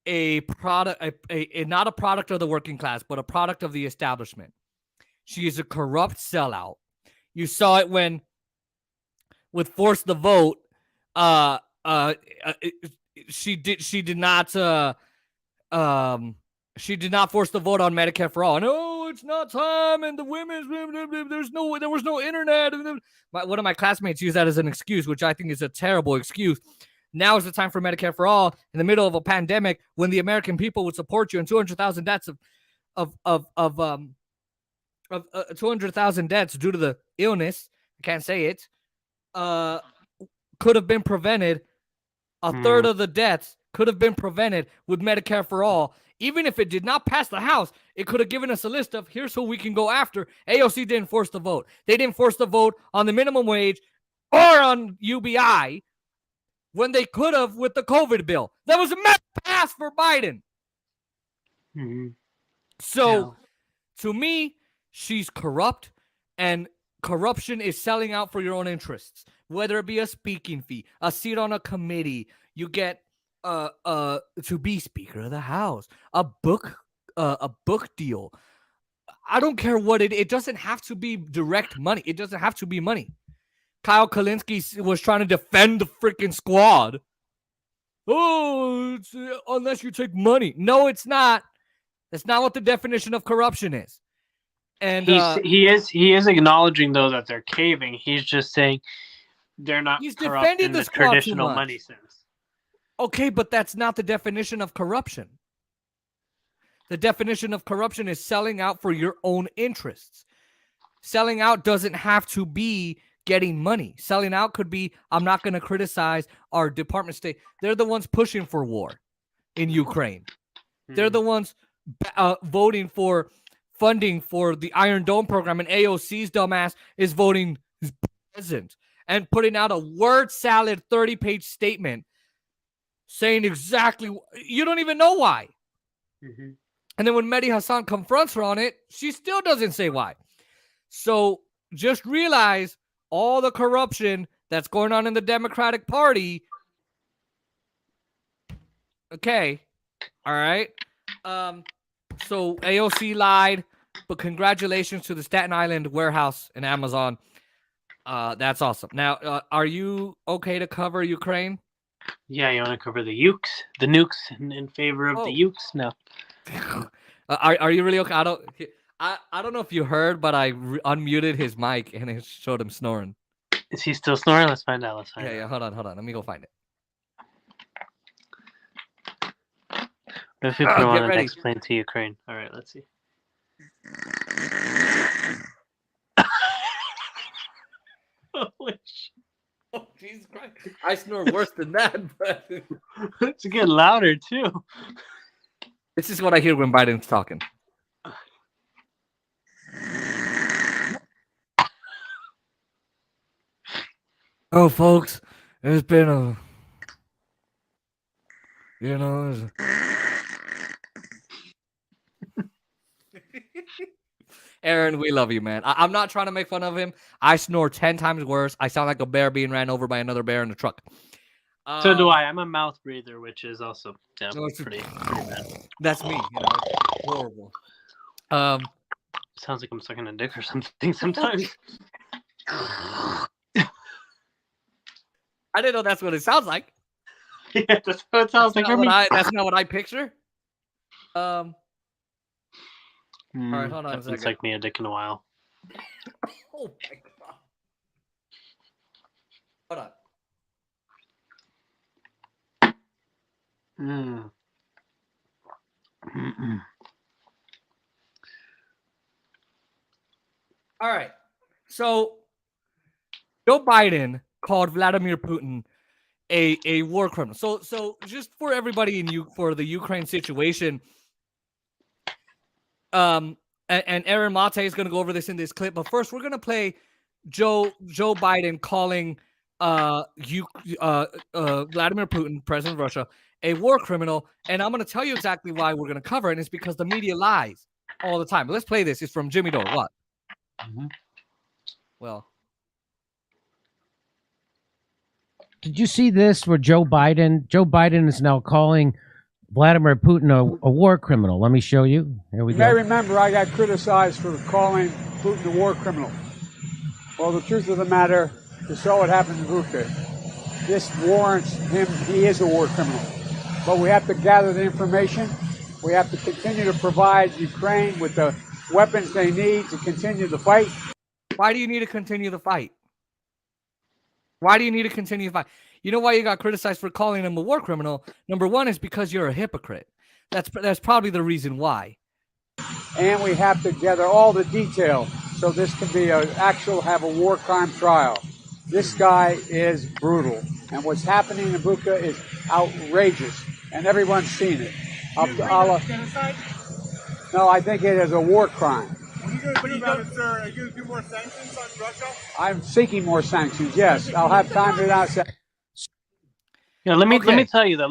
a product, not a product of the working class, but a product of the establishment. She is a corrupt sellout. You saw it when with Force the Vote. She did not force the vote on Medicare for all. No, it's not time, and the women's there was no internet. One of my classmates used that as an excuse, which I think is a terrible excuse. Now is the time for Medicare for all in the middle of a pandemic when the American people would support you, and 200,000 deaths of 200,000 deaths due to the illness. I can't say it. Could have been prevented. A third of the deaths could have been prevented with Medicare for all Even if it did not pass the House, it could have given us a list of here's who we can go after. AOC didn't force the vote. They didn't force the vote on the minimum wage or on UBI when they could have with the COVID bill. That was a mess pass for Biden. Mm-hmm. So, to me, she's corrupt, and corruption is selling out for your own interests. Whether it be a speaking fee, a seat on a committee, you get to be Speaker of the House, a book deal. I don't care what it doesn't have to be direct money. It doesn't have to be money. Kyle Kalinske was trying to defend the freaking squad. Oh, it's, unless you take money. No, it's not. That's not what the definition of corruption is. And he is acknowledging though that they're caving. He's just saying they're not he's corrupt defending in the the squad too traditional much. money sense. Okay, but that's not the definition of corruption. The definition of corruption is selling out for your own interests. Selling out doesn't have to be getting money. Selling out could be, I'm not going to criticize our Department of State. They're the ones pushing for war in Ukraine. They're the ones voting for funding for the Iron Dome program, and AOC's dumbass is voting present and putting out a word salad 30-page statement saying exactly, you don't even know why. Mm-hmm. And then when Mehdi Hassan confronts her on it, she still doesn't say why. So just realize all the corruption that's going on in the Democratic Party. Okay. All right. So AOC lied, but congratulations to the Staten Island warehouse and Amazon. That's awesome. Now, are you okay to cover Ukraine? Yeah, you want to cover the nukes in favor of the ukes? No. Are you really okay? I don't know if you heard, but I unmuted his mic and it showed him snoring. Is he still snoring? Let's find out. Yeah. Hold on. Let me go find it. What if people want to explain to Ukraine? All right, let's see. Holy shit. Oh, Jesus Christ. I snore worse than that, but it's getting louder too. This is what I hear when Biden's talking. Oh, folks, it's been a, Aaron, we love you, man. I'm not trying to make fun of him. I snore 10 times worse. I sound like a bear being ran over by another bear in a truck. So do I. I'm a mouth breather, which is also pretty bad. That's me. Horrible. Sounds like I'm sucking a dick or something sometimes. I didn't know that's what it sounds like. Yeah, that's what it sounds like. That's not what I picture. All right, hold on a second. It's like me a dick in a while. Oh my god. Hold on. All right. So Joe Biden called Vladimir Putin a war criminal. So just for everybody for the Ukraine situation, and Aaron Mate is going to go over this in this clip, but first we're going to play Joe Biden calling Vladimir Putin, president of Russia, a war criminal, and I'm going to tell you exactly why we're going to cover it, and it's because the media lies all the time. But let's play this. It's from Jimmy Dore. What? Mm-hmm. Well, did you see this where Joe Biden is now calling Vladimir Putin a war criminal? Let me show you. Here we go. You may remember I got criticized for calling Putin a war criminal. Well, the truth of the matter, you saw what happened to Bucha. This warrants him. He is a war criminal. But we have to gather the information. We have to continue to provide Ukraine with the weapons they need to continue the fight. Why do you need to continue the fight? Why do you need to continue the fight? You know why you got criticized for calling him a war criminal? Number one is because you're a hypocrite. That's probably the reason why. And we have to gather all the details so this can be have a war crime trial. This guy is brutal. And what's happening in Bucha is outrageous. And everyone's seen it. Genocide? No, I think it is a war crime. What are you going to do about it, sir? Are you going to do more sanctions on Russia? I'm seeking more sanctions. Yes, I'll have time to not say. Yeah, let me Okay. tell you though.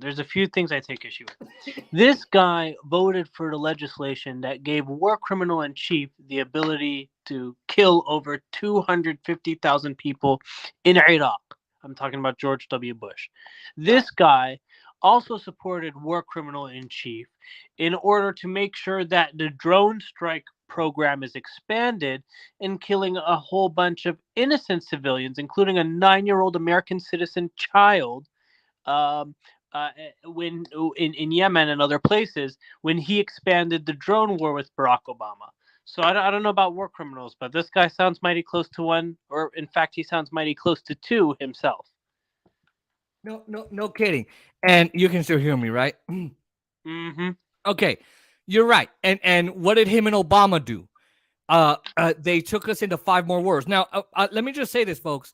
There's a few things I take issue with. This guy voted for the legislation that gave war criminal in chief the ability to kill over 250,000 people in Iraq. I'm talking about George W. Bush. This guy also supported war criminal in chief in order to make sure that the drone strike program is expanded and killing a whole bunch of innocent civilians, including a 9-year-old American citizen child, when in Yemen and other places, when he expanded the drone war with Barack Obama. So I don't know about war criminals, but this guy sounds mighty close to one, or in fact, he sounds mighty close to two himself. No kidding. And you can still hear me, right? Mm-hmm. Okay, you're right. And what did him and Obama do? They took us into 5 more wars. Now, let me just say this, folks.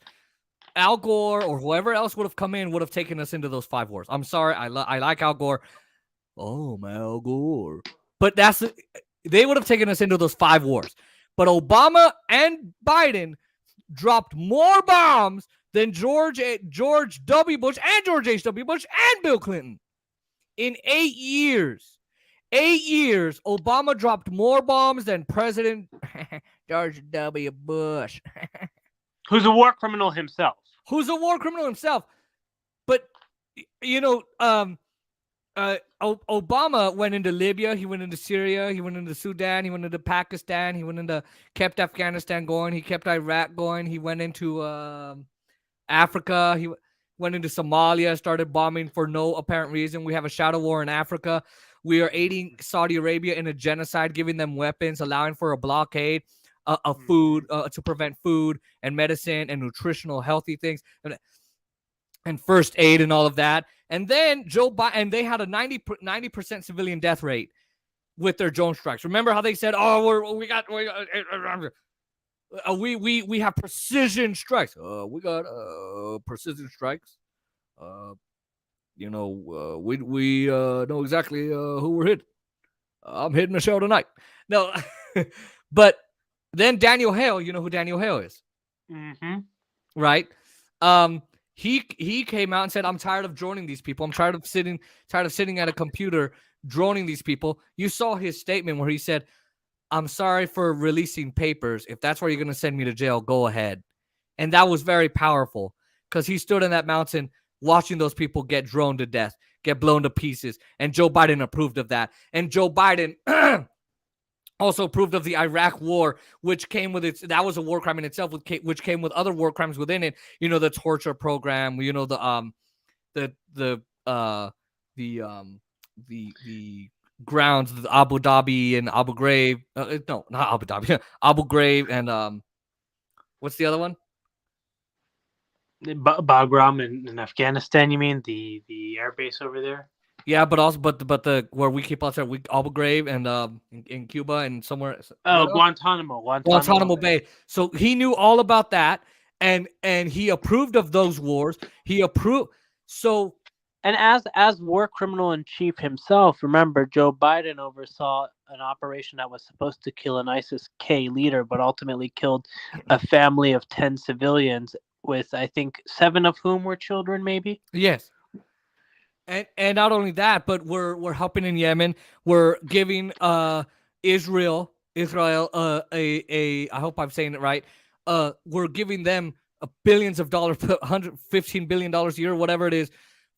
Al Gore or whoever else would have come in would have taken us into those 5 wars. I'm sorry, I like Al Gore. Oh, my Al Gore. But they would have taken us into those 5 wars. But Obama and Biden dropped more bombs than George W. Bush and George H.W. Bush and Bill Clinton. In 8 years. 8 years, Obama dropped more bombs than President George W. Bush. Who's a war criminal himself. But, you know, Obama went into Libya. He went into Syria. He went into Sudan. He went into Pakistan. He kept Afghanistan going. He kept Iraq going. He went into Africa. He went into Somalia, started bombing for no apparent reason. We have a shadow war in Africa. We are aiding Saudi Arabia in a genocide, giving them weapons, allowing for a blockade of food to prevent food and medicine and nutritional healthy things and first aid and all of that. And then Joe Biden, and they had a 90% civilian death rate with their drone strikes. Remember how they said, "Oh, we have precision strikes." We got precision strikes. We know exactly who we're hitting. I'm hitting the show tonight. No, but then Daniel Hale, you know who Daniel Hale is, right? He came out and said, "I'm tired of droning these people. I'm tired of sitting at a computer droning these people." You saw his statement where he said, "I'm sorry for releasing papers. If that's where you're going to send me to jail, go ahead." And that was very powerful because he stood in that mountain watching those people get droned to death, get blown to pieces. And Joe Biden approved of that. And Joe Biden also approved of the Iraq war, which came with that was a war crime in itself, which came with other war crimes within it. You know, the torture program, you know, the grounds, the Abu Dhabi and Abu Ghraib. No, not Abu Dhabi, Abu Ghraib and what's the other one? Bagram in Afghanistan, you mean the air base over there? Yeah, but also, but the where we keep outside, Abu Ghraib and in Cuba and somewhere. Oh, Guantanamo Bay. So he knew all about that, and he approved of those wars. He approved. So, and as war criminal in chief himself, remember Joe Biden oversaw an operation that was supposed to kill an ISIS-K leader, but ultimately killed a family of 10 civilians, with I think 7 of whom were children, maybe. Yes. And not only that, but we're helping in Yemen. We're giving Israel I hope I'm saying it right. We're giving them billions of dollars, $115 billion a year, whatever it is,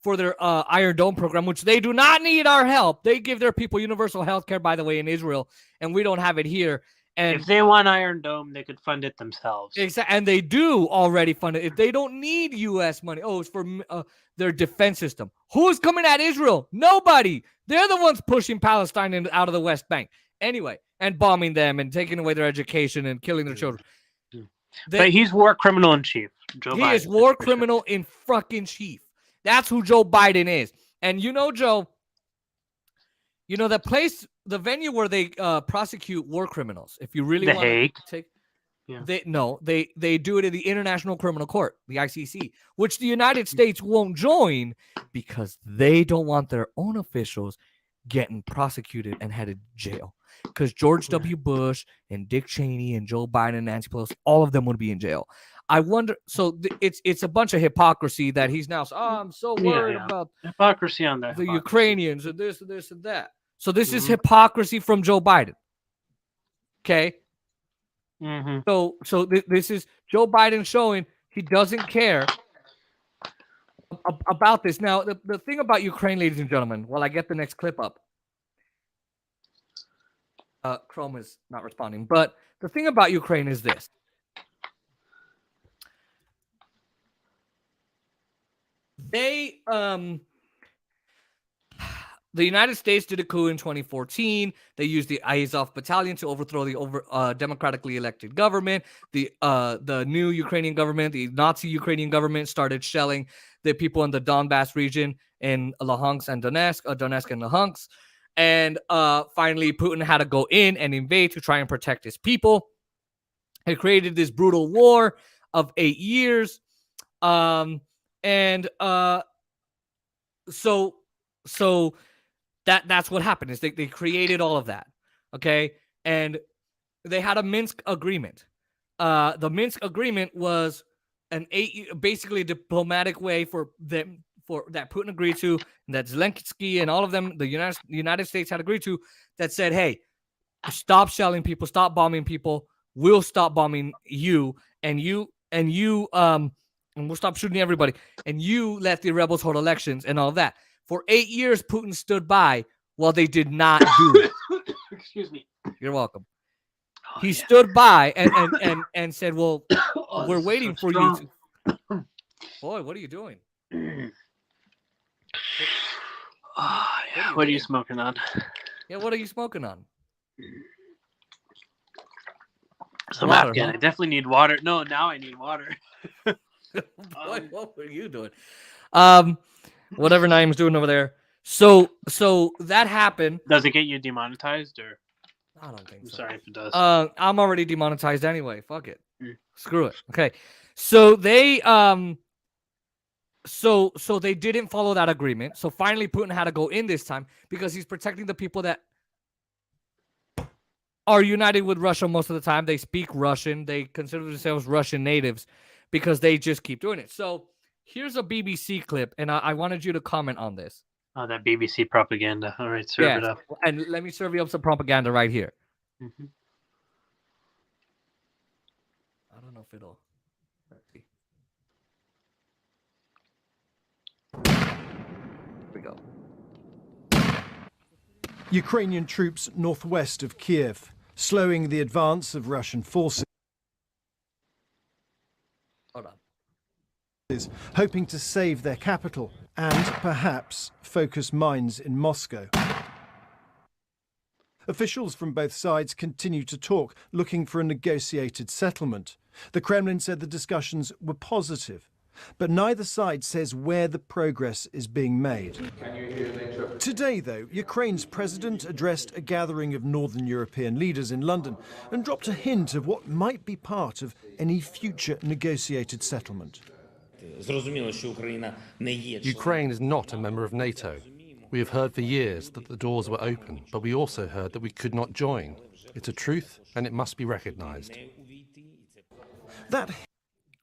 for their Iron Dome program, which they do not need our help. They give their people universal health care, by the way, in Israel, and we don't have it here. And if they want Iron Dome, they could fund it themselves. Exactly, and they do already fund it. If they don't need U.S. money, it's for their defense system. Who's coming at Israel? Nobody. They're the ones pushing Palestine out of the West Bank. Anyway, and bombing them and taking away their education and killing their children. But he's war criminal in chief. Joe Biden is war criminal in fucking chief. That's who Joe Biden is. And you know, Joe, you know, the venue where they prosecute war criminals. If you really want to take, Yeah. They do it in the International Criminal Court, the ICC, which the United States won't join because they don't want their own officials getting prosecuted and headed to jail. Because George W. Bush and Dick Cheney and Joe Biden and Nancy Pelosi, all of them would be in jail. I wonder. So it's a bunch of hypocrisy that he's now. Oh, I'm so worried about hypocrisy on that. the Ukrainians and this and that. So this is hypocrisy from Joe Biden. Okay. Mm-hmm. So this is Joe Biden showing he doesn't care about this. Now, the thing about Ukraine, ladies and gentlemen, while I get the next clip up, Chrome is not responding. But the thing about Ukraine is this. They the United States did a coup in 2014. They used the Azov battalion to overthrow the democratically elected government. The new Ukrainian government, the Nazi Ukrainian government, started shelling the people in the Donbass region in Luhansk and Donetsk and Luhansk. And finally, Putin had to go in and invade to try and protect his people. It created this brutal war of 8 years. So that's what happened is they created all of that. Okay. And they had a Minsk agreement. The Minsk agreement was basically a diplomatic way for them that Putin agreed to, and that Zelensky and all of them, the United States had agreed to, that said, hey, stop shelling people, stop bombing people. We'll stop bombing you, and we'll stop shooting everybody, and you let the rebels hold elections and all that. For 8 years, Putin stood by while they did not do it. Excuse me. You're welcome. He stood by and said, well, we're waiting for you to... Boy, what are you doing? What are you smoking on? Yeah, what are you smoking on? Some Water, Afghan. huh? I definitely need water. No, now I need water. Boy, what were you doing? Whatever Naeem's doing over there. So that happened. Does it get you demonetized or? I don't think I'm so. sorry if it does. I'm already demonetized anyway. Fuck it. Screw it. Okay. So they so they didn't follow that agreement. So finally Putin had to go in this time because he's protecting the people that are united with Russia most of the time. They speak Russian. They consider themselves Russian natives because they just keep doing it. So here's a BBC clip, and I wanted you to comment on this. Oh, that BBC propaganda. All right, serve it up. And let me serve you up some propaganda right here. Mm-hmm. I don't know if it'll... Let's see. Here we go. Ukrainian troops northwest of Kiev, slowing the advance of Russian forces. Hold on. Hoping to save their capital and perhaps focus minds in Moscow. Officials from both sides continue to talk, looking for a negotiated settlement. The Kremlin said the discussions were positive, but neither side says where the progress is being made. Today, though, Ukraine's president addressed a gathering of Northern European leaders in London and dropped a hint of what might be part of any future negotiated settlement. Ukraine is not a member of NATO. We have heard for years that the doors were open, but we also heard that we could not join. It's a truth, and it must be recognized.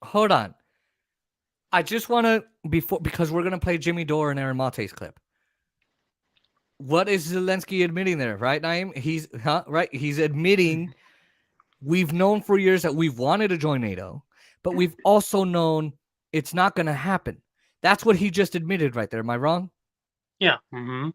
Hold on. I just want to, because we're going to play Jimmy Dore and Aaron Mate's clip. What is Zelensky admitting there, right, Naeem? He's admitting we've known for years that we've wanted to join NATO, but we've also known it's not going to happen. That's what he just admitted right there. Am I wrong? Yeah. Mm-hmm.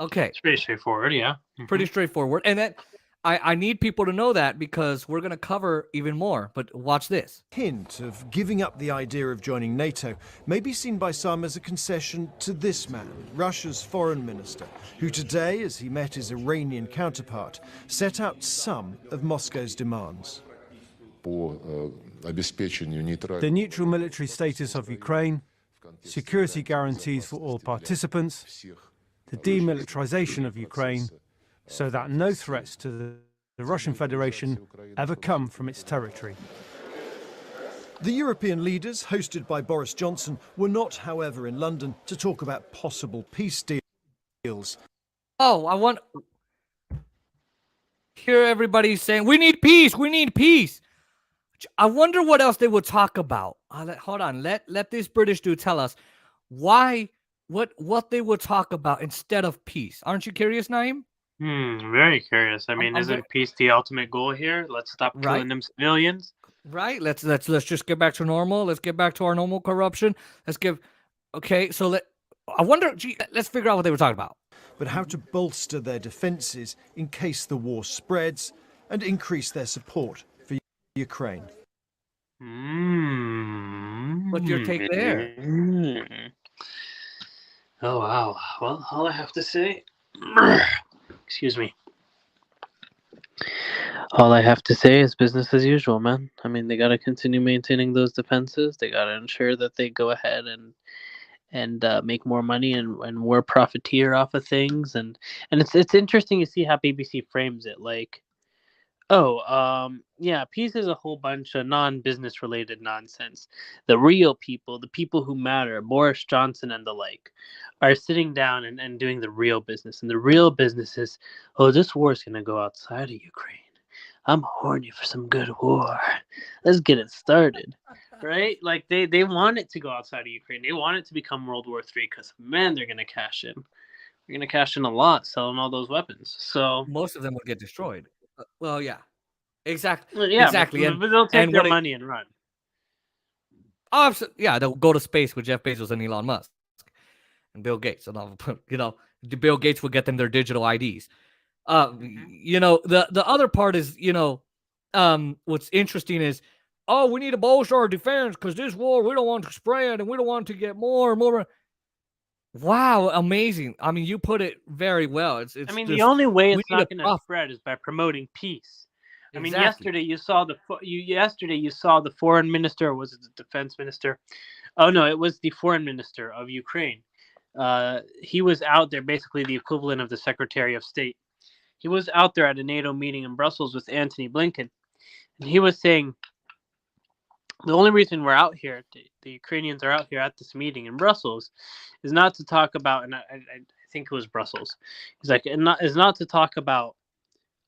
Okay. It's pretty straightforward, yeah. Mm-hmm. Pretty straightforward. And that I need people to know that because we're going to cover even more. But watch this. Hint of giving up the idea of joining NATO may be seen by some as a concession to this man, Russia's foreign minister, who today, as he met his Iranian counterpart, set out some of Moscow's demands. The neutral military status of Ukraine, security guarantees for all participants, the demilitarization of Ukraine, so that no threats to the the Russian Federation ever come from its territory. The European leaders, hosted by Boris Johnson, were not, however, in London to talk about possible peace deals. Oh, I want hear everybody saying we need peace. We need peace. I wonder what else they would talk about. Hold on. Let this British dude tell us why. What they would talk about instead of peace. Aren't you curious, Naeem? Very curious. I mean, isn't peace the ultimate goal here? Let's stop killing them civilians. Right. Let's just get back to normal. Let's get back to our normal corruption. Okay. So I wonder. Let's figure out what they were talking about. But how to bolster their defences in case the war spreads and increase their support for Ukraine. What's your take there? Oh wow. Well, all I have to say, excuse me. All I have to say is business as usual, man. I mean, they got to continue maintaining those defenses. They got to ensure that they go ahead and make more money and more profiteer off of things. And it's interesting to see how BBC frames it. Like, peace is a whole bunch of non-business related nonsense. The real people, the people who matter, Boris Johnson and the like, are sitting down and doing the real business. And the real business is, this war is going to go outside of Ukraine. I'm horny for some good war. Let's get it started. Right? Like they want it to go outside of Ukraine. They want it to become World War III because, man, they're going to cash in. They're going to cash in a lot selling all those weapons. So most of them will get destroyed. Well, yeah. Exactly. Well, yeah, exactly. But they'll take their money and run. Oh, yeah, they'll go to space with Jeff Bezos and Elon Musk and Bill Gates. And Bill Gates will get them their digital IDs. The other part is, what's interesting is, we need to bolster our defense because this war, we don't want to spread and we don't want to get more and more. Wow, amazing. I mean, you put it very well. The only way it's not going to spread is by promoting peace. I mean, yesterday you saw the foreign minister, or was it the defense minister? Oh no, it was the foreign minister of Ukraine. He was out there, basically the equivalent of the Secretary of State. He was out there at a NATO meeting in Brussels with Antony Blinken, and he was saying the only reason we're out here, the Ukrainians are out here at this meeting in Brussels, is not to talk about, and I think it was Brussels. He's like, is not to talk about.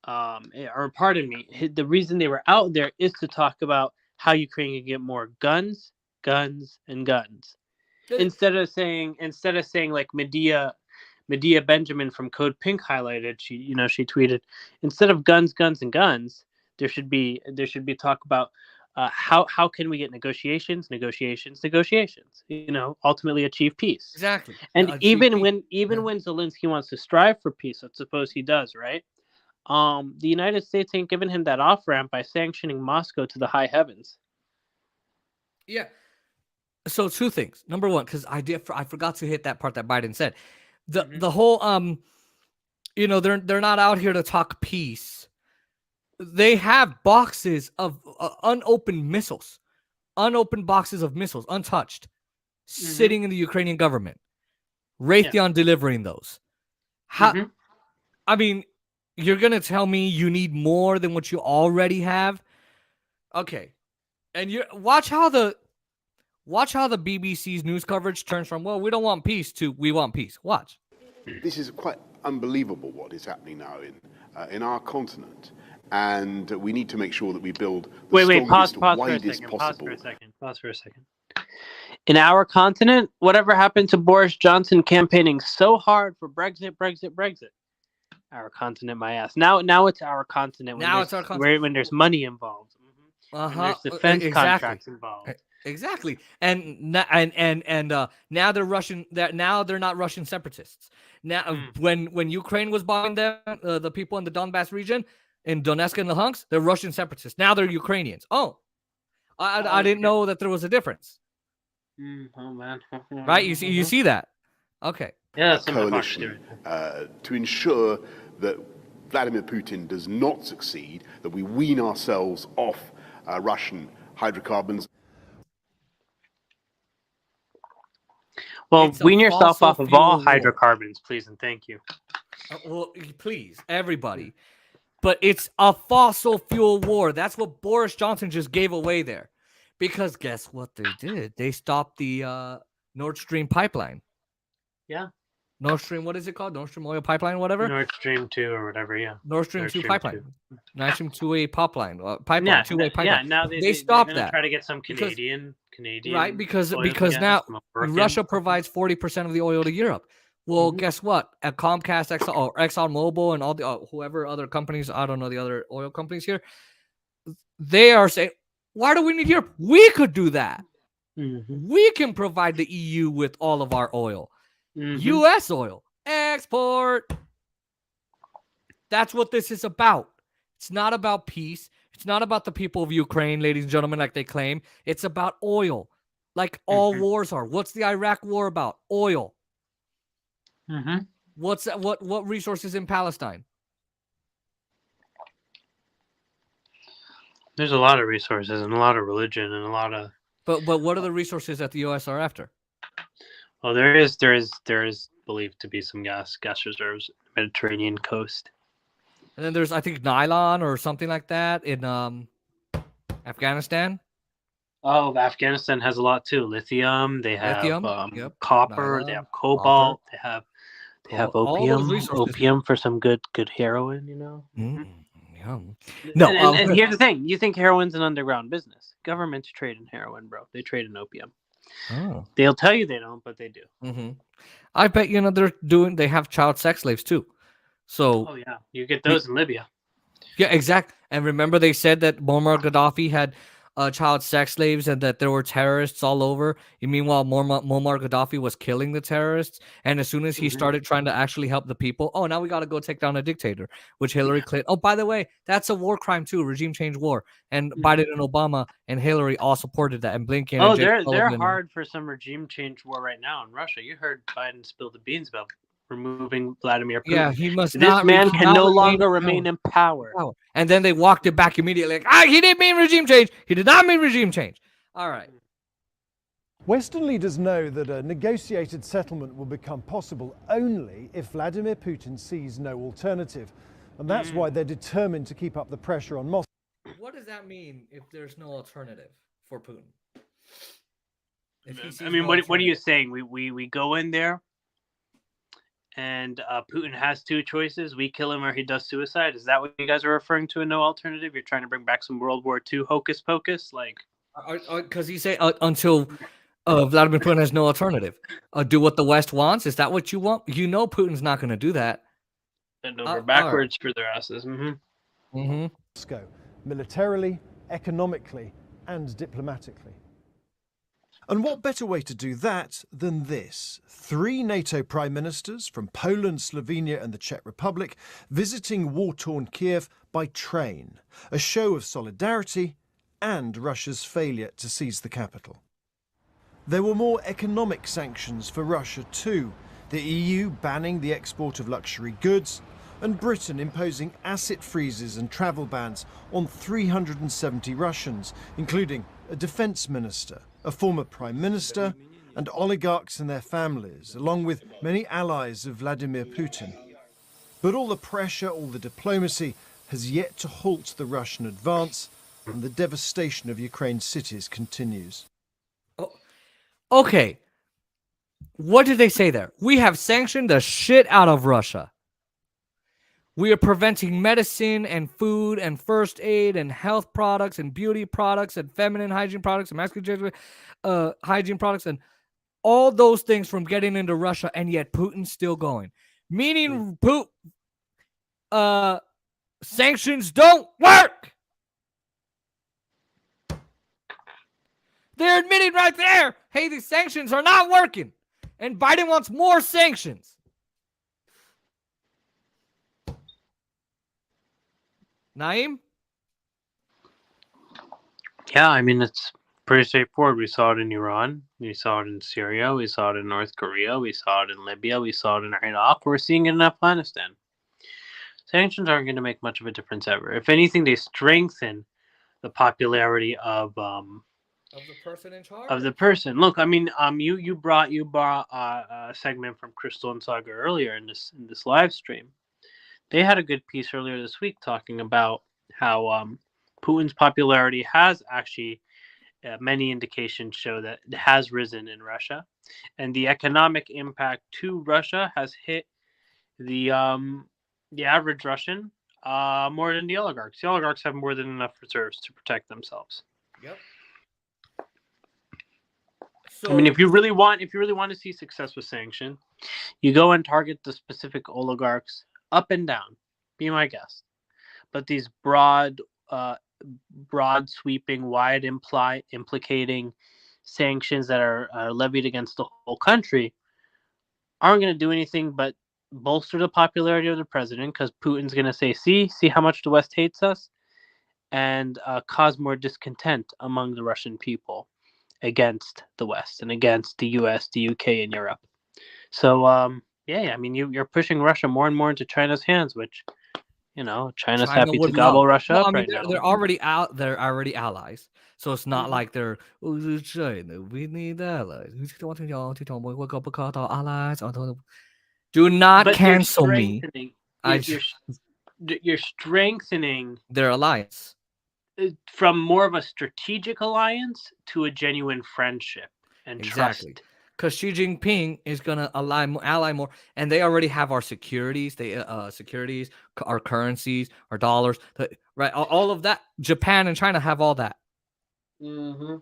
The reason they were out there is to talk about how Ukraine can get more guns. Instead of saying like Medea Benjamin from Code Pink highlighted, she tweeted, instead of guns, there should be talk about how can we get negotiations, ultimately achieve peace. Exactly. And even when Zelensky wants to strive for peace, let's suppose he does, right? The United States ain't giving him that off-ramp by sanctioning Moscow to the high heavens. Yeah. So two things. Number one, because I forgot to hit that part that Biden said. The whole they're not out here to talk peace. They have boxes of unopened boxes of missiles, untouched, sitting in the Ukrainian government. Raytheon delivering those. How? I mean, you're gonna tell me you need more than what you already have? Okay, and you watch how the BBC's news coverage turns from, well, we don't want peace to we want peace. Watch. This is quite unbelievable what is happening now in our continent, and we need to make sure that we build the strongest, widest possible. Pause for a second. In our continent, whatever happened to Boris Johnson campaigning so hard for Brexit? Our continent, my ass. Now it's our continent. When there's money involved. When there's defense contracts involved. Exactly, and now they're Russian. Now they're not Russian separatists. Now, when Ukraine was bombing them, the people in the Donbass region, in Donetsk and Luhansk, they're Russian separatists. Now they're Ukrainians. Oh, I didn't know that there was a difference. Oh man! Right? You see that? Okay. Yeah, coalition to ensure that Vladimir Putin does not succeed, that we wean ourselves off Russian hydrocarbons. Well, wean yourself off of all hydrocarbons, please and thank you. Well, please, everybody. But it's a fossil fuel war. That's what Boris Johnson just gave away there. Because guess what they did? They stopped the Nord Stream pipeline. Yeah. Nord Stream, what is it called? Nord Stream oil pipeline, whatever. Nord Stream 2 or whatever, yeah. Nord Stream 2 pipeline. 2. Nord Stream 2A pipeline. Pipeline, Yeah, 2A pipeline. yeah. Now they stopped they're that. try to get some Because- Canadian Right, because oil and gas now from American. Russia provides 40% of the oil to Europe. Well, guess what? At Comcast, ExxonMobil, and all the whoever other companies, I don't know the other oil companies here, they are saying, why do we need Europe? We could do that. We can provide the EU with all of our oil. U.S. oil. Export. That's what this is about. It's not about peace. It's not about the people of Ukraine, ladies and gentlemen, like they claim. It's about oil, like all wars are. What's the Iraq war about? Oil. What resources in Palestine? There's a lot of resources and a lot of religion and a lot of. But what are the resources that the U.S. are after? Well, there is believed to be some gas reserves in the Mediterranean coast. And then there's, I think, nylon or something like that in Afghanistan. Oh, Afghanistan has a lot too. Lithium. They have copper. Nylon, they have cobalt. copper. They have All those opium. resources. Opium for some good heroin. You know. Yum. No, And here's the thing: you think heroin's an underground business? Governments trade in heroin, bro. They trade in opium. Oh. They'll tell you they don't, but they do. I bet they have child sex slaves too. So Oh yeah, you get those in Libya. yeah, exact. And remember, they said that Muammar Gaddafi had child sex slaves and that there were terrorists all over. Meanwhile, Muammar Gaddafi was killing the terrorists. And as soon as he started trying to actually help the people, oh, now we got to go take down a dictator, which Hillary Clinton. Oh, by the way, that's a war crime too, regime change war. And Biden and Obama and Hillary all supported that. And Blinken. Oh, and Jake they're Sullivan. hard for some regime change war right now in Russia. You heard Biden spill the beans about removing Vladimir Putin. Yeah, he must This not. man he can cannot no remain longer in remain in power. And then they walked it back immediately. Like, he didn't mean regime change. He did not mean regime change. All right. Western leaders know that a negotiated settlement will become possible only if Vladimir Putin sees no alternative. And that's why they're determined to keep up the pressure on Moscow. What does that mean if there's no alternative for Putin? If he sees I mean, no what are alternative? you saying? We go in there, and Putin has two choices: we kill him or he does suicide. Is that what you guys are referring to? A no alternative? You're trying to bring back some World War II hocus pocus, like? Because he say until Vladimir Putin has no alternative, do what the West wants. Is that what you want? You know, Putin's not going to do that. Bend over backwards for their asses. Moscow, militarily, economically, and diplomatically. And what better way to do that than this? 3 NATO prime ministers from Poland, Slovenia, and the Czech Republic visiting war-torn Kiev by train, a show of solidarity and Russia's failure to seize the capital. There were more economic sanctions for Russia too, the EU banning the export of luxury goods, and Britain imposing asset freezes and travel bans on 370 Russians, including a defence minister, a former prime minister, and oligarchs and their families, along with many allies of Vladimir Putin. But all the pressure, all the diplomacy has yet to halt the Russian advance, and the devastation of Ukraine's cities continues. Okay. What did they say there? We have sanctioned the shit out of Russia. We are preventing medicine and food and first aid and health products and beauty products and feminine hygiene products and masculine hygiene products and all those things from getting into Russia, and yet Putin's still going. Meaning sanctions don't work. They're admitting right there, hey, these sanctions are not working. And Biden wants more sanctions. Naeem? Yeah, I mean, it's pretty straightforward. We saw it in Iran. We saw it in Syria. We saw it in North Korea. We saw it in Libya. We saw it in Iraq. We're seeing it in Afghanistan. Sanctions aren't going to make much of a difference ever. If anything, they strengthen the popularity of the person in charge? Of the person. Look, I mean, you brought a segment from Crystal and Saga earlier in this live stream. they had a good piece earlier this week talking about how Putin's popularity has actually many indications show that it has risen in Russia, and the economic impact to Russia has hit the average Russian more than the oligarchs. The oligarchs have more than enough reserves to protect themselves. Yep. I mean, if you really want to see success with sanction, you go and target the specific oligarchs up and down. Be my guest. But these broad sweeping, wide implicating sanctions that are levied against the whole country aren't going to do anything but bolster the popularity of the president, because Putin's going to say, see how much the West hates us, and cause more discontent among the Russian people against the West and against the US, the UK, and Europe. So, I mean, you're pushing Russia more and more into China's hands, which, China's China happy to would gobble love. Russia Well, up I mean, right now. they're already out. They're already allies. So it's not like they're China. We need allies. Do not But cancel me. You're strengthening their alliance from more of a strategic alliance to a genuine friendship and trust. Because Xi Jinping is gonna ally more, and they already have our securities. Securities, our currencies, our dollars, right? All of that. Japan and China have all that. Mm-hmm.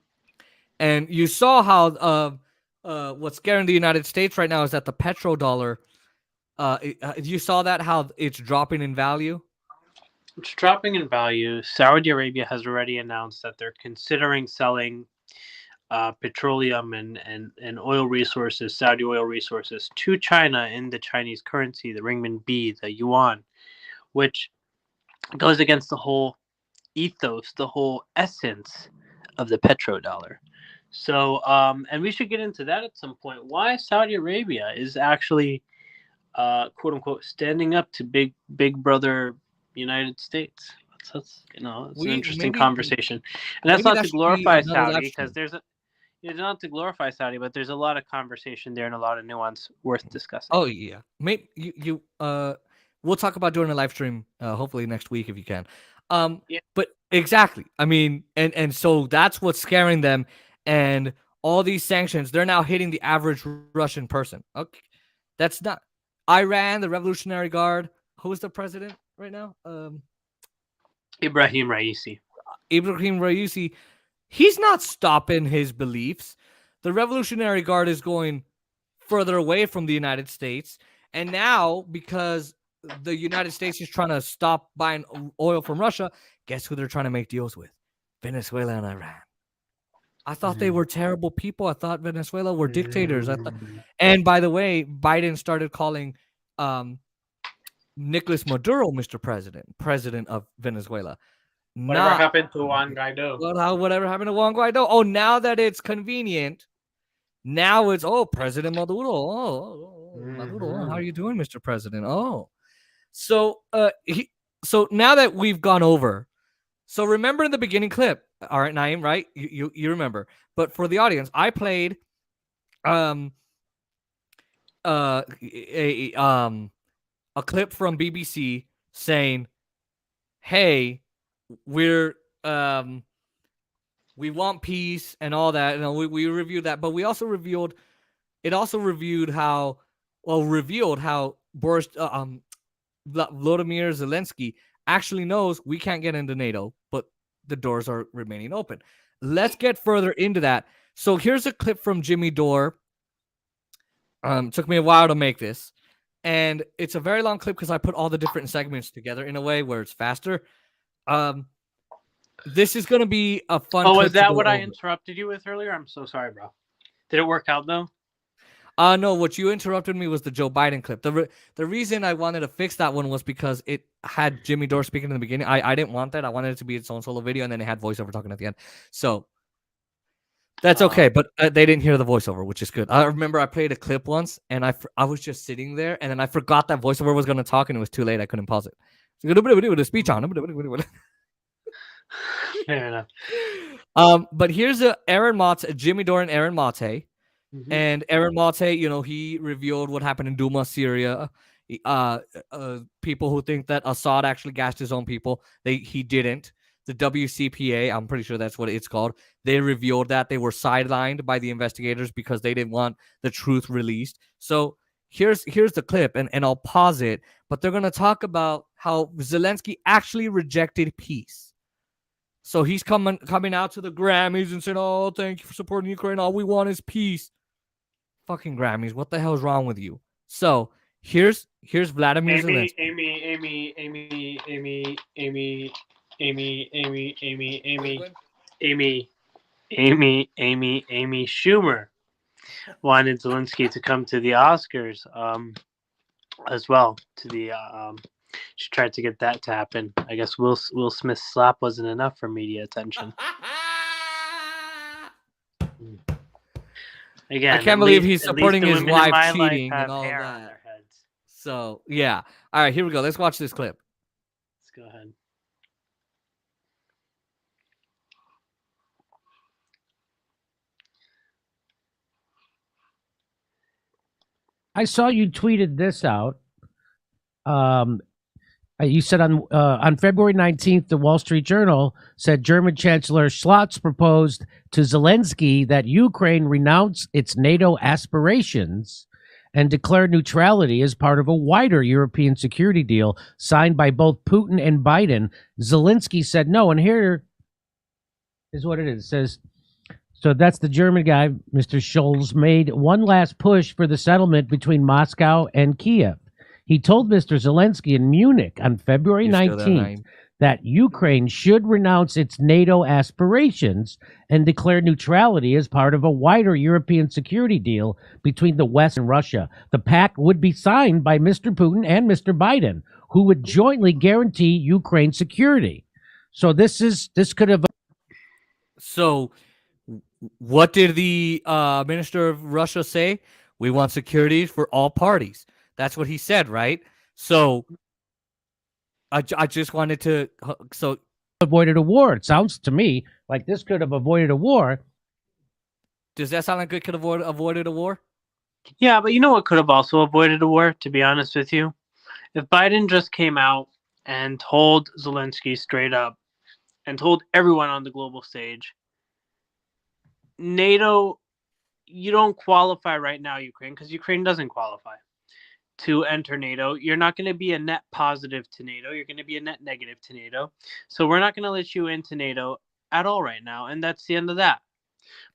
And you saw how what's scaring the United States right now is that the petrodollar. You saw that how it's dropping in value. It's dropping in value. Saudi Arabia has already announced that they're considering selling petroleum and oil resources, Saudi oil resources, to China in the Chinese currency, the renminbi, the yuan, which goes against the whole ethos, the whole essence of the petrodollar. So, and we should get into that at some point. Why Saudi Arabia is actually, quote unquote, standing up to big brother United States. That's it's an interesting conversation, and that's not to glorify Saudi, because it's not to glorify Saudi, but there's a lot of conversation there and a lot of nuance worth discussing. Oh yeah, maybe we'll talk about doing a live stream hopefully next week if you can. But exactly, I mean, and so that's what's scaring them, and all these sanctions, they're now hitting the average Russian person. Okay, that's not Iran, the Revolutionary Guard. Who's the president right now? Ibrahim Raisi. Ibrahim Raisi. He's not stopping his beliefs. The Revolutionary Guard is going further away from the United States. And now, because the United States is trying to stop buying oil from Russia, guess who they're trying to make deals with? Venezuela and Iran. I thought they were terrible people. I thought Venezuela were dictators. And by the way, Biden started calling Nicolas Maduro Mr. President of Venezuela. Whatever happened to Juan Guaido? Whatever happened to Juan Guaido? Oh, now that it's convenient, now it's President Maduro. Maduro, how are you doing, Mr. President? So now that we've gone over, so remember in the beginning clip, all right, Naeem, right? You remember, but for the audience, I played a clip from BBC saying, "Hey, we want peace and all that." We reviewed that, but we also revealed how Boris Volodymyr Zelensky actually knows we can't get into NATO, but the doors are remaining open. Let's get further into that. So here's a clip from Jimmy Dore. Took me a while to make this, and it's a very long clip because I put all the different segments together in a way where it's faster. This is going to be a fun. Oh, is that what I interrupted you with earlier? I'm so sorry, bro. Did it work out though? No, what you interrupted me was the Joe Biden clip. The reason I wanted to fix that one was because it had Jimmy Dore speaking in the beginning. I didn't want that. I wanted it to be its own solo video, and then it had voiceover talking at the end. So that's okay, but they didn't hear the voiceover, which is good. I remember I played a clip once, and I was just sitting there, and then I forgot that voiceover was going to talk, and it was too late. I couldn't pause it. So with a speech on. Fair enough. But here's Aaron Mate, Jimmy Dore and Aaron Mate. And Aaron Mate, he revealed what happened in Duma, Syria. People who think that Assad actually gassed his own people, he didn't. The WCPA, I'm pretty sure that's what it's called, they revealed that they were sidelined by the investigators because they didn't want the truth released. So here's the clip, and I'll pause it, but they're going to talk about how Zelensky actually rejected peace. So he's coming out to the Grammys and saying, "Oh, thank you for supporting Ukraine. All we want is peace." Fucking Grammys, what the hell is wrong with you? So here's Vladimir Zelensky. Amy Schumer wanted Zelensky to come to the Oscars as well. She tried to get that to happen. I guess Will Smith's slap wasn't enough for media attention. Again, I can't believe he's supporting his wife cheating and all hair that. on their heads. So yeah. All right, here we go. Let's watch this clip. Let's go ahead. I saw you tweeted this out. You said on February 19th, the Wall Street Journal said German Chancellor Scholz proposed to Zelensky that Ukraine renounce its NATO aspirations and declare neutrality as part of a wider European security deal signed by both Putin and Biden. Zelensky said no, and here is what it is. It says, so that's the German guy, Mr. Scholz, made one last push for the settlement between Moscow and Kiev. He told Mr. Zelensky in Munich on February 19th that Ukraine should renounce its NATO aspirations and declare neutrality as part of a wider European security deal between the West and Russia. The pact would be signed by Mr. Putin and Mr. Biden, who would jointly guarantee Ukraine's security. So this could have. So what did the Minister of Russia say? We want security for all parties. That's what he said, right? So I just wanted to avoided a war. It sounds to me like this could have avoided a war. Does that sound like it could have avoided a war? Yeah, but you know what could have also avoided a war, to be honest with you? If Biden just came out and told Zelensky straight up and told everyone on the global stage, NATO, you don't qualify right now, Ukraine, because Ukraine doesn't qualify to enter NATO. You're not going to be a net positive to NATO. You're going to be a net negative to NATO. So we're not going to let you into NATO at all right now. And that's the end of that.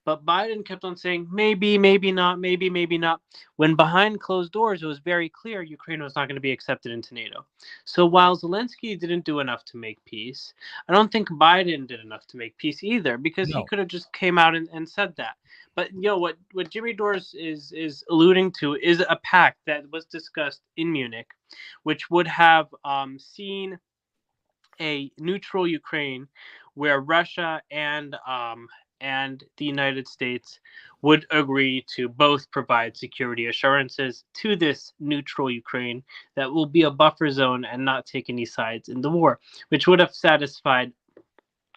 But Biden kept on saying, maybe, maybe not, maybe, maybe not. When behind closed doors, it was very clear Ukraine was not going to be accepted into NATO. So while Zelensky didn't do enough to make peace, I don't think Biden did enough to make peace either, because he could have just came out and said that. But you know what Jimmy Dores is alluding to is a pact that was discussed in Munich, which would have seen a neutral Ukraine where Russia and the United States would agree to both provide security assurances to this neutral Ukraine that will be a buffer zone and not take any sides in the war, which would have satisfied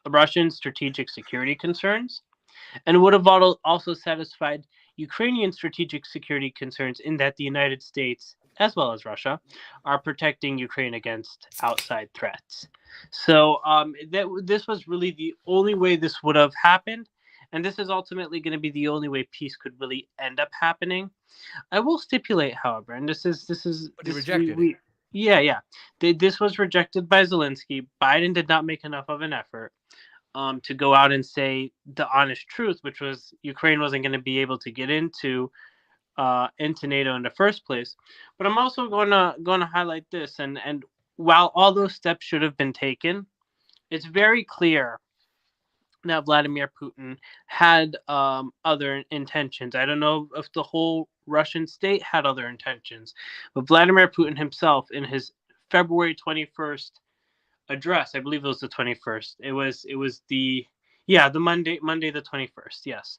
Russian strategic security concerns and would have also satisfied Ukrainian strategic security concerns in that the United States, as well as Russia, are protecting Ukraine against outside threats. So this was really the only way this would have happened. And this is ultimately going to be the only way peace could really end up happening. I will stipulate, however, and this is rejected it. Yeah. This was rejected by Zelensky. Biden did not make enough of an effort to go out and say the honest truth, which was Ukraine wasn't going to be able to get into NATO in the first place. But I'm also going to highlight this, and while all those steps should have been taken, it's very clear that Vladimir Putin had other intentions. I don't know if the whole Russian state had other intentions, but Vladimir Putin himself, in his February 21st address, I believe it was the 21st. It was the Monday the 21st. Yes,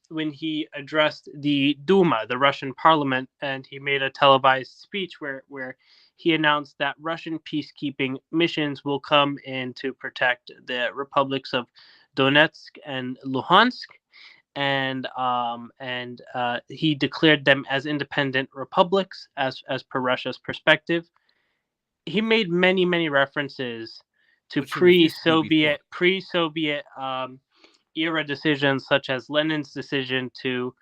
when he addressed the Duma, the Russian parliament, and he made a televised speech where he announced that Russian peacekeeping missions will come in to protect the republics of Donetsk and Luhansk, and he declared them as independent republics as per Russia's perspective. He made many references to Which he refused to do before. pre-Soviet era decisions, such as Lenin's decision to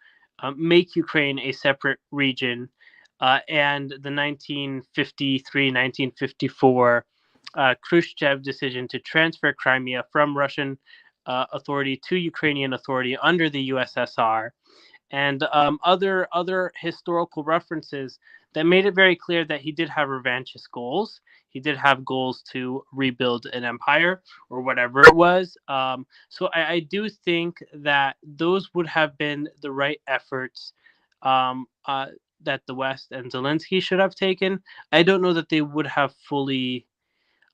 make Ukraine a separate region, and the 1953-1954 Khrushchev decision to transfer Crimea from Russian authority to Ukrainian authority under the USSR, and other historical references that made it very clear that he did have revanchist goals. He did have goals to rebuild an empire or whatever it was. So I do think that those would have been the right efforts that the West and Zelensky should have taken. I don't know that they would have fully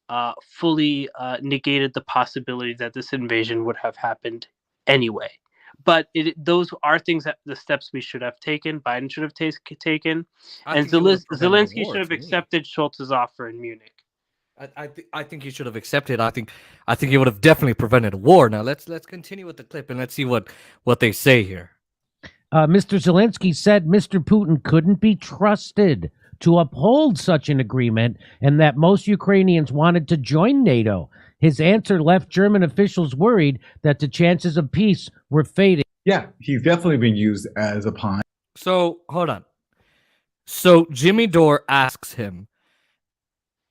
negated the possibility that this invasion would have happened anyway. But those are things that the steps we should have taken, Biden should have taken, and Zelensky should have accepted Scholz's offer in Munich. I think he should have accepted. I think he would have definitely prevented a war. Now let's continue with the clip and let's see what they say here. Mr. Zelensky said Mr. Putin couldn't be trusted to uphold such an agreement and that most Ukrainians wanted to join NATO. His answer left German officials worried that the chances of peace were fading. Yeah, he's definitely being used as a pawn. So, hold on. So, Jimmy Dore asks him,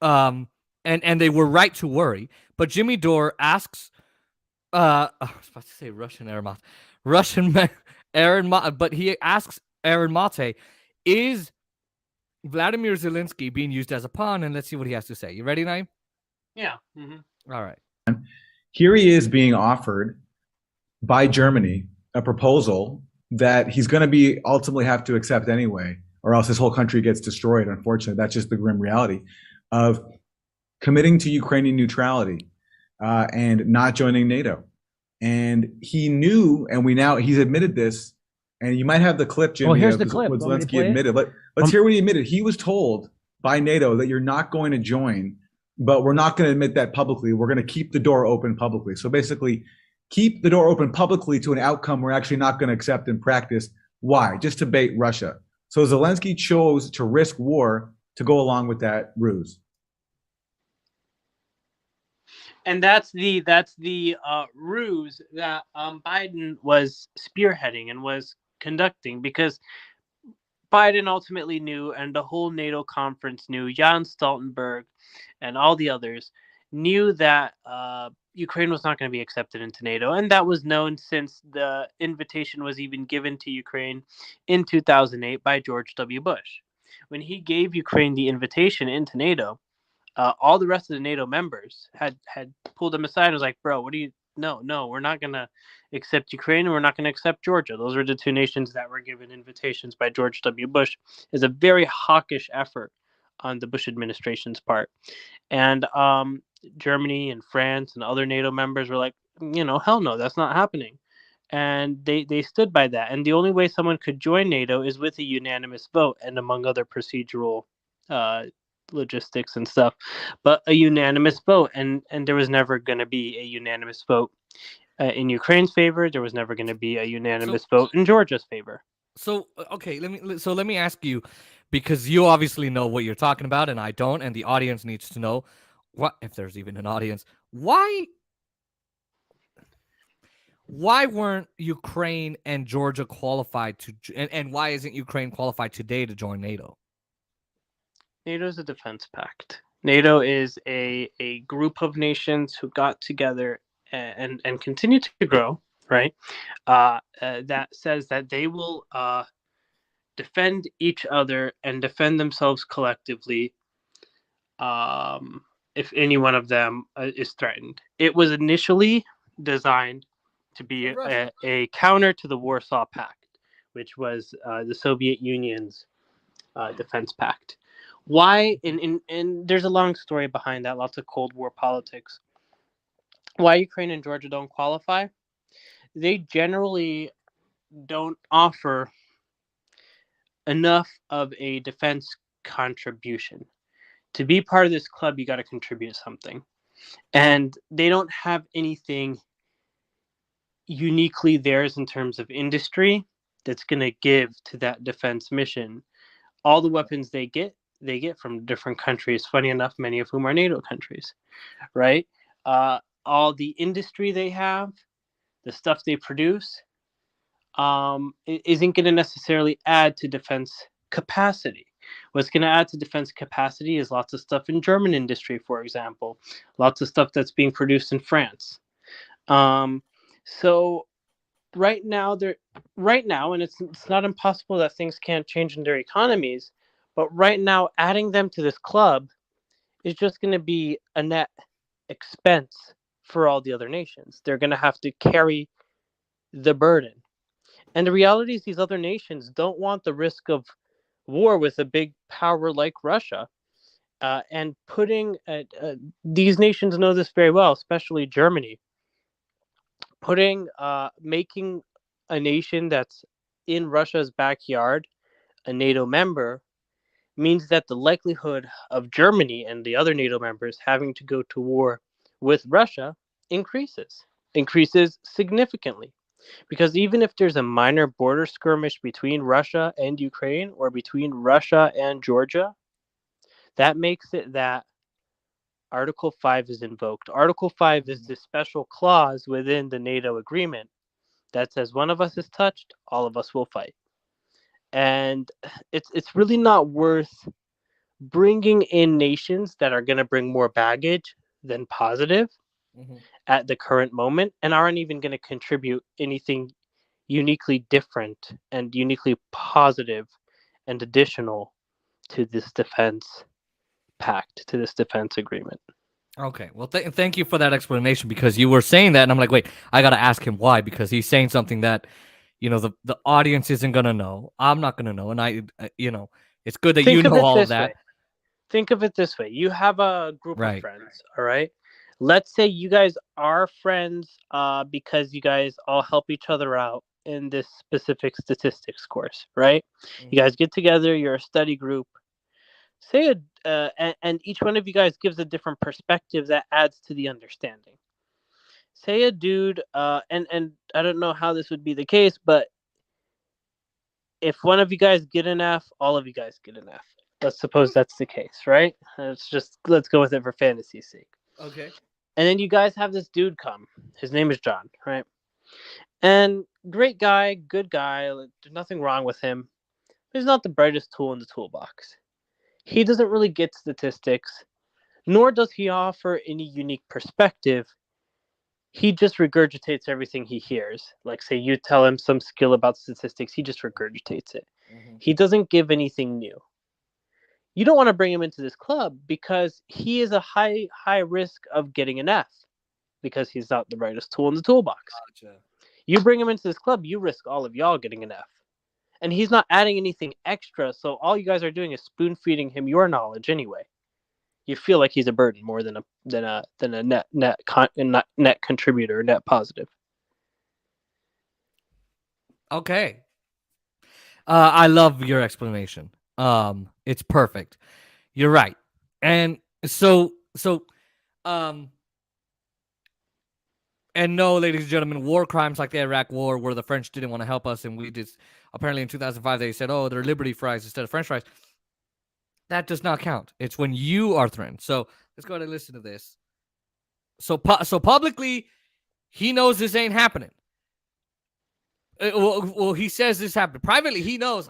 and they were right to worry, but Jimmy Dore asks, I was about to say but he asks Aaron Mate, is Vladimir Zelensky being used as a pawn? And let's see what he has to say. You ready, Naeem? Yeah. Mm-hmm. All right. Here he is being offered by Germany a proposal that he's going to be ultimately have to accept anyway, or else his whole country gets destroyed. Unfortunately, that's just the grim reality of committing to Ukrainian neutrality and not joining NATO. And he knew, and he's admitted this, and you might have the clip, Jimmy. Well, here's the clip. What Zelensky admitted. Let's hear what he admitted. He was told by NATO that you're not going to join, but we're not going to admit that publicly. We're going to keep the door open publicly. So basically, keep the door open publicly to an outcome we're actually not going to accept in practice. Why? Just to bait Russia. So Zelensky chose to risk war to go along with that ruse. And that's the ruse that Biden was spearheading and was conducting, because Biden ultimately knew, and the whole NATO conference knew, Jens Stoltenberg and all the others knew that Ukraine was not going to be accepted into NATO. And that was known since the invitation was even given to Ukraine in 2008 by George W. Bush. When he gave Ukraine the invitation into NATO, all the rest of the NATO members had pulled him aside and was like, bro, what do you... No, we're not going to accept Ukraine, and we're not going to accept Georgia. Those were the two nations that were given invitations by George W. Bush. It's a very hawkish effort on the Bush administration's part. And Germany and France and other NATO members were like, hell no, that's not happening. And they stood by that. And the only way someone could join NATO is with a unanimous vote, and among other procedural logistics and stuff, but a unanimous vote, and there was never going to be a unanimous vote in Ukraine's favor. There was never going to be a unanimous vote in Georgia's favor. So okay, let me ask you, because you obviously know what you're talking about and I don't, and the audience needs to know, what, if there's even an audience, why weren't Ukraine and Georgia qualified to, and why isn't Ukraine qualified today to join NATO? NATO is a defense pact. NATO is a group of nations who got together and continue to grow, right? That says that they will defend each other and defend themselves collectively if any one of them is threatened. It was initially designed to be a counter to the Warsaw Pact, which was the Soviet Union's defense pact. Why, and there's a long story behind that, lots of Cold War politics. Why Ukraine and Georgia don't qualify? They generally don't offer enough of a defense contribution. To be part of this club, you got to contribute something. And they don't have anything uniquely theirs in terms of industry that's going to give to that defense mission. All the weapons they get from different countries. Funny enough, many of whom are NATO countries, right? All the industry they have, the stuff they produce, isn't going to necessarily add to defense capacity. What's going to add to defense capacity is lots of stuff in German industry, for example, lots of stuff that's being produced in France. So right now, and it's not impossible that things can't change in their economies, but right now, adding them to this club is just going to be a net expense for all the other nations. They're going to have to carry the burden. And the reality is these other nations don't want the risk of war with a big power like Russia. And putting these nations know this very well, especially Germany. Making a nation that's in Russia's backyard a NATO member means that the likelihood of Germany and the other NATO members having to go to war with Russia increases significantly. Because even if there's a minor border skirmish between Russia and Ukraine or between Russia and Georgia, that makes it that Article 5 is invoked. Article 5 is this special clause within the NATO agreement that says one of us is touched, all of us will fight. And it's really not worth bringing in nations that are going to bring more baggage than positive at the current moment and aren't even going to contribute anything uniquely different and uniquely positive and additional to this defense pact, to this defense agreement. Okay, well, thank you for that explanation, because you were saying that, and I'm like, wait, I got to ask him why, because he's saying something that, the audience isn't going to know. I'm not going to know, and it's good that you know all of that. Think of it this way. You have a group Right. of friends, all right? Let's say you guys are friends because you guys all help each other out in this specific statistics course, right? You guys get together, you're a study group. And each one of you guys gives a different perspective that adds to the understanding. Say a dude, and I don't know how this would be the case, but if one of you guys get an F, all of you guys get an F. Let's suppose that's the case, right? Let's go with it for fantasy's sake. Okay. And then you guys have this dude come. His name is John, right? And great guy, good guy. There's nothing wrong with him. He's not the brightest tool in the toolbox. He doesn't really get statistics, nor does he offer any unique perspective. He just regurgitates everything he hears. Like, say you tell him some skill about statistics, he just regurgitates it. He doesn't give anything new. You don't want to bring him into this club because he is a high risk of getting an F because he's not the brightest tool in the toolbox. Gotcha. You bring him into this club, you risk all of y'all getting an F. And he's not adding anything extra, so all you guys are doing is spoon feeding him your knowledge anyway. You feel like he's a burden more than a net contributor, net positive. Okay. I love your explanation. It's perfect. You're right. And and no, ladies and gentlemen, war crimes like the Iraq War, where the French didn't want to help us, and we just apparently in 2005 they said, "Oh, they're Liberty fries instead of French fries." That does not count. It's when you are threatened. So let's go ahead and listen to this. So publicly, he knows this ain't happening. Well, he says this happened. Privately, he knows.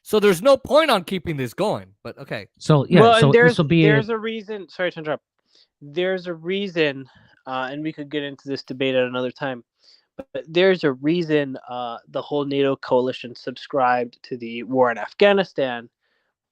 So there's no point on keeping this going. But okay. So yeah. Well, so and this will be there's a reason. Sorry to interrupt. There's a reason, and we could get into this debate at another time. But there's a reason the whole NATO coalition subscribed to the war in Afghanistan,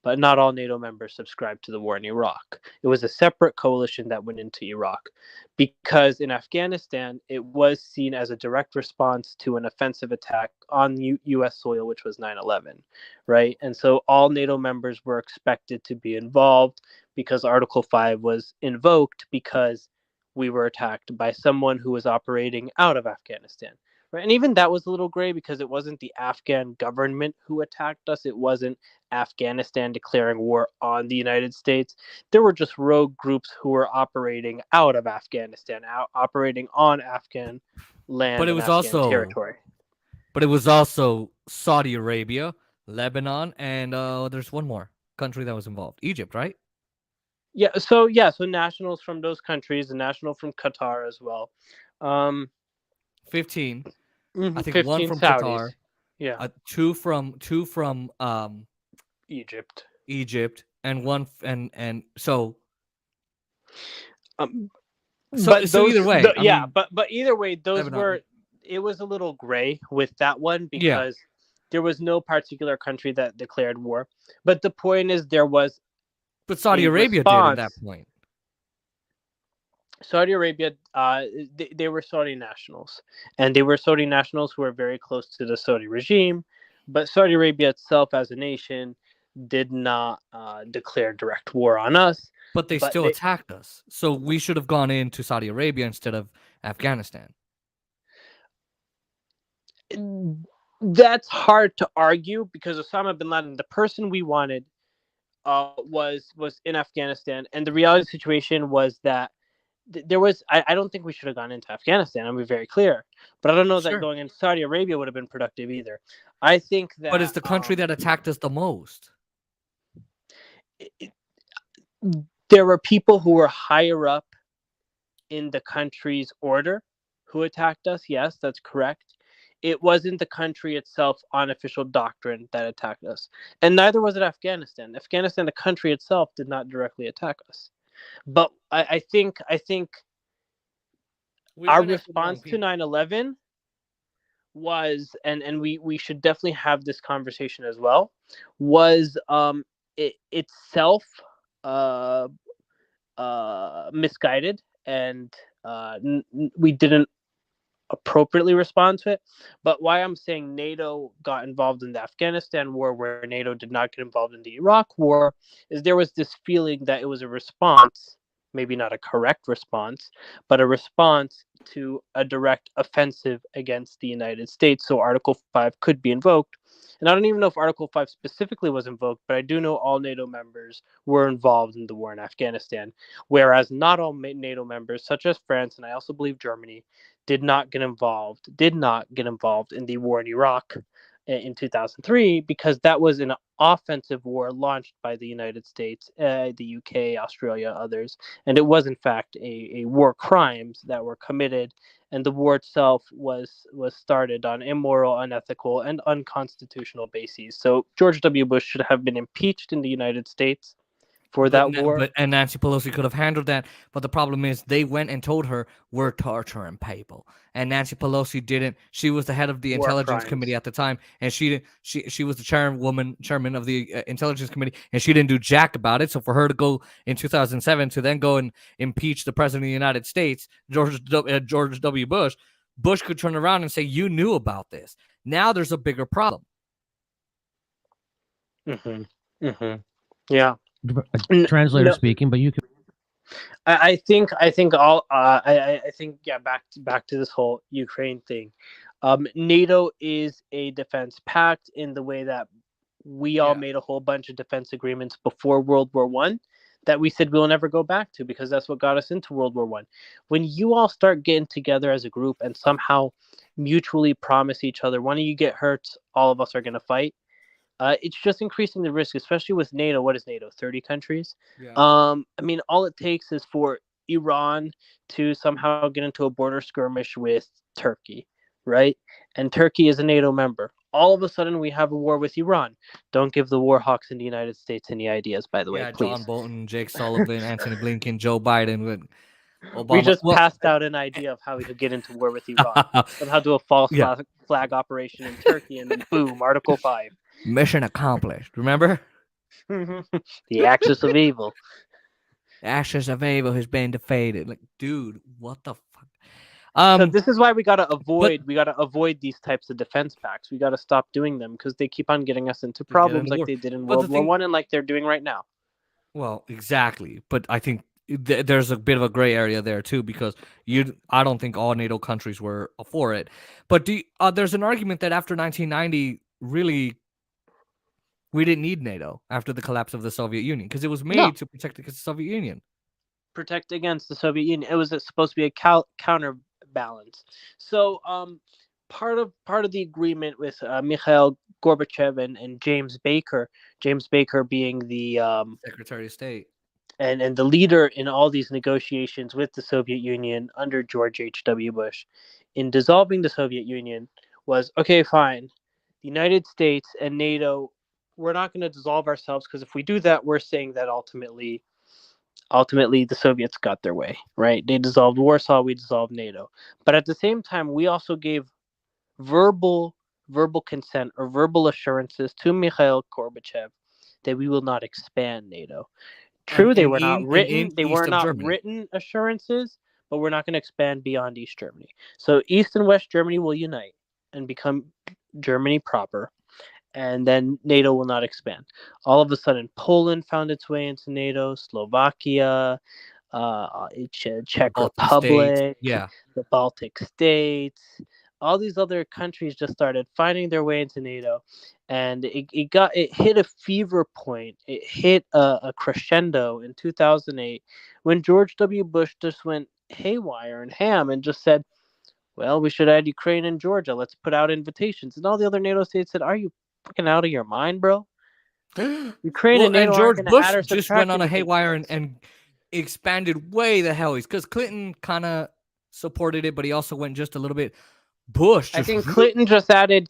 but not all NATO members subscribed to the war in Iraq. It was a separate coalition that went into Iraq because in Afghanistan, it was seen as a direct response to an offensive attack on U.S. soil, which was 9/11, right? And so all NATO members were expected to be involved because Article 5 was invoked because we were attacked by someone who was operating out of Afghanistan. Right? And even that was a little gray because it wasn't the Afghan government who attacked us. It wasn't Afghanistan declaring war on the United States. There were just rogue groups who were operating out of Afghanistan, operating on Afghan land But it and was Afghan also territory. But it was also Saudi Arabia, Lebanon, and there's one more country that was involved. Egypt, right? So nationals from those countries, the national from Qatar as well. 15. I think 15 one from Saudis. Qatar. Yeah. Two from Egypt. Egypt, and one and so. So either way, I mean, but either way, those Lebanon. were. It was a little gray with that one Yeah. because there was no particular country that declared war. But the point is, there was. But Saudi a Arabia did at that response. point. Saudi Arabia, they were Saudi nationals, and they were Saudi nationals who were very close to the Saudi regime. But Saudi Arabia itself, as a nation, did not declare direct war on us. But they still attacked us. So we should have gone into Saudi Arabia instead of Afghanistan. That's hard to argue because Osama bin Laden, the person we wanted, was in Afghanistan, and the reality situation was that there was. I don't think we should have gone into Afghanistan. I'll be very clear, but I don't know that going into Saudi Arabia would have been productive either. I think that. But it's the country that attacked us the most. There were people who were higher up in the country's order who attacked us. Yes, that's correct. It wasn't the country itself on official doctrine that attacked us. And neither was it Afghanistan. Afghanistan, the country itself, did not directly attack us. But I think our response to 9/11 was, and we should definitely have this conversation as well, was itself misguided, and we didn't appropriately respond to it. But why I'm saying NATO got involved in the Afghanistan war where NATO did not get involved in the Iraq war is there was this feeling that it was a response, maybe not a correct response, but a response to a direct offensive against the United States. So Article 5 could be invoked. And I don't even know if Article 5 specifically was invoked, but I do know all NATO members were involved in the war in Afghanistan, whereas not all NATO members, such as France, and I also believe Germany, did not get involved in the war in Iraq in 2003, because that was an offensive war launched by the United States, the UK, Australia, others. And it was, in fact, a war crimes that were committed. And the war itself was started on immoral, unethical, and unconstitutional bases. So George W. Bush should have been impeached in the United States for that war. And Nancy Pelosi could have handled that. But the problem is they went and told her, we're torturing people. And Nancy Pelosi didn't. She was the head of the Intelligence Committee at the time. And she was the chairman of the Intelligence Committee. And she didn't do jack about it. So for her to go in 2007 to then go and impeach the president of the United States, George W. Bush, Bush could turn around and say, you knew about this. Now there's a bigger problem. Yeah. Translator speaking, but you can. I think back to this whole Ukraine thing. NATO is a defense pact in the way that we all made a whole bunch of defense agreements before World War I that we said we'll never go back to, because that's what got us into World War I. When you all start getting together as a group and somehow mutually promise each other, when you get hurt, all of us are going to fight. It's just increasing the risk, especially with NATO. What is NATO? 30 countries? Yeah. I mean, all it takes is for Iran to somehow get into a border skirmish with Turkey, right? And Turkey is a NATO member. All of a sudden, we have a war with Iran. Don't give the war hawks in the United States any ideas, by the way, please. John Bolton, Jake Sullivan, Anthony Blinken, Joe Biden with Obama. We just passed out an idea of how we could get into war with Iran. Somehow do a false flag operation in Turkey, and then boom, Article 5. Mission accomplished. Remember? The axis of evil. Axis of evil has been defeated. Like, dude, what the fuck? So this is why we gotta avoid these types of defense pacts. We gotta stop doing them because they keep on getting us into problems like they did in World War I and like they're doing right now. Well, exactly. But I think there's a bit of a gray area there too, because I don't think all NATO countries were for it. But there's an argument that after 1990, really, we didn't need NATO after the collapse of the Soviet Union, because it was made to protect against the Soviet Union. Protect against the Soviet Union. It was supposed to be a counter balance. So part of the agreement with Mikhail Gorbachev and James Baker being the Secretary of State and the leader in all these negotiations with the Soviet Union under George H.W. Bush in dissolving the Soviet Union was, okay, fine, the United States and NATO, we're not going to dissolve ourselves, because if we do that, we're saying that ultimately the Soviets got their way, right? They dissolved Warsaw, we dissolved NATO. But at the same time, we also gave verbal consent or verbal assurances to Mikhail Gorbachev that we will not expand NATO. True, they were not written. They were not written assurances, but we're not going to expand beyond East Germany. So East and West Germany will unite and become Germany proper, and then NATO will not expand. All of a sudden, Poland found its way into NATO, Slovakia, Czech Republic, the Baltic states. All these other countries just started finding their way into NATO, and it hit a fever point. It hit a crescendo in 2008 when George W. Bush just went haywire and ham and just said, well, we should add Ukraine and Georgia. Let's put out invitations. And all the other NATO states said, are you fucking out of your mind, bro? Ukraine and NATO George aren't Bush add or just went on a haywire and expanded way the hell. Because Clinton kind of supported it, but he also went just a little bit. Bush. I think Clinton just added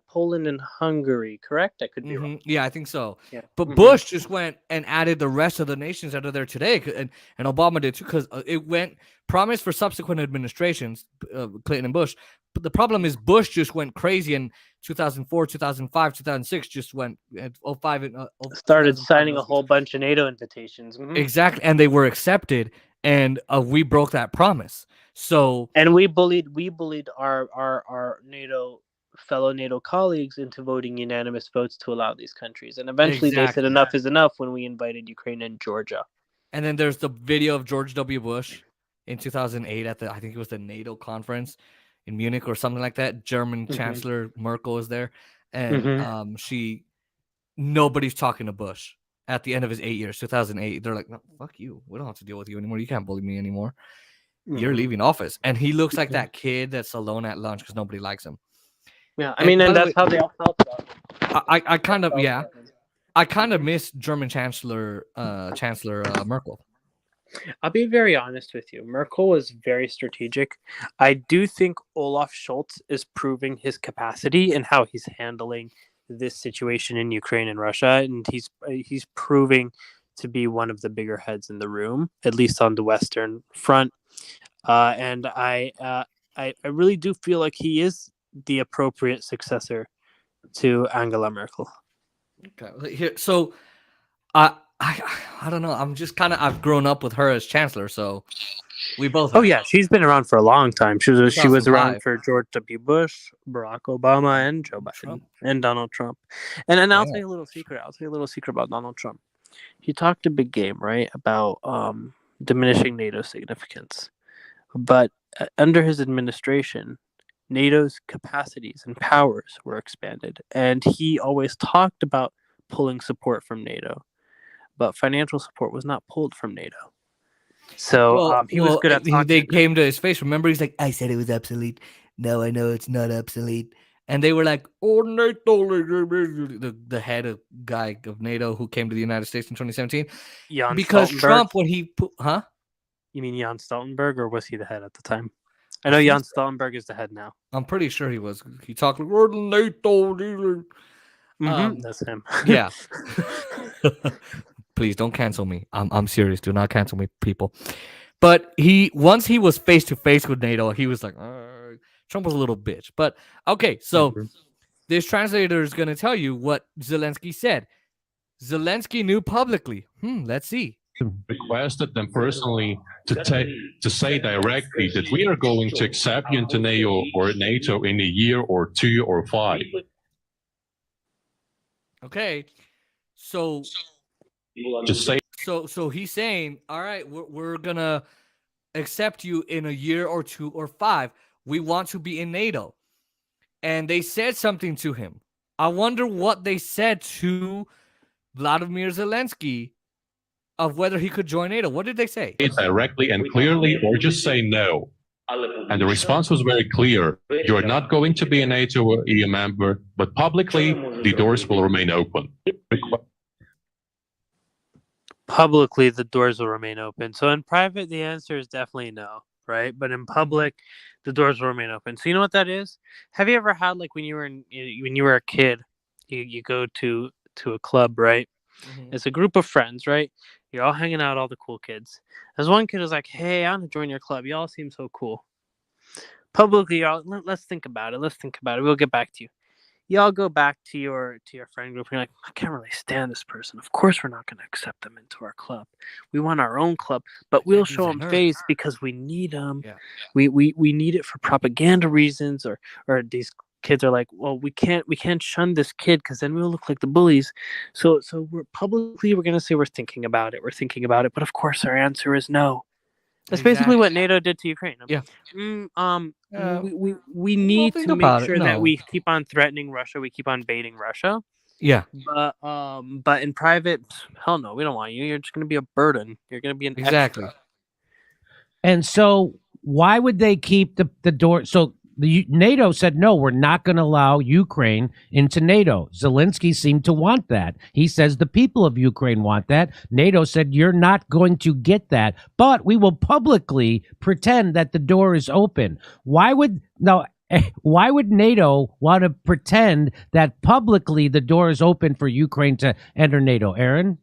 Poland and Hungary. Correct? I could be wrong. Yeah, I think so. Yeah. But Bush just went and added the rest of the nations that are there today, and Obama did too, because it went promised for subsequent administrations, Clinton and Bush. But the problem is Bush just went crazy in 2004, 2005, 2006. Just went 05 and started signing a whole bunch of NATO invitations. Exactly, and they were accepted, and we broke that promise. So and we bullied our fellow NATO colleagues into voting unanimous votes to allow these countries, and eventually they said enough is enough when we invited Ukraine and Georgia. And then there's the video of George W. Bush in 2008 at I think it was the NATO conference in Munich or something like that. German Chancellor Merkel was there, and nobody's talking to Bush at the end of his 8 years, 2008. They're like, no, fuck you. We don't have to deal with you anymore. You can't bully me anymore. You're leaving office. And he looks like that kid that's alone at lunch because nobody likes him. Yeah, I mean, and that's how they all felt about it. I kind of, I kind of miss German Chancellor Merkel. I'll be very honest with you. Merkel was very strategic. I do think Olaf Scholz is proving his capacity and how he's handling this situation in Ukraine and Russia, and he's proving to be one of the bigger heads in the room, at least on the Western Front. And I really do feel like he is the appropriate successor to Angela Merkel. Okay, here, so I don't know. I'm just I've grown up with her as chancellor, so we both. Oh yeah, she's been around for a long time. She was around for George W. Bush, Barack Obama, and Joe Biden, and Donald Trump. And I'll tell you a little secret. I'll tell you a little secret about Donald Trump. He talked a big game, right, about diminishing NATO significance. But under his administration, NATO's capacities and powers were expanded. And he always talked about pulling support from NATO. But financial support was not pulled from NATO. So he was good at talking. They came to his face. Remember, he's like, I said it was obsolete. No, I know it's not obsolete. And they were like, oh, NATO, the head guy of NATO who came to the United States in 2017. Because Trump, when he put, huh? You mean Jan Stoltenberg, or was he the head at the time? I know Jan Stoltenberg is the head now. I'm pretty sure he was. He talked like, we're NATO. That's him. Yeah. Please don't cancel me. I'm serious. Do not cancel me, people. But once he was face to face with NATO, he was like, Trump was a little bitch. But okay, so this translator is going to tell you what Zelensky said. Zelensky knew publicly. Let's see. Requested them personally to say directly that we are going to accept you into NATO in a year or 2 or 5. Okay, so just say. So he's saying, all right, we're gonna accept you in a year or 2 or 5. We want to be in NATO, and they said something to him. I wonder what they said to Vladimir Zelensky of whether he could join NATO. What did they say? Directly and clearly, or just say no. And the response was very clear. You're not going to be a NATO or EU member, but publicly, the doors will remain open. Publicly, the doors will remain open. So in private, the answer is definitely no, right? But in public, the doors will remain open. So you know what that is? Have you ever had, like, when you were a kid, you go to a club, right? It's a group of friends, right? You're all hanging out, all the cool kids. There's one kid who's like, "Hey, I want to join your club. Y'all seem so cool." Publicly, y'all, let's think about it. Let's think about it. We'll get back to you. Y'all go back to your friend group. And you're like, "I can't really stand this person. Of course, we're not going to accept them into our club. We want our own club, but we'll show them face because we need them. Yeah. We need it for propaganda reasons." Or these kids are like, "Well, we can't shun this kid because then we'll look like the bullies. So we're going to say we're thinking about it. We're thinking about it. But of course, our answer is no." That's basically what NATO did to Ukraine. Yeah. We need to make sure that no. we keep on threatening Russia. We keep on baiting Russia. Yeah. But in private, hell no, we don't want you. You're just going to be a burden. You're going to be an extra. And so why would they keep the door? So the NATO said, no, we're not going to allow Ukraine into NATO. Zelensky seemed to want that. He says the people of Ukraine want that. NATO said, you're not going to get that, but we will publicly pretend that the door is open. Why would NATO want to pretend that publicly the door is open for Ukraine to enter NATO? Aaron?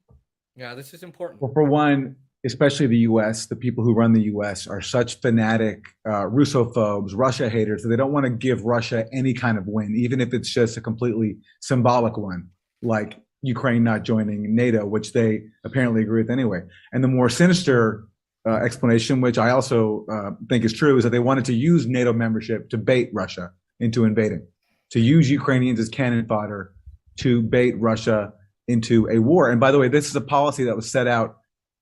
Yeah, this is important. Well, for one, especially the U.S., the people who run the U.S. are such fanatic Russophobes, Russia haters, that they don't want to give Russia any kind of win, even if it's just a completely symbolic one, like Ukraine not joining NATO, which they apparently agree with anyway. And the more sinister explanation, which I also think is true, is that they wanted to use NATO membership to bait Russia into invading, to use Ukrainians as cannon fodder to bait Russia into a war. And by the way, this is a policy that was set out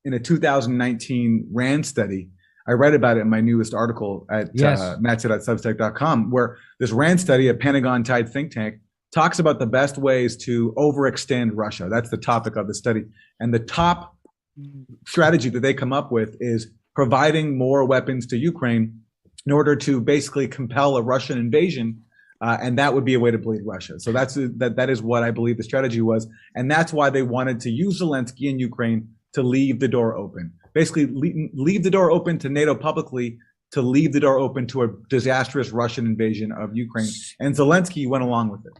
in a 2019 RAND study. I read about it in my newest article at mattsaid.substack.com, where this RAND study, a Pentagon-tied think tank, talks about the best ways to overextend Russia. That's the topic of the study. And the top strategy that they come up with is providing more weapons to Ukraine in order to basically compel a Russian invasion. And that would be a way to bleed Russia. So that is what I believe the strategy was. And that's why they wanted to use Zelensky in Ukraine to leave the door open. Basically, leave the door open to NATO publicly, to leave the door open to a disastrous Russian invasion of Ukraine. And Zelensky went along with it.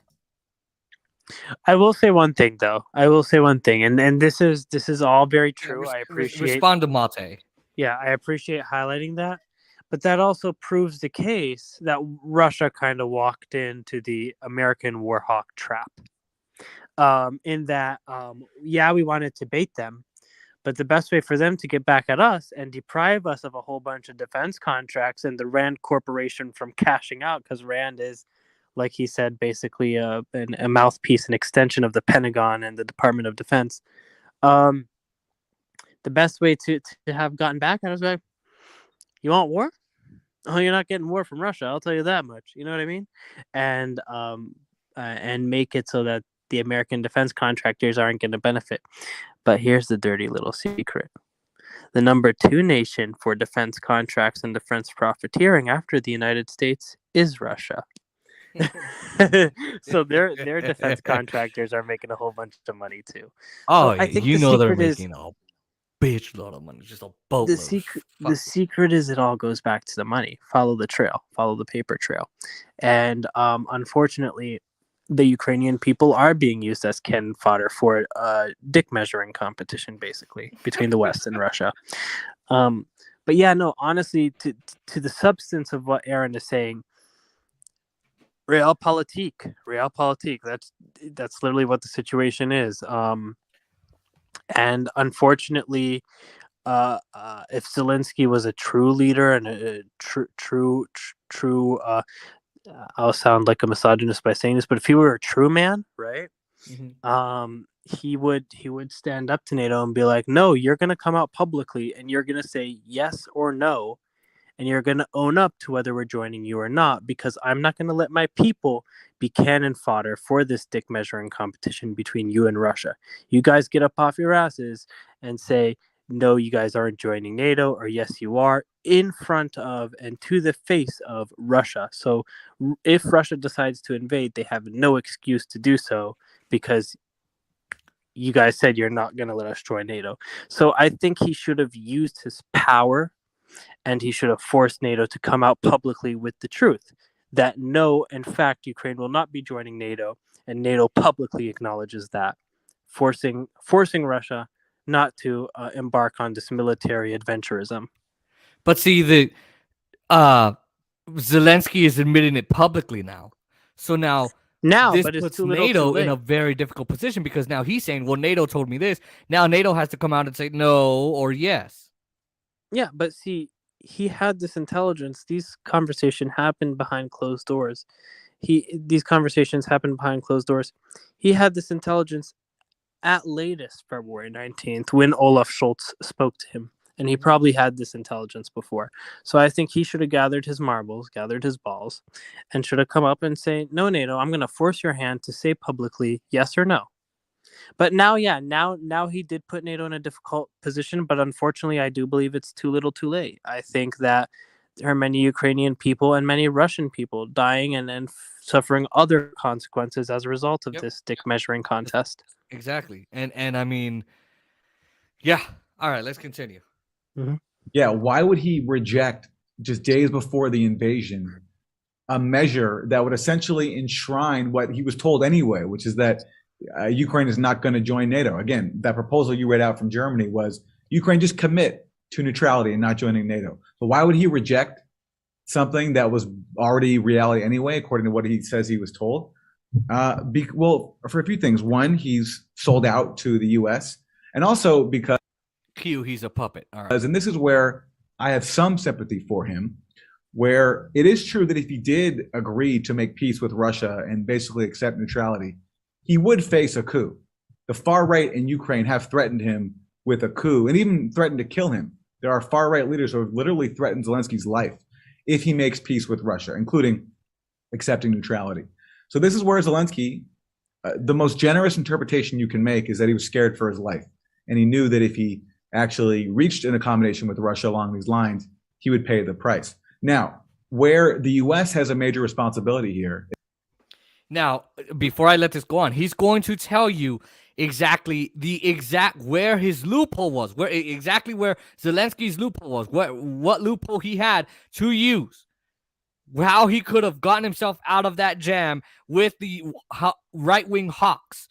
I will say one thing, though. And this is all very true. I appreciate. Respond to Mate. Yeah, I appreciate highlighting that. But that also proves the case that Russia kind of walked into the American Warhawk trap. In that, we wanted to bait them. But the best way for them to get back at us and deprive us of a whole bunch of defense contracts and the Rand Corporation from cashing out, because Rand is, like he said, basically a mouthpiece, an extension of the Pentagon and the Department of Defense. The best way to have gotten back at us, like, you want war? Oh, you're not getting war from Russia. I'll tell you that much. You know what I mean? And make it so that the American defense contractors aren't going to benefit. But here's the dirty little secret. The number 2 nation for defense contracts and defense profiteering after the United States is Russia. So their defense contractors are making a whole bunch of money too. Oh, so I think they're making a bitch load of money, just a boatload. The secret is it all goes back to the money. Follow the trail, follow the paper trail. And unfortunately, the Ukrainian people are being used as cannon fodder for a dick measuring competition, basically, between the West and Russia. But yeah, no, honestly, to the substance of what Aaron is saying, realpolitik. That's literally what the situation is. And unfortunately, if Zelensky was a true leader and a true I'll sound like a misogynist by saying this, but if he were a true man, right? Mm-hmm. He would stand up to NATO and be like, no, you're going to come out publicly and you're going to say yes or no, and you're going to own up to whether we're joining you or not, because I'm not going to let my people be cannon fodder for this dick measuring competition between you and Russia. You guys get up off your asses and say, no, you guys aren't joining NATO, or yes, you are. in front of and to the face of Russia. So if Russia decides to invade, they have no excuse to do so because you guys said you're not going to let us join NATO. So I think he should have used his power and he should have forced NATO to come out publicly with the truth that no, in fact, Ukraine will not be joining NATO, and NATO publicly acknowledges that, forcing Russia not to embark on this military adventurism. But see, the Zelensky is admitting it publicly now. So now this but it's puts too little, NATO too in a late. very difficult position because now he's saying, well, NATO told me this. Now NATO has to come out and say no or yes. Yeah, but see, he had this intelligence. These conversations happened behind closed doors. These conversations happened behind closed doors. He had this intelligence at latest February 19th when Olaf Scholz spoke to him. And he probably had this intelligence before. So I think he should have gathered his marbles, gathered his balls, and should have come up and say, no, NATO, I'm going to force your hand to say publicly yes or no. But now he did put NATO in a difficult position, but unfortunately, I do believe it's too little too late. I think that there are many Ukrainian people and many Russian people dying and suffering other consequences as a result of this dick measuring contest. Exactly. And I mean, yeah. All right, let's continue. Mm-hmm. Yeah, why would he reject just days before the invasion a measure that would essentially enshrine what he was told anyway, which is that Ukraine is not going to join NATO? Again, that proposal you read out from Germany was Ukraine just commit to neutrality and not joining NATO. So why would he reject something that was already reality anyway, according to what he says he was told? Well, for a few things. One, he's sold out to the U.S., and also because he's a puppet. All right. And this is where I have some sympathy for him, where it is true that if he did agree to make peace with Russia and basically accept neutrality, he would face a coup. The far right in Ukraine have threatened him with a coup and even threatened to kill him. There are far right leaders who have literally threatened Zelensky's life if he makes peace with Russia, including accepting neutrality. So this is where Zelensky, the most generous interpretation you can make is that he was scared for his life. And he knew that if he actually reached an accommodation with Russia along these lines, he would pay the price. Now, where the U.S. has a major responsibility here. Now, before I let this go on, he's going to tell you exactly where his loophole was, where Zelensky's loophole was, what loophole he had to use, how he could have gotten himself out of that jam with the right-wing hawks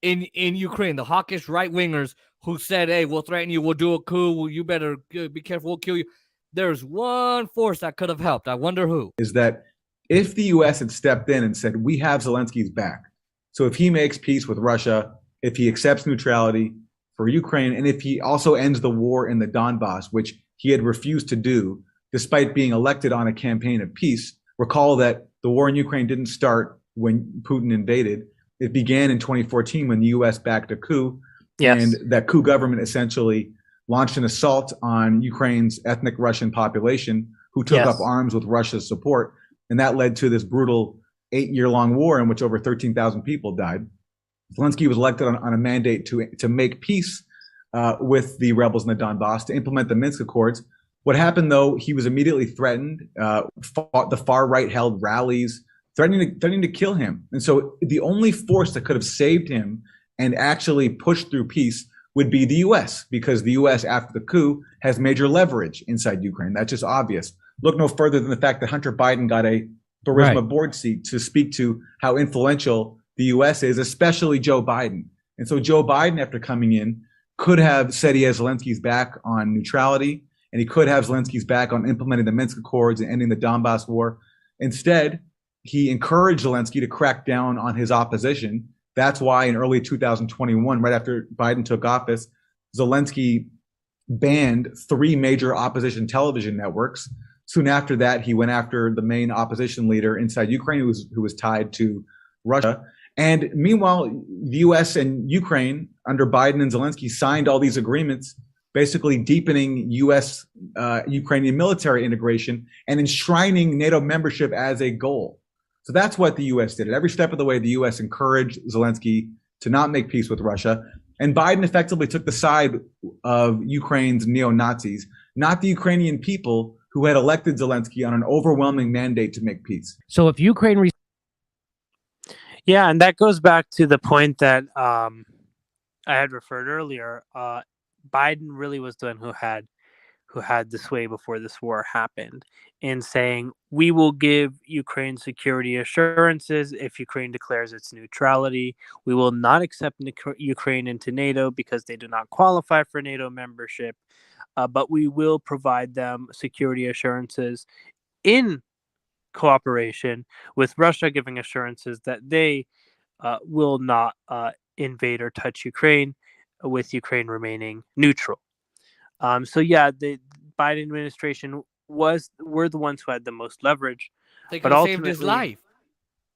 in Ukraine, the hawkish right-wingers who said, hey, we'll threaten you, we'll do a coup, well, you better be careful, we'll kill you. There's one force that could have helped. I wonder who. Is that if the U.S. had stepped in and said, we have Zelensky's back, so if he makes peace with Russia, if he accepts neutrality for Ukraine, and if he also ends the war in the Donbass, which he had refused to do, despite being elected on a campaign of peace. Recall that the war in Ukraine didn't start when Putin invaded. It began in 2014 when the U.S. backed a coup. Yes. And that coup government essentially launched an assault on Ukraine's ethnic Russian population who took up arms with Russia's support. And that led to this brutal 8-year-long war in which over 13,000 people died. Zelensky was elected on a mandate to make peace with the rebels in the Donbass, to implement the Minsk Accords. What happened, though, he was immediately threatened. The far right held rallies, threatening to kill him. And so the only force that could have saved him and actually pushed through peace would be the U.S., because the U.S. after the coup has major leverage inside Ukraine. That's just obvious. Look no further than the fact that Hunter Biden got a Burisma board seat to speak to how influential the U.S. is, especially Joe Biden. And so Joe Biden, after coming in, could have said he has Zelensky's back on neutrality, and he could have Zelensky's back on implementing the Minsk Accords and ending the Donbass war. Instead, he encouraged Zelensky to crack down on his opposition. That's why in early 2021, right after Biden took office, Zelensky banned 3 major opposition television networks. Soon after that, he went after the main opposition leader inside Ukraine, who was tied to Russia. And meanwhile, the U.S. and Ukraine under Biden and Zelensky signed all these agreements, basically deepening U.S. Ukrainian military integration and enshrining NATO membership as a goal. So that's what the U.S. did. At every step of the way, the U.S. encouraged Zelensky to not make peace with Russia. And Biden effectively took the side of Ukraine's neo-Nazis. not the Ukrainian people who had elected Zelensky on an overwhelming mandate to make peace. So if Ukraine Yeah, and that goes back to the point that I had referred earlier. Biden really was the one who had the sway before this war happened in saying, we will give Ukraine security assurances if Ukraine declares its neutrality. We will not accept Ukraine into NATO because they do not qualify for NATO membership, but we will provide them security assurances in cooperation with Russia, giving assurances that they will not invade or touch Ukraine, with Ukraine remaining neutral. So yeah, the Biden administration were the ones who had the most leverage. They but could have saved his ultimately, life.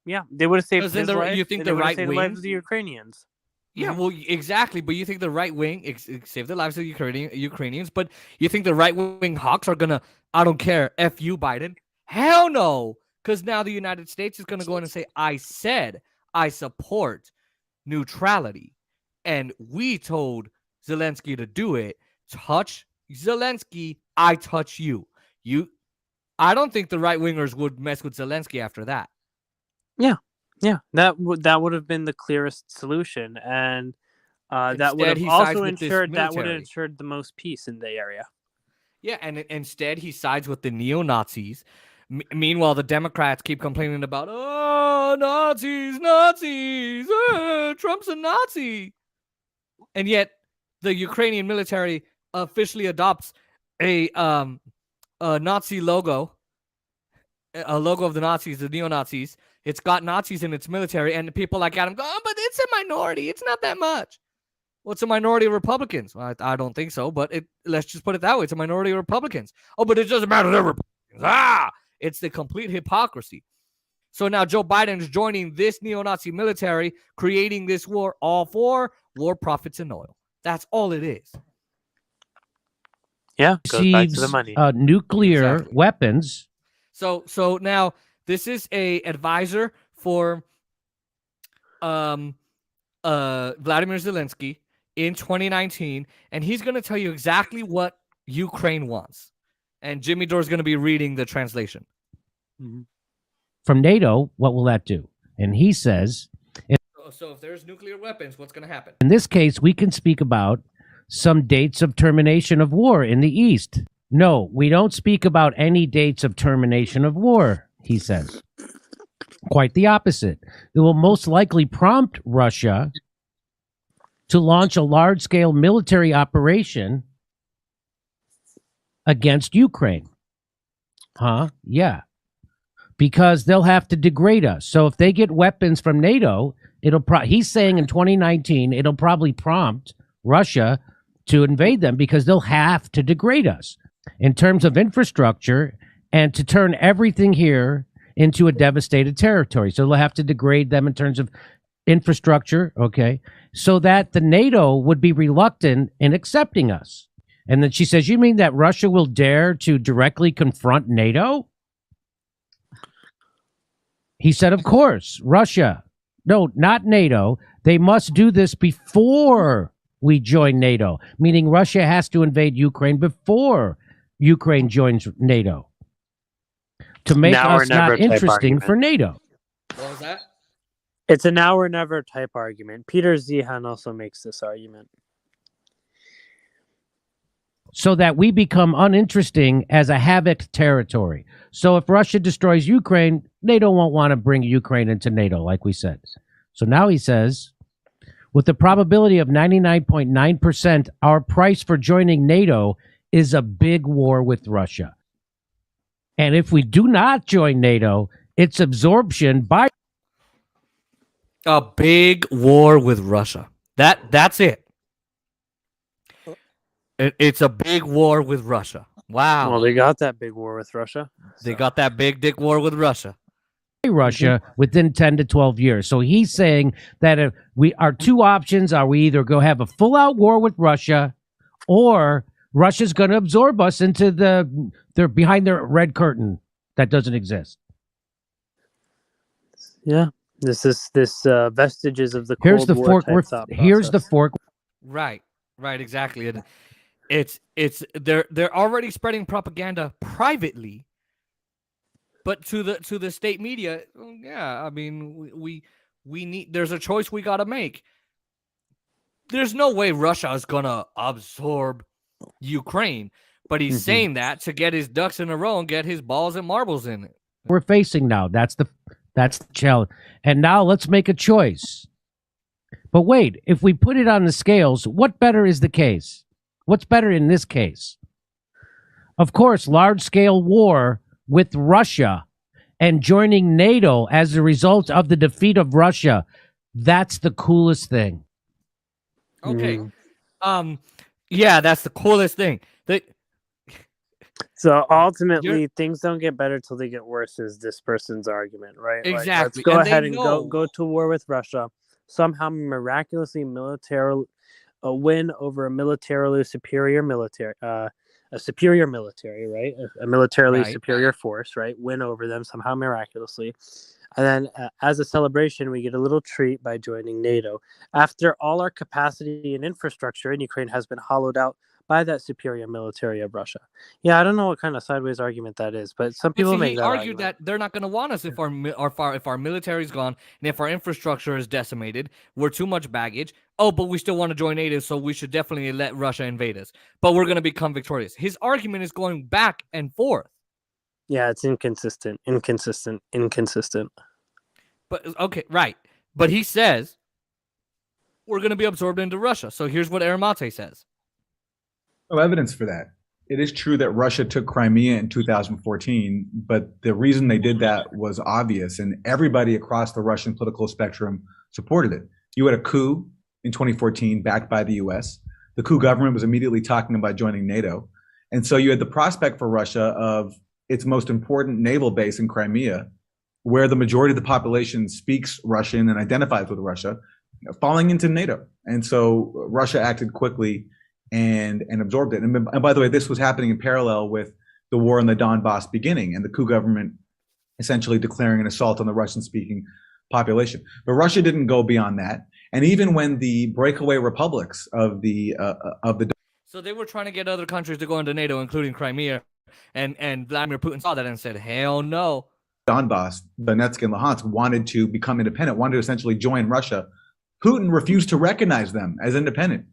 Yeah, they would have saved 'Cause then his life. you think and the they would have right saved the wing? lives of the Ukrainians. Yeah, Mhm. well, exactly. But you think the right wing saved the lives of Ukrainians, but you think the right wing hawks are gonna, I don't care, F you, Biden? Hell no. Because now the United States is gonna go in and say, I said I support neutrality. And we told Zelensky to do it. Touch Zelensky, I touch you. I don't think the right wingers would mess with Zelensky after that. Yeah, that would have been the clearest solution, and that would Instead, have he sides also with this ensured that would have military. ensured the most peace in the area. Yeah, and instead he sides with the neo-Nazis. Meanwhile, the Democrats keep complaining about, oh, Nazis, Trump's a Nazi. And yet the Ukrainian military officially adopts a Nazi logo, a logo of the Nazis, the neo-Nazis. It's got Nazis in its military, and people like Adam go, oh, but it's a minority. It's not that much. Well, it's a minority of Republicans. Well, I don't think so, but let's just put it that way. It's a minority of Republicans. Oh, but it doesn't matter. They're Republicans. It's the complete hypocrisy. So now Joe Biden is joining this neo-Nazi military, creating this war, all for war profits and oil. That's all it is. Yeah, goes back to the receives money. nuclear Exactly. weapons. So now this is a advisor for Vladimir Zelensky in 2019, and he's going to tell you exactly what Ukraine wants. And Jimmy Dore is going to be reading the translation. From NATO, what will that do? And he says, So if there's nuclear weapons, what's going to happen? in this case, we can speak about some dates of termination of war in the East. No, we don't speak about any dates of termination of war, he says. Quite the opposite. It will most likely prompt Russia to launch a large-scale military operation against Ukraine. Huh? Yeah. Because they'll have to degrade us. So if they get weapons from NATO, he's saying in 2019, it'll probably prompt Russia to invade them because they'll have to degrade us in terms of infrastructure and to turn everything here into a devastated territory. So they'll have to degrade them in terms of infrastructure, okay, so that the NATO would be reluctant in accepting us. And then she says, you mean that Russia will dare to directly confront NATO? He said, of course, Russia. No, not NATO. They must do this before we join NATO, meaning Russia has to invade Ukraine before Ukraine joins NATO to make Now or us never not type interesting argument. for NATO. What was that? It's a now or never type argument. Peter Zihan also makes this argument. So that we become uninteresting as a havoc territory. So if Russia destroys Ukraine, NATO won't want to bring Ukraine into NATO, like we said. So now he says, with the probability of 99.9%, our price for joining NATO is a big war with Russia. And if we do not join NATO, its absorption by A big war with Russia. That's it. It's a big war with Russia. Wow. Well, they got that big war with Russia. They got that big dick war with Russia. Russia within 10 to 12 years. So he's saying that if our two options are we either go have a full-out war with Russia or Russia's going to absorb us into they're behind their red curtain that doesn't exist. Yeah. This vestiges of the Here's Cold the War fork. type thought Here's the process. fork. Right, exactly. they're already spreading propaganda privately, but to the state media, yeah, I mean, we need, there's a choice we got to make. There's no way Russia is gonna absorb Ukraine, but he's saying that to get his ducks in a row and get his balls and marbles in it. We're facing now. That's the challenge. And now let's make a choice. But wait, if we put it on the scales, what better is the case? What's better in this case? Of course, large-scale war with Russia and joining NATO as a result of the defeat of Russia. That's the coolest thing. Okay. Yeah, that's the coolest thing. So ultimately, things don't get better till they get worse. Is this person's argument, right? Exactly. Like, let's go ahead and know. go to war with Russia. Somehow, miraculously, a win over a militarily superior military, right? A militarily superior force, right? Win over them somehow miraculously. And then as a celebration, we get a little treat by joining NATO. After all our capacity and infrastructure in Ukraine has been hollowed out by that superior military of Russia. Yeah, I don't know what kind of sideways argument that is, but some people make that argued argument. that they're not going to want us if our military's gone and if our infrastructure is decimated. We're too much baggage. Oh, but we still want to join NATO, so we should definitely let Russia invade us. But we're going to become victorious. His argument is going back and forth. Yeah, it's inconsistent. But okay, right. But he says we're going to be absorbed into Russia. So here's what Aramate says. No evidence for that. It is true that Russia took Crimea in 2014, but the reason they did that was obvious, and everybody across the Russian political spectrum supported it. You had a coup in 2014 backed by the US. The coup government was immediately talking about joining NATO. And so you had the prospect for Russia of its most important naval base in Crimea, where the majority of the population speaks Russian and identifies with Russia, falling into NATO. And so Russia acted quickly and absorbed it. And by the way, this was happening in parallel with the war in the Donbass beginning and the coup government essentially declaring an assault on the Russian-speaking population. But Russia didn't go beyond that. And even when the breakaway republics of the so they were trying to get other countries to go into NATO, including Crimea, and Vladimir Putin saw that and said, "Hell no." Donbass, Donetsk and Luhansk wanted to become independent, wanted to essentially join Russia. Putin refused to recognize them as independent.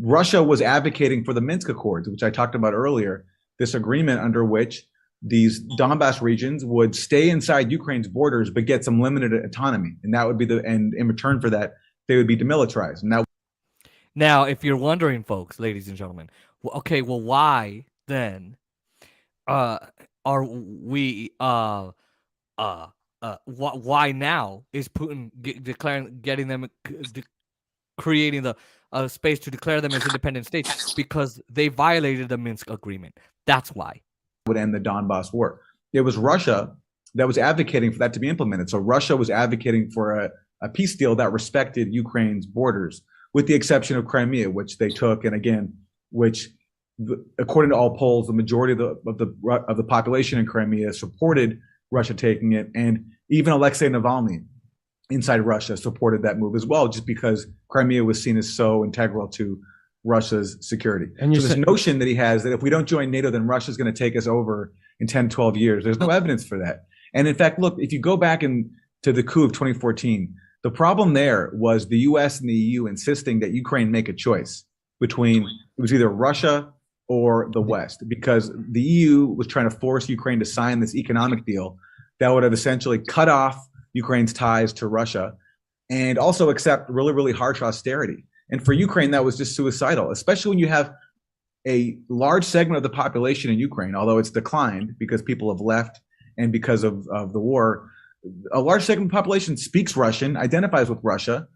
Russia was advocating for the Minsk Accords, which I talked about earlier, this agreement under which these Donbass regions would stay inside Ukraine's borders, but get some limited autonomy. And that would be and in return for that, they would be demilitarized. Now, if you're wondering, folks, ladies and gentlemen, well, why then are we why now is Putin creating the space to declare them as independent states? Because they violated the Minsk agreement. That's why. Would end the Donbass war. It was Russia that was advocating for that to be implemented. So Russia was advocating for a peace deal that respected Ukraine's borders, with the exception of Crimea, which they took, and again, which, according to all polls, the majority of the population in Crimea supported Russia taking it, and even Alexei Navalny inside Russia supported that move as well, just because Crimea was seen as so integral to Russia's security. And so this notion that he has that if we don't join NATO, then Russia's going to take us over in 10, 12 years, there's no evidence for that. And in fact, look, if you go back to the coup of 2014, the problem there was the US and the EU insisting that Ukraine make a choice between, it was either Russia or the West, because the EU was trying to force Ukraine to sign this economic deal that would have essentially cut off Ukraine's ties to Russia and also accept really, really harsh austerity. And for Ukraine, that was just suicidal, especially when you have a large segment of the population in Ukraine, although it's declined because people have left and because of the war. A large segment of the population speaks Russian, identifies with Russia,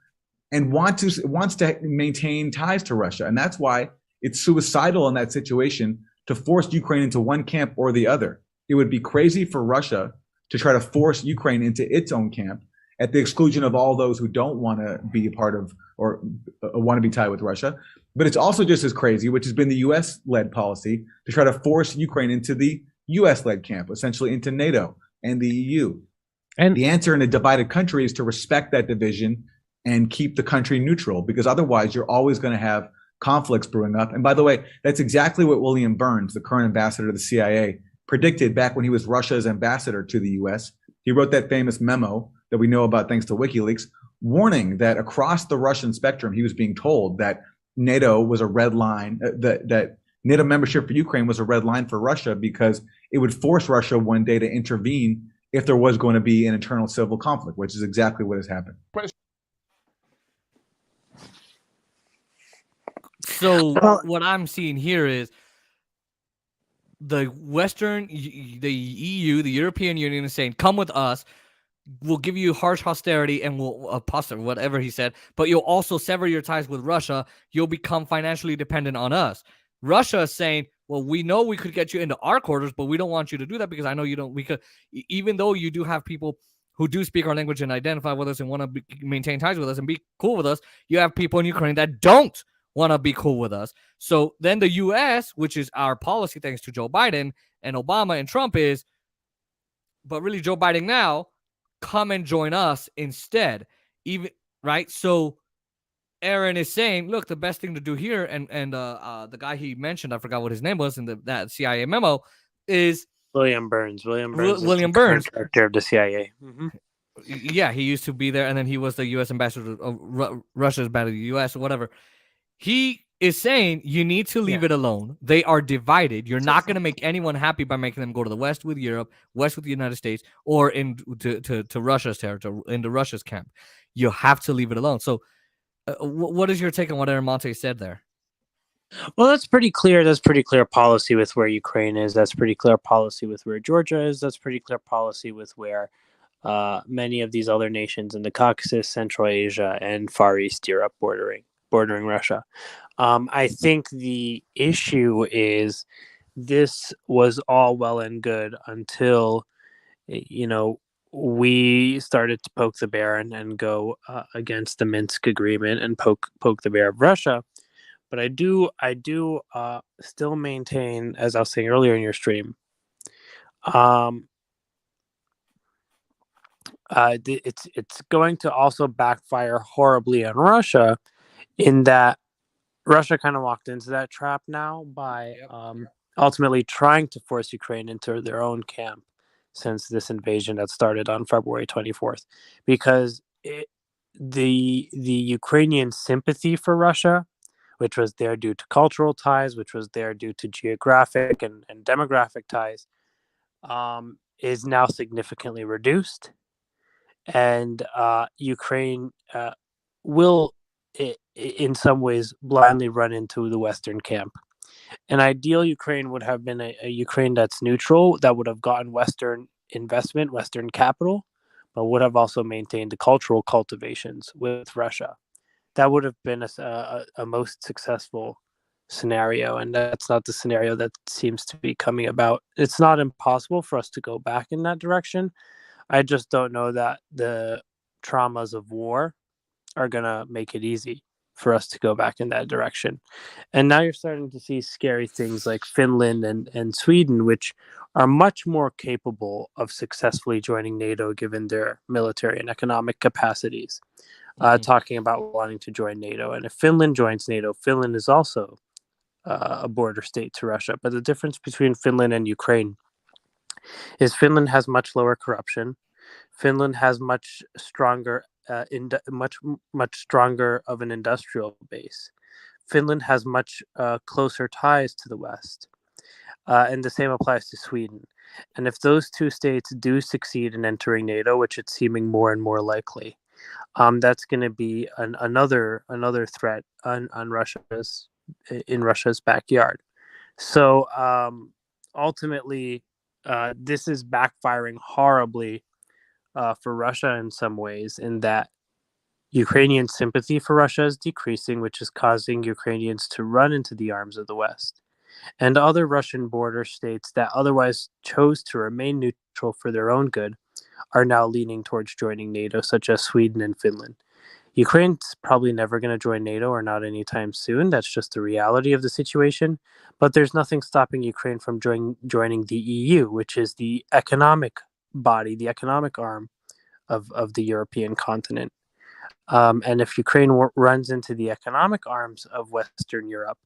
and wants to maintain ties to Russia. And that's why it's suicidal in that situation to force Ukraine into one camp or the other. It would be crazy for Russia to try to force Ukraine into its own camp at the exclusion of all those who don't want to be a part of or want to be tied with Russia. But it's also just as crazy, which has been the US-led policy, to try to force Ukraine into the US-led camp, essentially into NATO and the EU. And the answer in a divided country is to respect that division and keep the country neutral, because otherwise you're always going to have conflicts brewing up. And by the way, that's exactly what William Burns, the current ambassador to the CIA, predicted back when he was Russia's ambassador to the US. He wrote that famous memo that we know about thanks to WikiLeaks, warning that across the Russian spectrum, he was being told that NATO was a red line, that NATO membership for Ukraine was a red line for Russia because it would force Russia one day to intervene if there was going to be an internal civil conflict, which is exactly what has happened. So what I'm seeing here is the the EU, the European Union is saying, come with us. We'll give you harsh austerity and we'll whatever he said, but you'll also sever your ties with Russia. You'll become financially dependent on us. Russia is saying, well, we know we could get you into our quarters, but we don't want you to do that because I know you don't. We could, even though you do have people who do speak our language and identify with us and want to maintain ties with us and be cool with us, you have people in Ukraine that don't want to be cool with us. So then the U.S., which is our policy thanks to Joe Biden and Obama and Trump, is, but really Joe Biden now, come and join us instead. Even right. So Aaron is saying, look, the best thing to do here, and the guy he mentioned, I forgot what his name was in that CIA memo, is William Burns. William Burns. William Burns, director of the CIA. Mm-hmm. Yeah, he used to be there, and then he was the U.S. ambassador of Russia's ambassador to the U.S. or whatever. He is saying you need to leave it alone. They are divided. You're not going to make anyone happy by making them go to the West with Europe, West with the United States, or to Russia's territory, into Russia's camp. You have to leave it alone. So what is your take on what Aaron Monte said there? Well, that's pretty clear. That's pretty clear policy with where Ukraine is. That's pretty clear policy with where Georgia is. That's pretty clear policy with where many of these other nations in the Caucasus, Central Asia, and Far East Europe bordering Russia. I think the issue is this was all well and good until, we started to poke the bear and go against the Minsk agreement and poke the bear of Russia. But I do still maintain, as I was saying earlier in your stream, it's going to also backfire horribly on Russia, in that Russia kind of walked into that trap now by ultimately trying to force Ukraine into their own camp since this invasion that started on February 24th, because the Ukrainian sympathy for Russia, which was there due to cultural ties, which was there due to geographic and demographic ties, is now significantly reduced. And Ukraine will, in some ways, blindly run into the Western camp. An ideal Ukraine would have been a Ukraine that's neutral, that would have gotten Western investment, Western capital, but would have also maintained the cultural cultivations with Russia. That would have been a most successful scenario, and that's not the scenario that seems to be coming about. It's not impossible for us to go back in that direction. I just don't know that the traumas of war are going to make it easy for us to go back in that direction. And now you're starting to see scary things like Finland and Sweden, which are much more capable of successfully joining NATO given their military and economic capacities, talking about wanting to join NATO. And if Finland joins NATO, Finland is also a border state to Russia. But the difference between Finland and Ukraine is Finland has much lower corruption. Finland has much stronger much stronger of an industrial base. Finland has much closer ties to the West, and the same applies to Sweden. And if those two states do succeed in entering NATO, which it's seeming more and more likely, that's going to be another threat on Russia's backyard. So ultimately, this is backfiring horribly for Russia in some ways, in that Ukrainian sympathy for Russia is decreasing, which is causing Ukrainians to run into the arms of the West. And other Russian border states that otherwise chose to remain neutral for their own good are now leaning towards joining NATO, such as Sweden and Finland. Ukraine's probably never going to join NATO, or not anytime soon. That's just the reality of the situation. But there's nothing stopping Ukraine from joining the EU, which is the economic body, the economic arm of the European continent. And if Ukraine runs into the economic arms of Western Europe,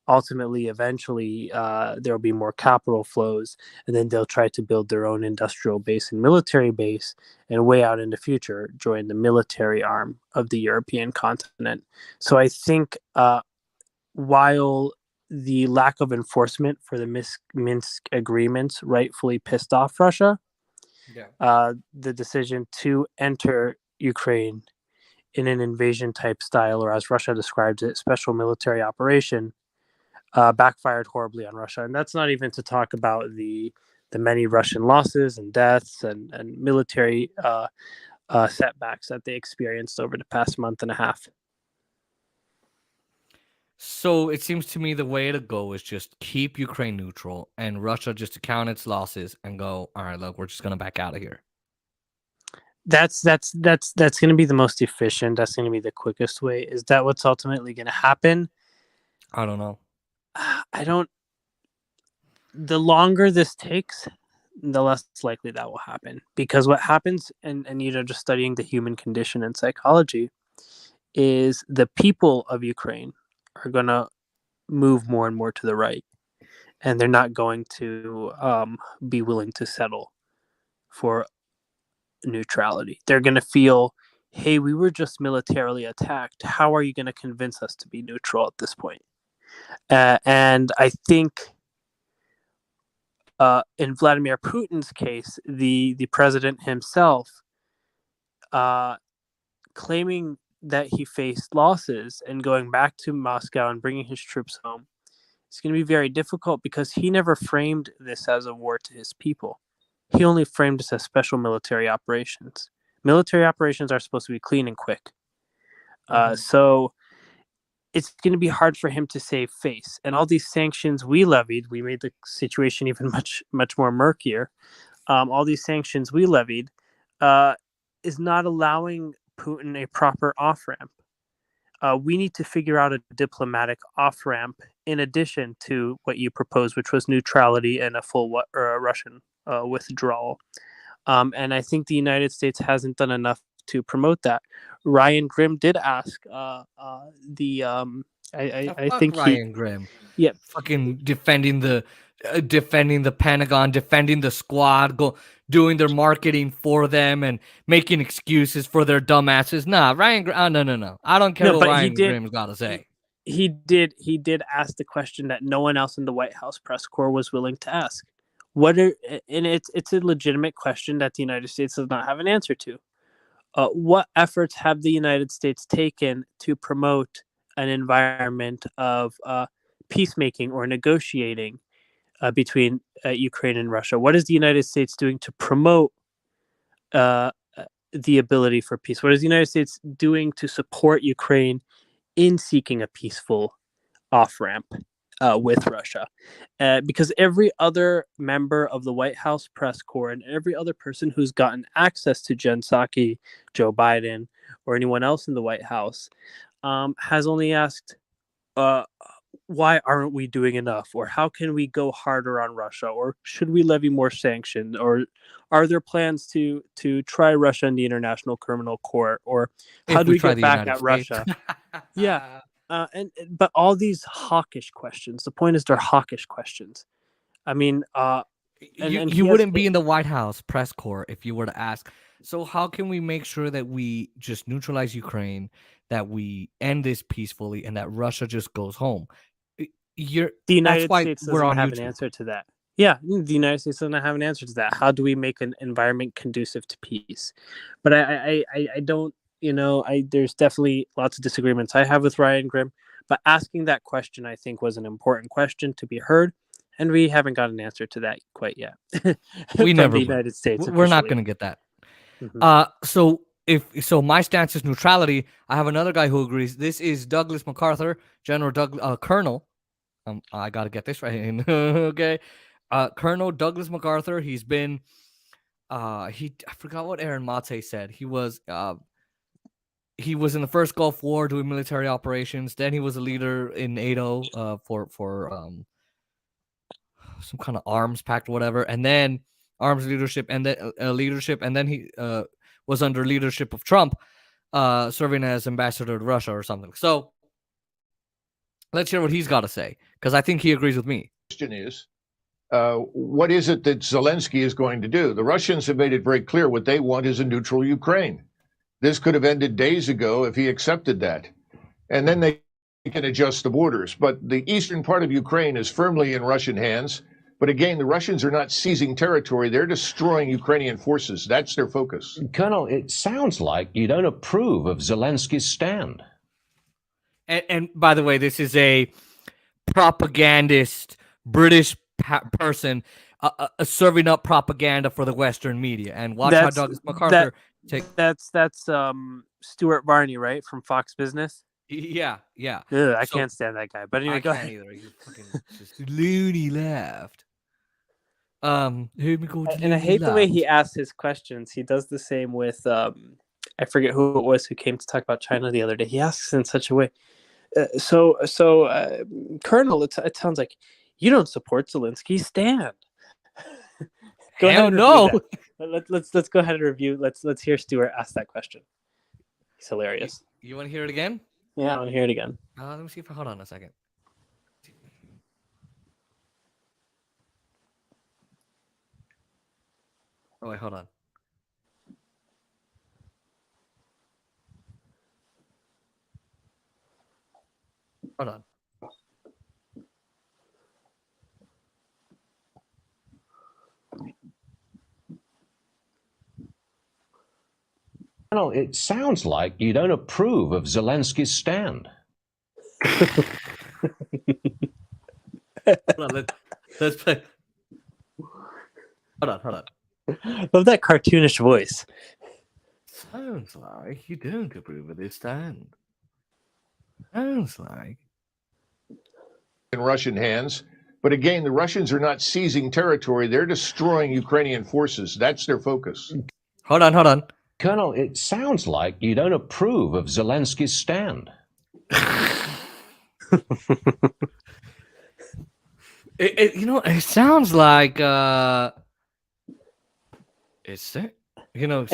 ultimately, eventually, there will be more capital flows, and then they'll try to build their own industrial base and military base, and way out in the future, join the military arm of the European continent. So I think while the lack of enforcement for the Minsk agreements rightfully pissed off Russia, the decision to enter Ukraine in an invasion type style, or as Russia describes it, special military operation, backfired horribly on Russia. And that's not even to talk about the many Russian losses and deaths and military setbacks that they experienced over the past month and a half. So it seems to me the way to go is just keep Ukraine neutral and Russia just to count its losses and go, all right, look, we're just gonna back out of here. That's going to be the most efficient. That's going to be the quickest way. Is that what's ultimately going to happen? I don't know. The longer this takes, the less likely that will happen. Because what happens, and just studying the human condition and psychology, is the people of Ukraine are going to move more and more to the right, and they're not going to be willing to settle for neutrality. They're going to feel, hey, we were just militarily attacked. How are you going to convince us to be neutral at this point? And I think in Vladimir Putin's case, the president himself claiming that he faced losses and going back to Moscow and bringing his troops home, it's going to be very difficult because he never framed this as a war to his people. He only framed this as special military operations. Military operations are supposed to be clean and quick. So it's going to be hard for him to save face. And all these sanctions we levied, we made the situation even much more murkier. All these sanctions we levied is not allowing Putin a proper off-ramp. We need to figure out a diplomatic off-ramp in addition to what you proposed, which was neutrality and a full Russian withdrawal. And I think the United States hasn't done enough to promote that. Ryan Grimm did ask I think Ryan Grimm. Yeah, fucking defending the Pentagon, defending the squad, doing their marketing for them and making excuses for their dumbasses. Nah, Ryan Grimm. No. I don't care what Ryan Grimm's got to say. He did ask the question that no one else in the White House press corps was willing to ask. And it's a legitimate question that the United States does not have an answer to. What efforts have the United States taken to promote an environment of peacemaking or negotiating between Ukraine and Russia? What is the United States doing to promote the ability for peace? What is the United States doing to support Ukraine in seeking a peaceful off-ramp with Russia? Because every other member of the White House press corps and every other person who's gotten access to Jen Psaki, Joe Biden, or anyone else in the White House has only asked, why aren't we doing enough? Or how can we go harder on Russia? Or should we levy more sanctions? Or are there plans to try Russia in the International Criminal Court? Or how do we get back at Russia? Yeah. But all these hawkish questions, the point is they're hawkish questions. I mean, you wouldn't be in the White House press corps if you were to ask, so how can we make sure that we just neutralize Ukraine, that we end this peacefully, and that Russia just goes home? The United States doesn't have an answer to that. Yeah, the United States doesn't have an answer to that. How do we make an environment conducive to peace? But I don't, there's definitely lots of disagreements I have with Ryan Grimm, but asking that question, I think, was an important question to be heard, and we haven't got an answer to that quite yet. We never the United States. We're not going to get that. Mm-hmm. So my stance is neutrality. I have another guy who agrees. This is Douglas MacArthur, Colonel. I got to get this right. Okay. Colonel Douglas MacArthur. He's been, I forgot what Aaron Mate said. He was in the first Gulf War doing military operations. Then he was a leader in NATO for some kind of arms pact or whatever, and then arms leadership, and then he was under leadership of Trump. serving as ambassador to Russia or something. So let's hear what he's got to say, because I think he agrees with me. Question is, what is it that Zelensky is going to do? The Russians have made it very clear what they want is a neutral Ukraine. This could have ended days ago if he accepted that. And then they can adjust the borders. But the eastern part of Ukraine is firmly in Russian hands. But again, the Russians are not seizing territory. They're destroying Ukrainian forces. That's their focus. Colonel, it sounds like you don't approve of Zelensky's stand. And by the way, this is a propagandist British person serving up propaganda for the Western media. And watch how Douglas MacArthur That's Stuart Varney, right, from Fox Business. Yeah. Ugh, I can't stand that guy. But anyway, go ahead. Either. He's fucking just loony laughed. And I hate the way he asks his questions. He does the same with I forget who it was who came to talk about China the other day. He asks in such a way. Colonel, it sounds like you don't support Zelensky's stand. Go ahead. No. Let's go ahead and review. Let's hear Stuart ask that question. He's hilarious. You want to hear it again? Yeah, I want to hear it again. Let me see if hold on a second. Oh wait, hold on. Hold on. Colonel, it sounds like you don't approve of Zelensky's stand. Hold on, let's play. Hold on. Love that cartoonish voice. Sounds like you don't approve of this stand. Sounds like. In Russian hands. But again, the Russians are not seizing territory. They're destroying Ukrainian forces. That's their focus. Hold on. Colonel, it sounds like you don't approve of Zelensky's stand. It sounds like and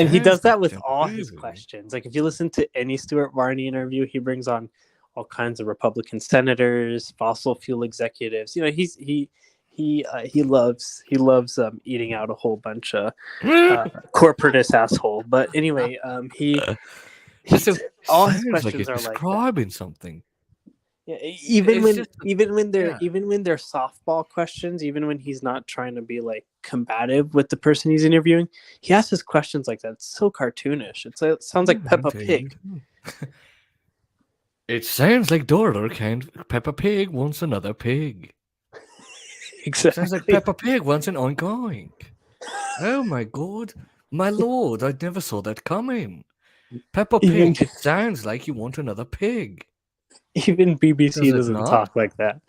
he does that with all his questions. Like if you listen to any Stuart Varney interview, he brings on all kinds of Republican senators, fossil fuel executives. You know, he loves eating out a whole bunch of corporatist asshole. But anyway, all his questions are describing something. Yeah, even when they're softball questions, even when he's not trying to be like combative with the person he's interviewing, he asks his questions like that. It's so cartoonish. It sounds like Peppa Pig. It sounds like Peppa Pig wants another pig. Exactly. Sounds like Peppa Pig wants an oink oink. Oh my god, my lord! I never saw that coming. Peppa Pig. It sounds like you want another pig. Even BBC doesn't talk like that.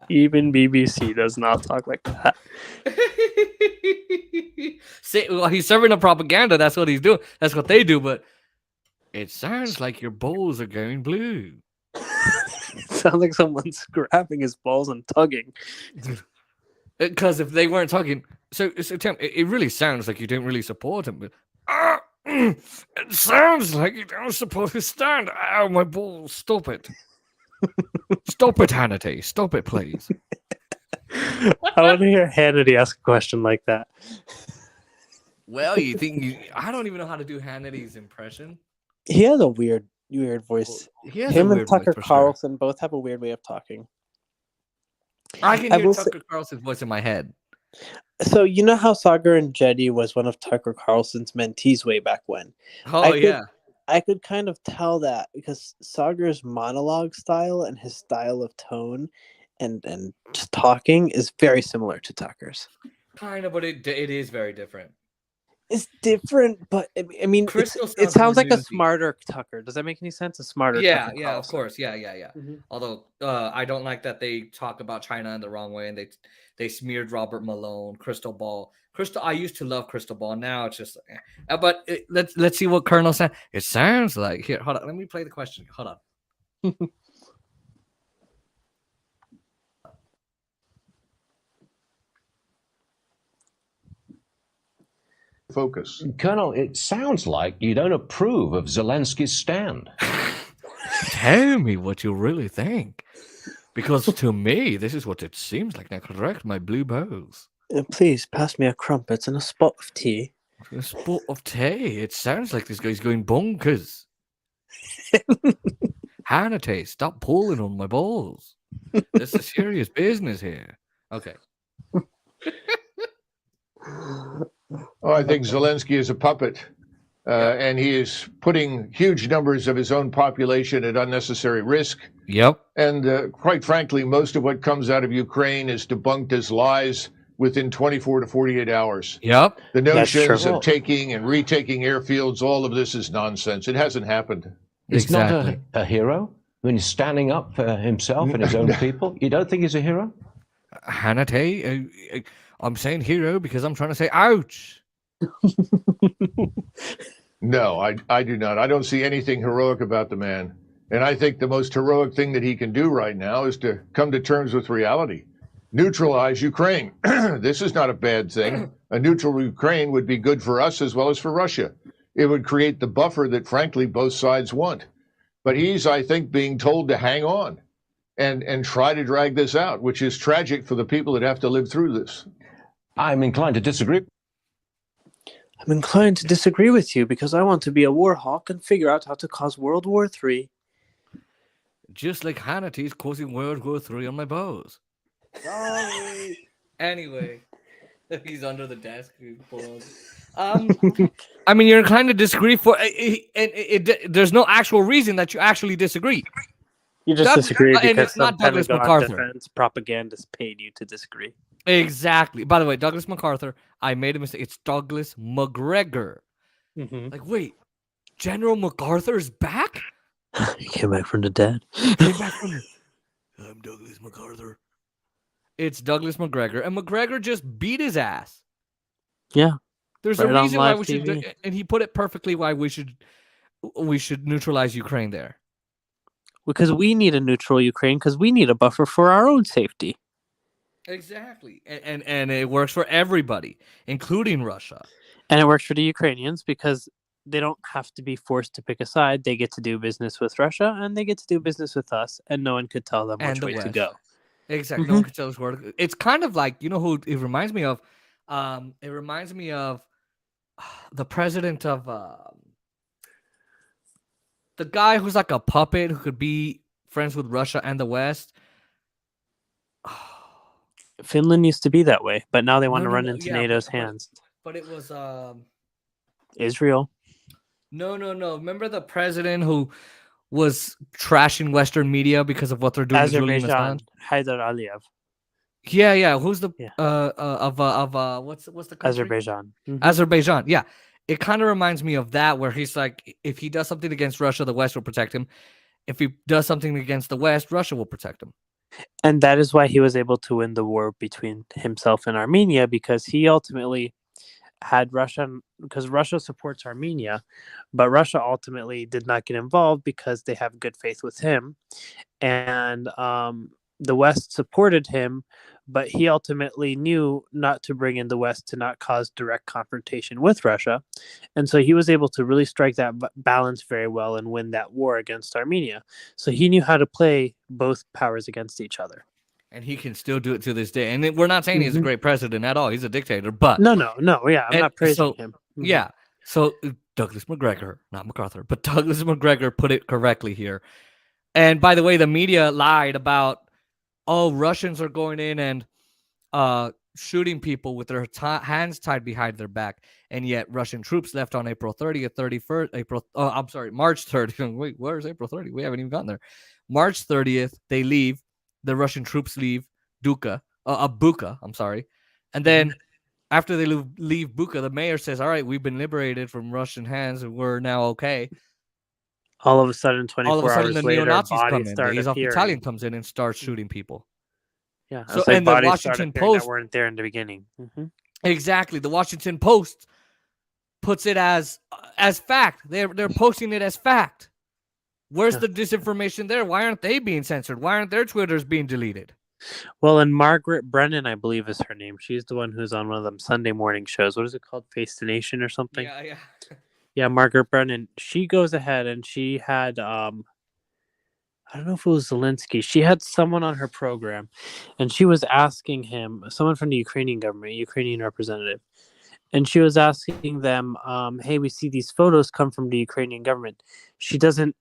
Even BBC does not talk like that. See, well, he's serving up propaganda. That's what he's doing. That's what they do. But it sounds like your balls are going blue. It sounds like someone's grabbing his balls and tugging. Because if they weren't tugging, so Tim, it really sounds like you don't really support him. But it sounds like you don't support his stand. Ow, my balls! Stop it! Stop it, Hannity! Stop it, please. I want to hear Hannity ask a question like that. Well, I don't even know how to do Hannity's impression. He has a weird voice. Him and Tucker Carlson both have a weird way of talking. I can hear Tucker Carlson's voice in my head. So you know how Sagar and Jetty was one of Tucker Carlson's mentees way back when? I could kind of tell that because Sagar's monologue style and his style of tone and just talking is very similar to Tucker's. Kind of, but it is very different. It's different, but I mean, it sounds like a smarter Tucker. Does that make any sense? A smarter Tucker Carlson. Of course. Yeah. Mm-hmm. Although I don't like that they talk about China in the wrong way and they smeared Robert Malone, Crystal Ball. I used to love Crystal Ball. Now it's just, but let's see what Colonel said. It sounds like here. Hold on, let me play the question. Hold on. focus. Colonel, it sounds like you don't approve of Zelensky's stand. Tell me what you really think. Because to me, this is what it seems like. Now correct my blue bows. Please pass me a crumpet and a spot of tea. A spot of tea. It sounds like this guy's going bonkers. Hannity, stop pulling on my balls. This is serious business here. Okay. I think Zelensky is a puppet, and he is putting huge numbers of his own population at unnecessary risk. Yep. And quite frankly, most of what comes out of Ukraine is debunked as lies within 24 to 48 hours. Yep. The notions of taking and retaking airfields, all of this is nonsense. It hasn't happened. He's not a hero? I mean, he's standing up for himself and his own people? You don't think he's a hero? Hannity, I'm saying hero because I'm trying to say ouch. No, I do not. I don't see anything heroic about the man. And I think the most heroic thing that he can do right now is to come to terms with reality. Neutralize Ukraine. This is not a bad thing. A neutral Ukraine would be good for us as well as for Russia. It would create the buffer that, frankly, both sides want. But he's, I think, being told to hang on and try to drag this out, which is tragic for the people that have to live through this. I'm inclined to disagree. I'm inclined to disagree with you because I want to be a war hawk and figure out how to cause World War III. Just like Hannity's causing World War III on my bows. Sorry. Anyway, he's under the desk. I mean, you're inclined to disagree there's no actual reason that you actually disagree. You just disagree because it's not Douglas MacArthur. Defense propagandists paid you to disagree. Exactly. By the way, Douglas MacArthur, I made a mistake. It's Douglas McGregor. Mm-hmm. Like, wait, General MacArthur's back? He came back from the dead. I'm Douglas MacArthur. It's Douglas McGregor, and McGregor just beat his ass. Yeah. There's a reason why we should, and he put it perfectly why we should neutralize Ukraine there. Because we need a neutral Ukraine, because we need a buffer for our own safety. Exactly, and it works for everybody, including Russia. And it works for the Ukrainians because they don't have to be forced to pick a side. They get to do business with Russia, and they get to do business with us, and no one could tell them which way to go. Exactly, no one could tell us where to go. It's kind of like, you know who it reminds me of? It reminds me of the president of the guy who's like a puppet who could be friends with Russia and the West. Finland used to be that way, but now they want to run into NATO's hands. But it was Israel. No. Remember the president who was trashing Western media because of what they're doing? Azerbaijan, Haidar Aliyev. Yeah. Who's the what's the country? Azerbaijan. Mm-hmm. Azerbaijan. Yeah. It kind of reminds me of that, where he's like, if he does something against Russia, the West will protect him. If he does something against the West, Russia will protect him. And that is why he was able to win the war between himself and Armenia, because he ultimately had Russia, because Russia supports Armenia, but Russia ultimately did not get involved because they have good faith with him. And the West supported him, but he ultimately knew not to bring in the West to not cause direct confrontation with Russia. And so he was able to really strike that balance very well and win that war against Armenia. So he knew how to play both powers against each other. And he can still do it to this day. And we're not saying he's a great president at all. He's a dictator, but... No. Yeah, I'm not praising him. Mm-hmm. Yeah. So Douglas McGregor, not MacArthur, but Douglas McGregor put it correctly here. And by the way, the media lied about, Russians are going in and shooting people with their hands tied behind their back. And yet Russian troops left on April 30th, 31st, March 30th. Wait, where's April 30th? We haven't even gotten there. March 30th, they leave. The Russian troops leave Bucha. And then after they leave Bucha, the mayor says, all right, we've been liberated from Russian hands and we're now okay. All of a sudden, 24 hours the later, neo-Nazis come bodies in. start The Azov appearing. Battalion comes in and starts shooting people. Yeah, so and the Washington Post that weren't there in the beginning. Mm-hmm. Exactly. The Washington Post puts it as fact. They're posting it as fact. Where's the disinformation there? Why aren't they being censored? Why aren't their Twitters being deleted? Well, and Margaret Brennan, I believe, is her name. She's the one who's on one of them Sunday morning shows. What is it called? Face the Nation or something? Yeah. Yeah, Margaret Brennan. She goes ahead and she had I don't know if it was Zelensky. She had someone on her program, and she was asking him, someone from the Ukrainian government, Ukrainian representative, and she was asking them, "Hey, we see these photos come from the Ukrainian government." She doesn't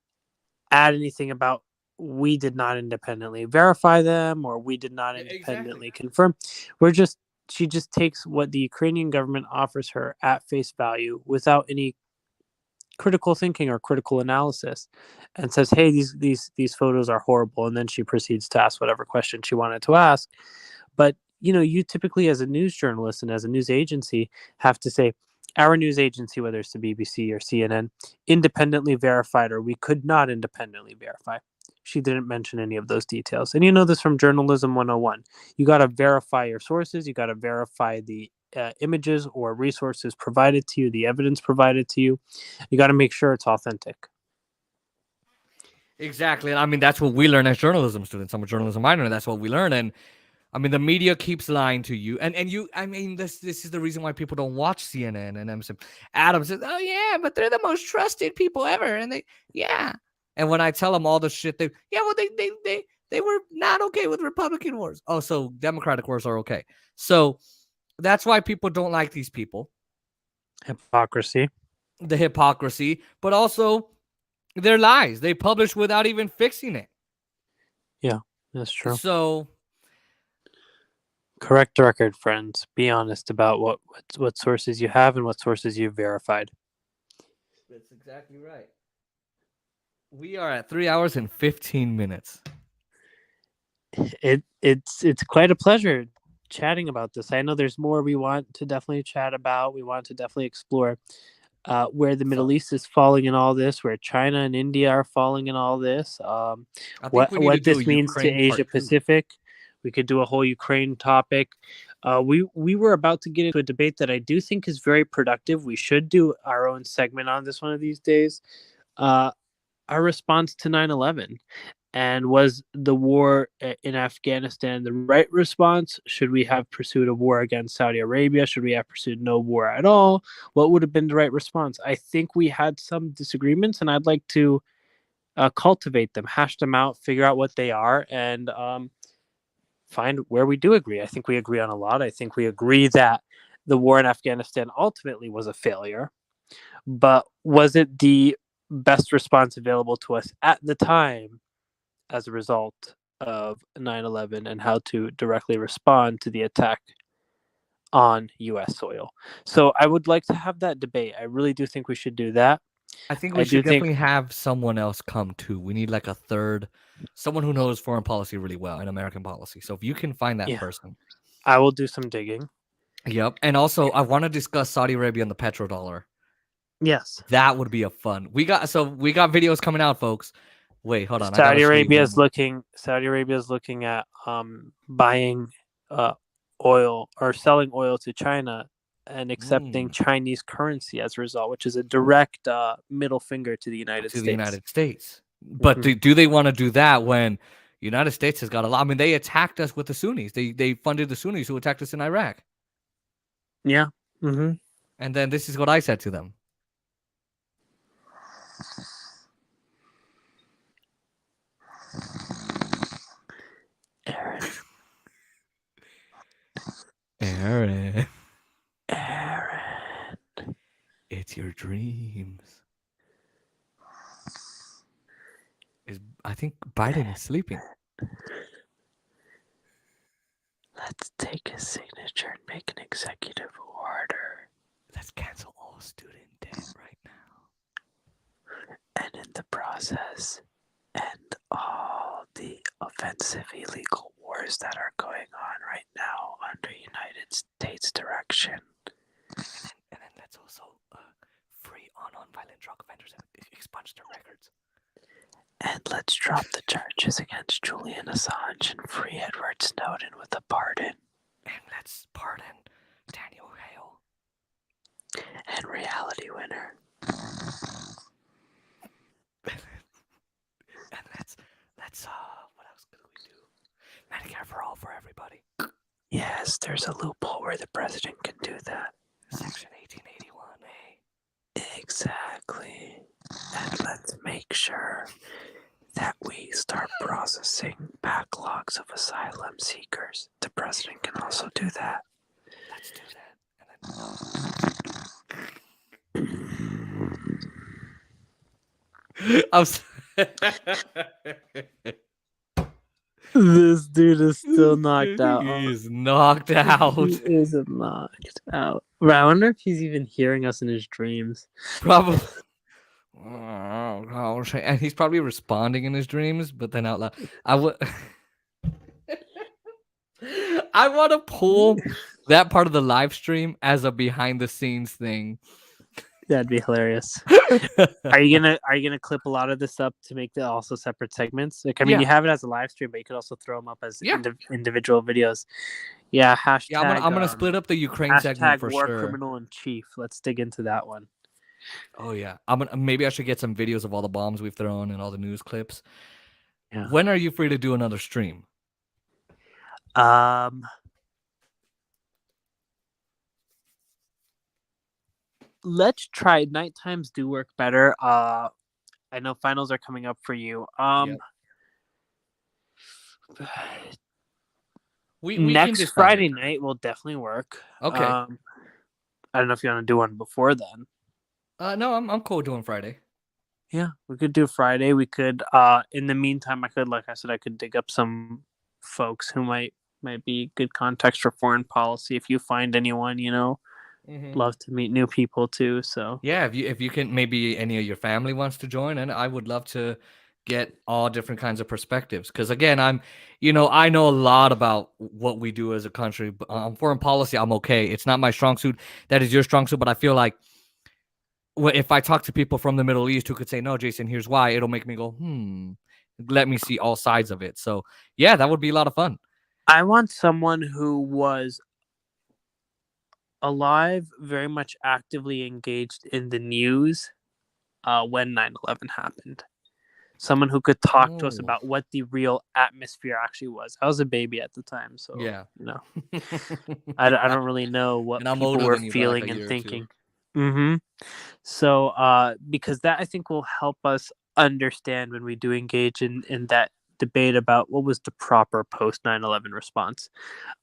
add anything about we did not independently verify them or we did not independently confirm. She just takes what the Ukrainian government offers her at face value without any critical thinking or critical analysis, and says, "Hey, these photos are horrible," and then she proceeds to ask whatever question she wanted to ask. But you typically, as a news journalist and as a news agency, have to say, "Our news agency, whether it's the BBC or CNN, independently verified," or "We could not independently verify." She didn't mention any of those details, and you know this from journalism 101. You got to verify your sources. You got to verify the images or resources provided to you, the evidence provided to you. You got to make sure it's authentic. Exactly. I mean, that's what we learn as journalism students. I'm a journalism minor, and that's what we learn. And I mean, the media keeps lying to you. And you, I mean, this is the reason why people don't watch CNN and MSN. Adam says, "Oh yeah, but they're the most trusted people ever." And yeah. And when I tell them all the shit, they were not okay with Republican wars. Oh, so Democratic wars are okay. So that's why people don't like these people. Hypocrisy. The hypocrisy, but also their lies. They publish without even fixing it. Yeah, that's true. So correct the record, friends. Be honest about what sources you have and what sources you've verified. That's exactly right. We are at 3 hours and 15 minutes. It's quite a pleasure chatting about this. I know there's more we want to definitely chat about. We want to definitely explore where the Middle East is falling in all this, where China and India are falling in all this. What this means to Asia Pacific. We could do a whole Ukraine topic. We were about to get into a debate that I do think is very productive. We should do our own segment on this one of these days. Our response to 9/11. And was the war in Afghanistan the right response? Should we have pursued a war against Saudi Arabia? Should we have pursued no war at all? What would have been the right response? I think we had some disagreements, and I'd like to cultivate them, hash them out, figure out what they are, and find where we do agree. I think we agree on a lot. I think we agree that the war in Afghanistan ultimately was a failure, but was it the best response available to us at the time as a result of 9/11 and how to directly respond to the attack on U.S. soil? So I would like to have that debate. I really do think we should do that. I think we should definitely have someone else come too. We need like a third, someone who knows foreign policy really well and American policy. So if you can find that person, I will do some digging. Yep. And also, I want to discuss Saudi Arabia and the petrodollar. Yes, that would be a fun. We got videos coming out, folks. Wait, hold on. Saudi Arabia is looking at buying oil or selling oil to China and accepting Chinese currency as a result, which is a direct middle finger to the United States. But do they want to do that when United States has got a lot? I mean, they attacked us with the Sunnis. They funded the Sunnis who attacked us in Iraq. Yeah. And then this is what I said to them. Aaron. It's your dreams. I think Biden is sleeping. Let's take a signature and make an executive order. Let's cancel all student debt right now. And in the process, end all the offensive illegal wars that are going on right now under United States direction. And then let's also free non-violent drug offenders and expunge their records. And let's drop the charges against Julian Assange and free Edward Snowden with a pardon. And let's pardon Daniel Hale. And Reality Winner. And let's what else could we do? Medicare for all for everybody. Yes, there's a loophole where the president can do that. Section 1881A. Exactly. And let's make sure that we start processing backlogs of asylum seekers. The president can also do that. Let's do that. I'm This dude is still knocked out. He is knocked out. He is knocked out. Bro, I wonder if he's even hearing us in his dreams. Probably. And he's probably responding in his dreams, but then out loud. I want to pull that part of the live stream as a behind the scenes thing. That'd be hilarious. Are you gonna clip a lot of this up to make the also separate segments? Like, I mean, Yeah. you have it as a live stream, but you could also throw them up as Yeah. individual videos. Yeah. Hashtag. Yeah, I'm gonna split up the Ukraine segment for war sure. criminal in chief. Let's dig into that one. Oh yeah, maybe I should get some videos of all the bombs we've thrown and all the news clips. Yeah. When are you free to do another stream? Let's try. Night times do work better. I know finals are coming up for you. Yep. We can Next decide. Friday night will definitely work. Okay. I don't know if you want to do one before then. No, I'm cool doing Friday. Yeah, we could do Friday. We could in the meantime I could, like I said, I could dig up some folks who might be good context for foreign policy. If you find anyone, Mhm. love to meet new people too. So Yeah, if you can, maybe any of your family wants to join, and I would love to get all different kinds of perspectives. Because again, I know a lot about what we do as a country. But foreign policy, I'm okay. It's not my strong suit. That is your strong suit. But I feel like if I talk to people from the Middle East who could say, "No, Jason, here's why," it'll make me go, let me see all sides of it. So yeah, that would be a lot of fun. I want someone who was alive, very much actively engaged in the news when 9/11 happened. Someone who could talk to us Oh. about what the real atmosphere actually was. I was a baby at the time, so Yeah. I don't really know what And I'm people older were than you by, like, feeling a and year or two. thinking. So because that I think will help us understand when we do engage in that debate about what was the proper post 9/11 response.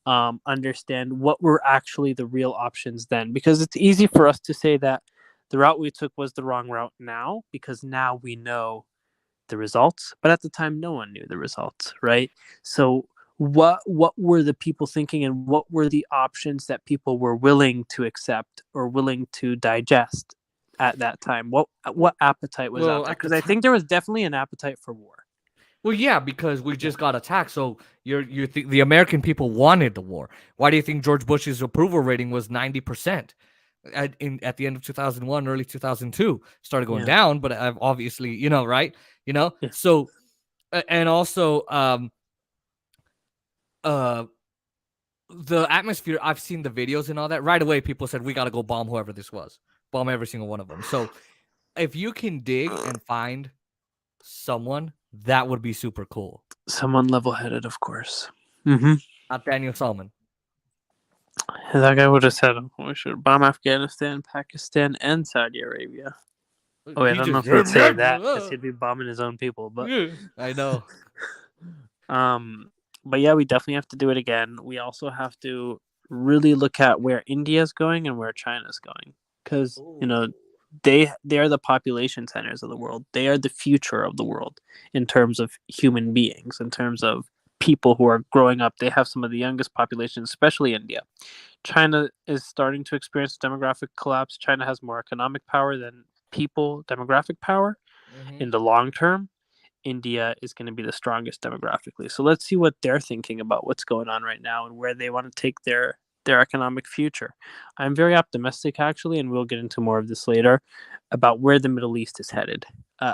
Understand what were actually the real options then, because it's easy for us to say that the route we took was the wrong route now, because now we know the results, but at the time no one knew the results, right? So what were the people thinking, and what were the options that people were willing to accept or willing to digest at that time? What appetite was out there? at the Because I think there was definitely an appetite for war. Well, yeah, because we just got attacked. So the American people wanted the war. Why do you think George Bush's approval rating was 90% at the end of 2001, early 2002? Started going Yeah. down, but I've obviously, right? So and also the atmosphere, I've seen the videos and all that. Right away, people said we got to go bomb whoever this was. Bomb every single one of them. So if you can dig and find someone, that would be super cool. Someone level-headed, of course. Mm-hmm. Not Daniel Salman. That guy would have said we should bomb Afghanistan, Pakistan, and Saudi Arabia. Oh, wait, I don't know if he'd say that, because he'd be bombing his own people. But I know. But yeah, we definitely have to do it again. We also have to really look at where India's going and where China's going, because they are the population centers of the world. They are the future of the world in terms of human beings, in terms of people who are growing up. They have some of the youngest populations, especially India. China is starting to experience demographic collapse. China has more economic power than people demographic power. In the long term, India is going to be the strongest demographically. So let's see what they're thinking about what's going on right now and where they want to take their economic future. I'm very optimistic, actually, and we'll get into more of this later, about where the Middle East is headed,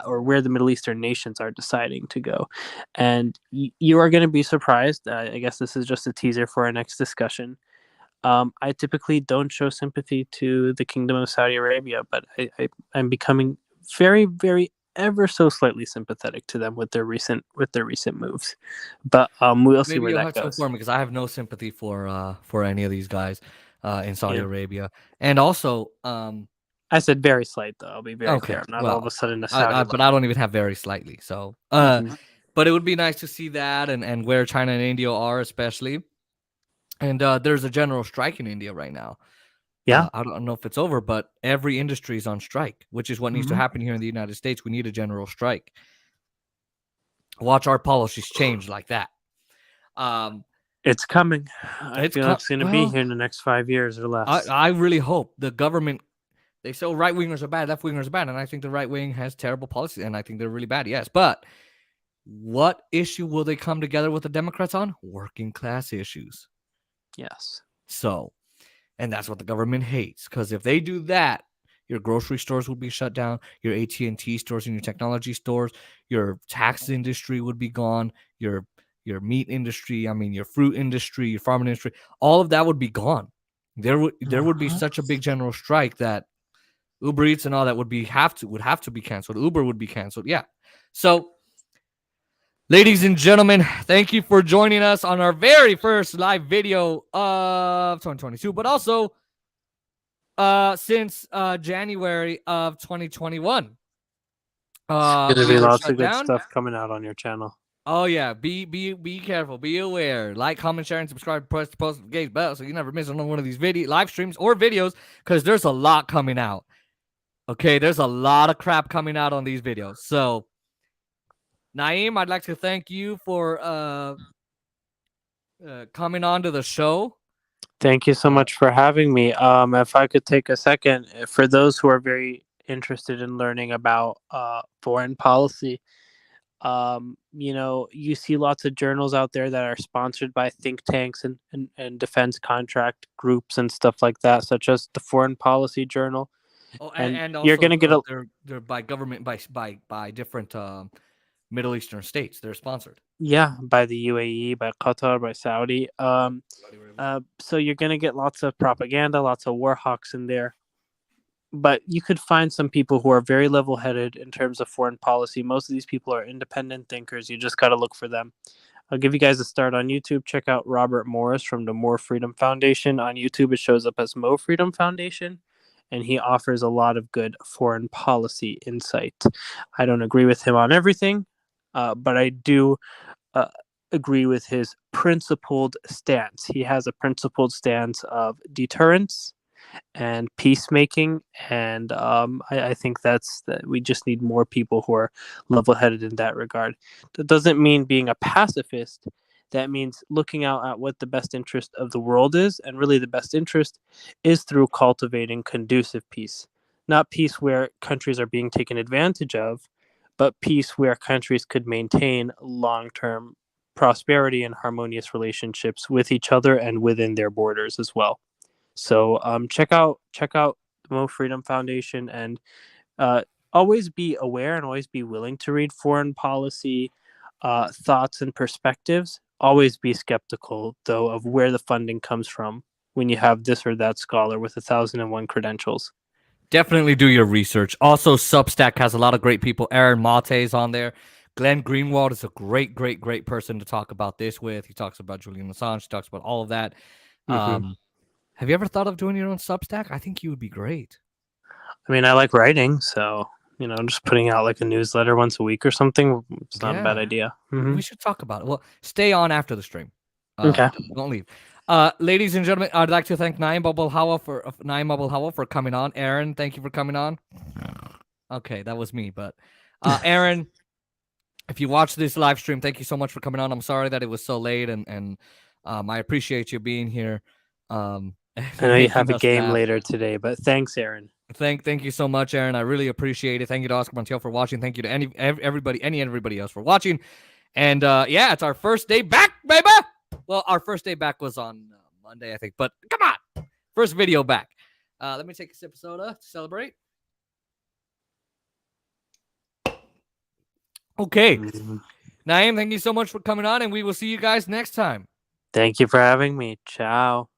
or where the Middle Eastern nations are deciding to go. And you are going to be surprised. I guess this is just a teaser for our next discussion. I typically don't show sympathy to the Kingdom of Saudi Arabia, but I'm becoming very, very ever so slightly sympathetic to them with their recent moves. But we'll see Maybe where you'll that have to goes. inform me because I have no sympathy for any of these guys in Saudi Yeah. Arabia. And also, I said very slight though. I'll be very okay, clear. I'm not well, all of a sudden a Saudi. but I don't even have very slightly. So, Mhm. but it would be nice to see that and where China and India are, especially. And there's a general strike in India right now. Yeah. I don't know if it's over, but every industry is on strike, which is what needs to Mhm. happen here in the United States. We need a general strike. Watch our policies change like that. It's coming. I It's feel it's going to be well, here in the next 5 years or less. I really hope the government. They say right wingers are bad, left wingers are bad, and I think the right wing has terrible policies, and I think they're really bad. Yes, but what issue will they come together with the Democrats on? Working class issues. Yes. So, and that's what the government hates, because if they do that, your grocery stores would be shut down, your AT&T stores and your technology stores, your tax industry would be gone, your meat industry, I mean your fruit industry, your farming industry, all of that would be gone. There would be such a big general strike that Uber Eats and all that would have to be canceled. Uber would be canceled. Yeah. So, ladies and gentlemen, thank you for joining us on our very first live video of 2022, but also since January of 2021. There's going to We be were lots shut of good down. stuff coming out on your channel. Oh yeah, be careful, be aware. Like, comment, share, and subscribe. Press the post notification bell so you never miss another one of these live streams or videos, because there's a lot coming out. Okay, there's a lot of crap coming out on these videos. So, Naeem, I'd like to thank you for coming on to the show. Thank you so much for having me. If I could take a second, for those who are very interested in learning about foreign policy, you see lots of journals out there that are sponsored by think tanks and defense contract groups and stuff like that, such as the Foreign Policy Journal. Oh, and also you're going to get they're by government by different Middle Eastern states. They're sponsored. Yeah, by the UAE, by Qatar, by Saudi. So you're going to get lots of propaganda, lots of war hawks in there. But you could find some people who are very level-headed in terms of foreign policy. Most of these people are independent thinkers. You just got to look for them. I'll give you guys a start on YouTube. Check out Robert Morris from the More Freedom Foundation. On YouTube, it shows up as Mo Freedom Foundation, and he offers a lot of good foreign policy insight. I don't agree with him on everything, but I do agree with his principled stance. He has a principled stance of deterrence and peacemaking, and I think that we just need more people who are level-headed in that regard. That doesn't mean being a pacifist. That means looking out at what the best interest of the world is, and really the best interest is through cultivating conducive peace. Not peace where countries are being taken advantage of, but peace where countries could maintain long-term prosperity and harmonious relationships with each other and within their borders as well. So check out the Mo Freedom Foundation, and always be aware and always be willing to read foreign policy thoughts and perspectives. Always be skeptical, though, of where the funding comes from when you have this or that scholar with 1,001 credentials. Definitely do your research. Also, Substack has a lot of great people. Aaron Mate is on there. Glenn Greenwald is a great person to talk about this with. He talks about Julian Assange. He talks about all of that. Mm-hmm. Have you ever thought of doing your own Substack? I think you would be great. I mean, I like writing, so just putting out like a newsletter once a week or something. It's not a bad idea. Mm-hmm. We should talk about it. Well, stay on after the stream. Okay. Don't leave. Ladies and gentlemen, I'd like to thank Naeem Abul Hawa for coming on. Aaron, thank you for coming on. Okay, that was me, but Aaron, if you watch this live stream, thank you so much for coming on. I'm sorry that it was so late, and I appreciate you being here. I know you have a game later today, but thanks, Aaron. Thank you so much, Aaron. I really appreciate it. Thank you to Oscar Montiel for watching. Thank you to everybody else for watching. And yeah, it's our first day back, baby. Well, our first day back was on Monday, I think. But come on, first video back. Let me take a sip of soda to celebrate. Okay, Naeem, thank you so much for coming on, and we will see you guys next time. Thank you for having me. Ciao.